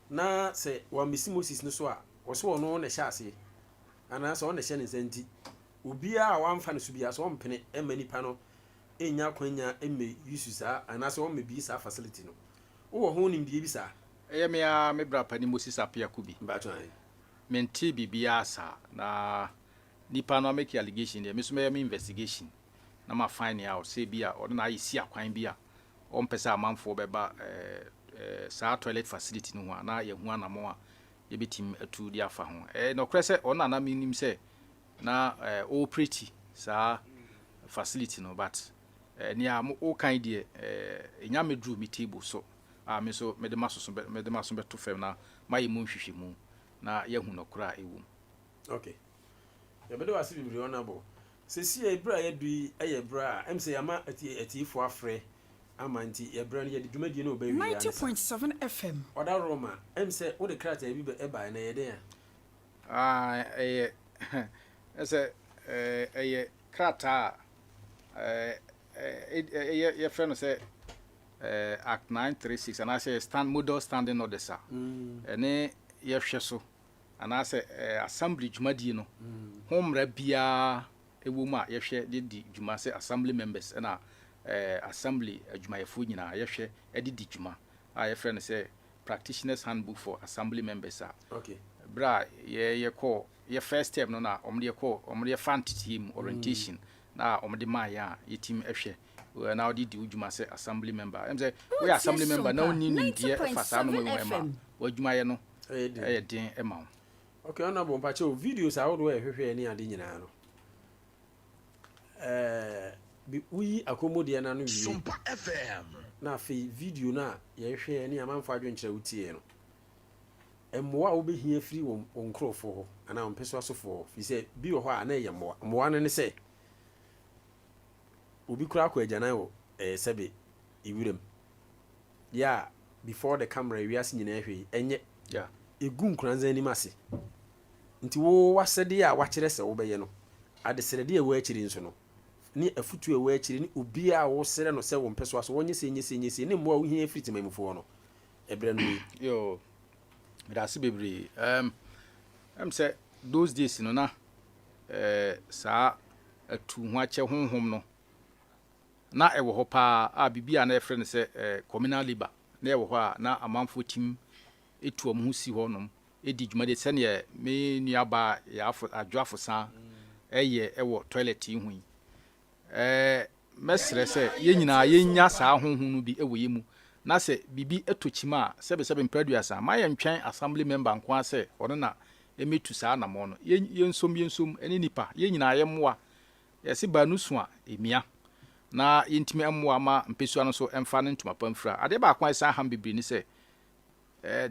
na say wa misi Moses no so a wo so no na hya ase ana so na hya ne santi obi a wa mfa no so bia so mpene emani pa no enya kwanya emme yususa ana so me bi sa facility no wo ho nim bi sa eye me bra pani Moses apia kubi ba to menti bibia sa na nipa no make allegation there me so me investigation na ma find out say bia or na isi akwan bia on pesa amanfo beba sa toilet facility no ho na ye hu anamo a ye betim atu di afa ho no krese on na minim say na o pretty sa facility no but ni am o kan die enya medru mi table so me so me de maso beto fam na mayi mu hwehwe mu na ye hu no kra ewu. Okay, ya bedo wasi bibiri onabo sesi e bra ya dui e bra em se yama atiifo afre amanti e bra ne ye dwumadi no ba wi 90.7 FM oda roma em se wo de krata bi e ba na ye den ese krata ye friend say Act 936 and I say model standing orders ene ye hwe so and I say assembly dwumadi no homra bia ewo mu a ye hwe de di dwuma say assembly members na assembly adwumayefo nyina ye hwe e di dwuma a ye friend say practitioners handbook for assembly members okay bra ye call ye first term no na omde fan team orientation na omde ma ya ye team ehwe na odi di udwuma say assembly member em say we assembly member na oni ni die fasa no mo ema wadwuma ye no e den ema. Okay, ona bo mpache videos a wodo ehwehwe ni ade nyina no bi uyi akomodie na no wi Sompa FM na fe video na ye hwe ni amanfo adwenkyere wutie no emmoa obehia firi won krofo ho ana onpeso asofo fi se bi wo ho a na ye mmoa no ne se obi kura akọ agyanan wo sebe iwurem ya before the camera we as nyina hwe enye ya egu Nkoranza anim ase nti wo wasede a wakere se wo beye no ade serede a wo akiri nso no ni afutu a wo akiri ni obi a wo sere no se wo mpeso aso wonye se ni mmoa wo hia friti mamfo no ebre no yo that's bebre say those days no na sa atu ho ache honhom no na ewo ho pa a bibia na efre ne se communal labor na ewo ho a na amanfo tim etu am ho si ho nom edi dwuma de se ne me nuaba ya afo adwafo sa eye ewo toilet yi hu mesre se ye nyina ye nya sa honhom no bi ewo yemu na se bibi etochima sebe mpraduasa ma ye ntwen assembly member nko ase ono na emetu sa na mo no ye nsom eni nipa ye nyina ye moa ye se ba nusu a emia na yintimi ammoa ma mpesu ano so emfa ne ntuma pamfra ade ba kwan sa ham bibiri ni se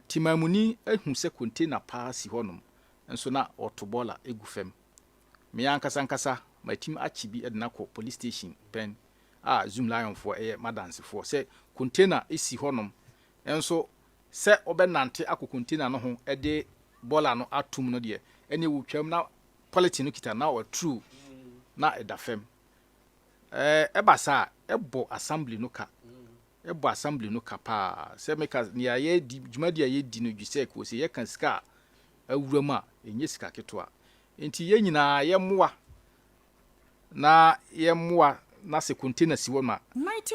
timamuni ehu se container pass honom enso na otobola egu fam me ankasa matim achibi edna ko police station pen zoom lion for madance for se container esi honom enso se obenante akọ container no ho ede bola no atum no de ene wutwam na quality no kita na o true na edafem ebasa ebo assembly no ka pa se meka ni aye di dwumadi aye di no dwise ko se ye kan sika awuram a enye sika keto a enti ye nyina ye moa na se container si wona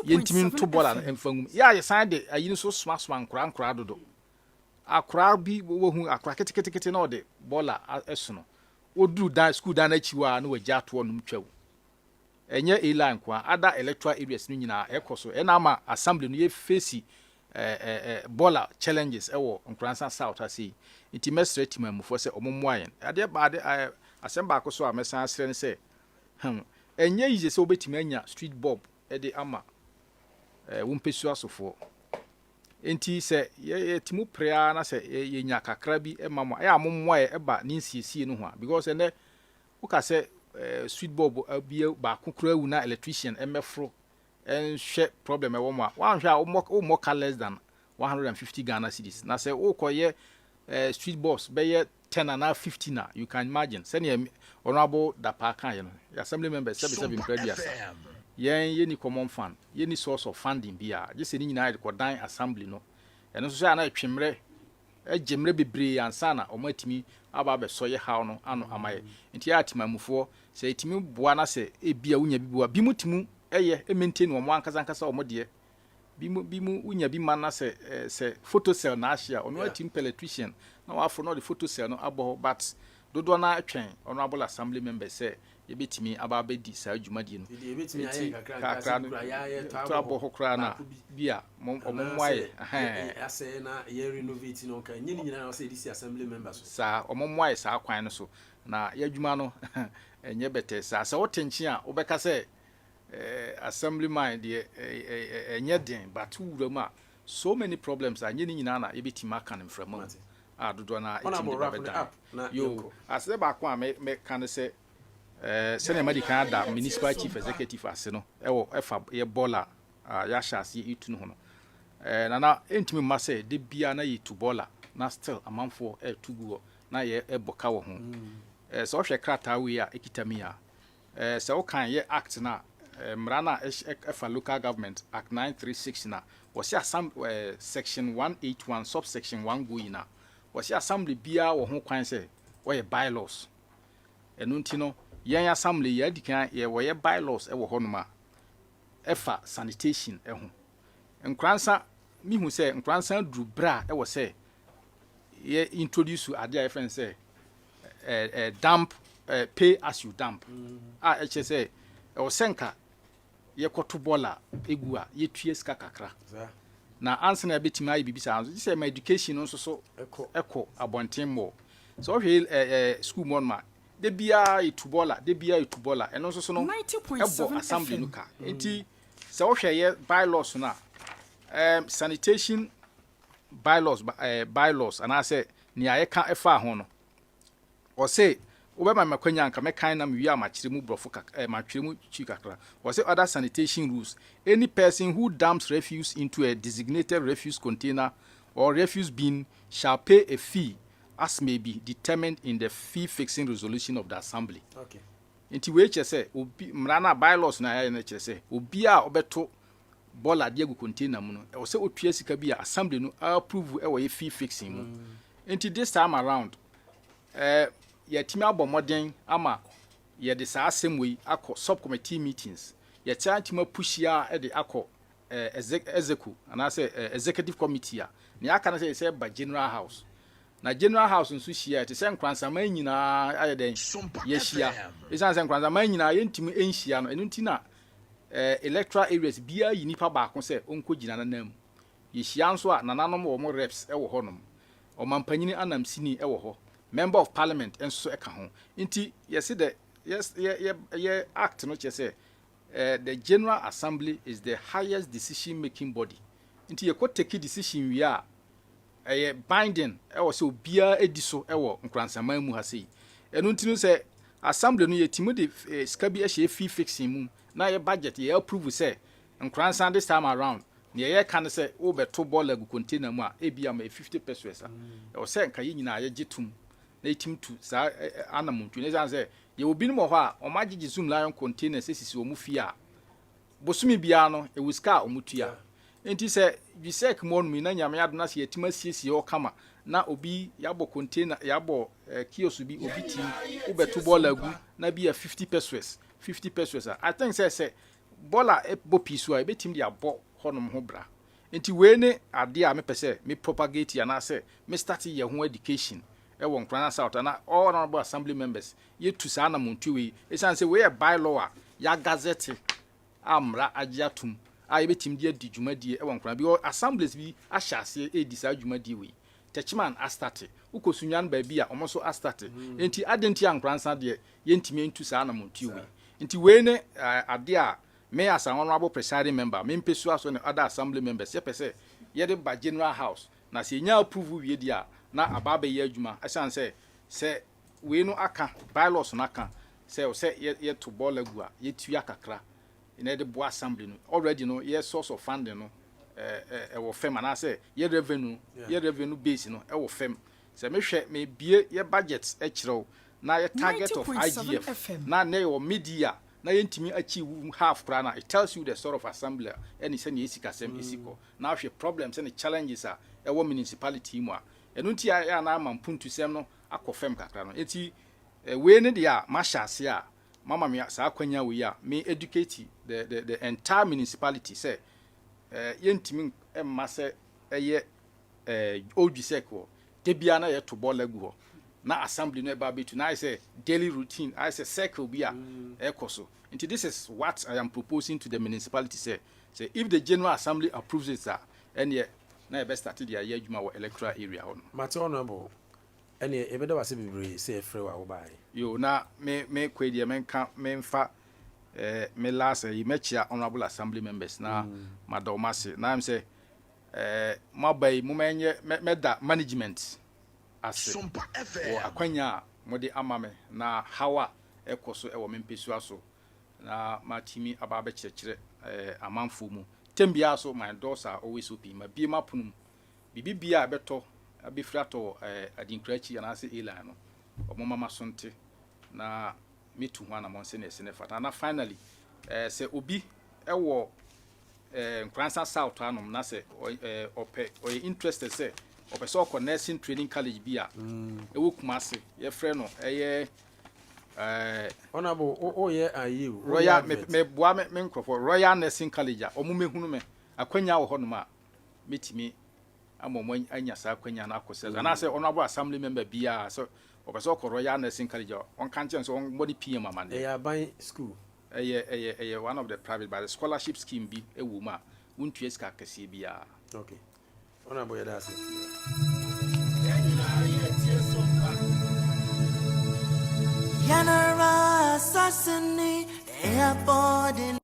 yentimi nto bola na emfangum ya ye san de ayi so sma nkura dodo akura bi wo hu akura ketekete na ode bola esono odu dan school dan na chiwa na wagya to no mtwawo enye ila nkwa ada electoral areas no nyina ekoso ena ama assembly no ye face bola challenges ewo Nkoranza South asi iti mesre timamufo se omomwayen ade ba de asemba akoso a mesan asre ne se enye yize se obetimi anya street bob ede ama wumpesu asofo enti se ye timu prea na se ye nya kakra bi emamo ya momwaye eba ninsiesie no ho a because ene uka se street bob abia ba kokura wu na electrician emefro enhwe problem ewo mo a wanhwe a mo less than 150 Ghana cedis na se ukoye street boss be ye 10 and 15 na you can imagine send honorable dapa kan ye no assembly members 77 previous ye ni common fund ye ni source of funding bia je se ni nyina ko dan assembly no eno so na atwemre ejemre bebre ansa na omatimi aba be so ye haw no ano amaye nti ya timamufo se etimi boa na se ebia wunya bibua bimutimu eye maintain wo ankasa wo de bimu wunya bi man na se photo cell na ahia ono atim electrician na wafo no the photo cell no abo but dodo na atwen honorable assembly members say yebetimi aba bedi sa adwumadi no yebetimi aye kakra no to abo hokra na bia omomwaye ase na ye renovate no kan nyini na say this assembly members sa omomwaye sa kwan no so na yadwuma no enye bete sa wotenchi a obeka say assemblyman de enye den but wurama so many problems are nyini nyina na yebetimi aka no mframa dodo na etimi beta yo ase ba kwa me kan say sene madi Canada municipal chief executive ase no ewo Effah ye bola ya shase itu no ho na entimi ma say de bia na yitu bola na still amanfo tugu na ye eboka wo ho so hwe krata we a ekitami a se wo kan ye act na mrana Effah local government act 936 na was section 181 subsection 1 go ina was assembly bia wo ho kwan say wo bylaws enunti no yen assembly ya dikan ye wo bylaws e wo honoma Effah sanitation e ho Nkoranza mi hu say Nkoranza dru bra e wo say ye introduce ade a friend say dump pay as you dump e che say e wo senka ye koto bola egu a ye tue ska kakra na answer na betima ayi bibisa anso say my education nso so eko abonten mo so hwe school mon ma de bia itubola eno nso so no ebo assembly no ka enti se wo hwe ye bylaws na sanitation bylaws and I say ni aye ka Effah ho no o say obema makwanya anka mekan na mwi amachire mu brofo matwire mu chi kakra o say other sanitation rules any person who dumps refuse into a designated refuse container or refuse bin shall pay a fee as may be determined in the fee fixing resolution of the assembly. Okay. Inti we say obi mrana bylaws na ya na say obi a obeto bola de gu container mu no o say otue sika bi a assembly no approve e wo fee fixing mu. Inti this time around ye timi abomoden ama ye de sa assembly akọ subcommittee meetings ye chantima pushia e de akọ executive and I say executive committee a ne aka na say by general house na general house nso hia te say Nkoranza man nyina aye den ye hia isan say Nkoranza man nyina ye ntimi enhia no enu ntina electoral areas bia yi nipa ba ko say onko gina nanam ye hia nso a nananom wo mo reps e wo honom o mampanyini anam sini e wo ho member of parliament enso eka ho nti ye say the yes ye act no che say the general assembly is the highest decision making body nti ye ko take decision wi a binding e wo say obia edi so e wo Nkoranza man mu ha sei enu nti no say assembly no ye timo de ska bi ehye fee fixing mu na ye budget ye approve say Nkoranza this time around ne ye kan say wo beto ball gu container mu a e bia ma 50 pesos a e wo say nka ye nyina ye gitum na itim tu sa anamuntu ne say ye obi no ho a o magigi zoom lion container sesisi o mu fi a bosumi bia no e wuska o mutua enti se bisek mon mi na nyame adona se yetima siesie o kama na obi yabo container yabo kiosk bi obi tim ubeto bola gu na bia 50 pesos I think say bola e bo pisu a betim dia bo honom ho bra enti we ne ade a me pese me propagate ya na say me start ye ho education e won Nkoranza South na all honorable assembly members ye tu sa na muntu we e san say we bylaw a ya gazette amra agiatum a yebetim dia di dwumadie e won Nkoranza bi assemblies bi ahyase e di sa dwumadie we techman astarte ukosunyan ba bi a omoso astarte enti adenti Nkoranza de yentime ntu sa na muntu we enti we ne ade a me as an honorable presiding member me mpesu aso ne other assembly members ye pese ye de ba general house na se nya approve we dia na ababa ye adwuma asan se we no aka bylaws no aka se ye to bola gu a ye tua kakra ina de bo assembly no already no ye source of funding no wo fem na se ye revenue base no wo fem se me hwe me bie ye budget e kirew na ye target of IGF na ne yo media na ye ntimi achieve half kra na it tells you the sort of assembly any se ne esika sem esiko na hwe problems and challenges a e wo municipality mu a enu nti ya na amampuntu sem no akofem kakra no enti we ne dia mashase a mama me sa akwanya we a me educate the entire municipality say yentimi emma se eye old biseko debia na yɛ to ball egu hɔ na assembly no eba betu na I say daily routine I say circle bia ekoso nti this is what I am proposing to the municipality say if the general assembly approves it and na be start the year adwuma wɔ electoral area hɔ no matter honorable ene ebeda wase bibre say frɛ wa wo bai yo na me kwedie menfa me last yi mechia honorable assembly members na madomase na am say mabai mu menye meda management ase Sompa FM o akwanya mode amame na hawa ekoso e wo mempesua so na matimi aba be kyerkyere amanfo mu tembia so my doors are always open ma bi mapunum bibibia beto abefrato adinkrachi na ase ela no omama sonte na metu ho na monse na sene fata na finally se obi ewo Nkoranza South anom na se ope o interested se ope so ko nursing training college bia ewo kumase ye frɛ no honorable oye ayu royal me boa me nkrofo royal nursing college a omo mehunu me akwanya wo hɔ no ma metimi amomo anya sa akwanya na akose na se honorable assembly member bia so ope so ko royal nursing college on kan chen so on body PM amane ban school one of the private by the scholarship scheme bi ewu ma wontu eska kase bia okay honorable yadase Yanara Sassani, airport in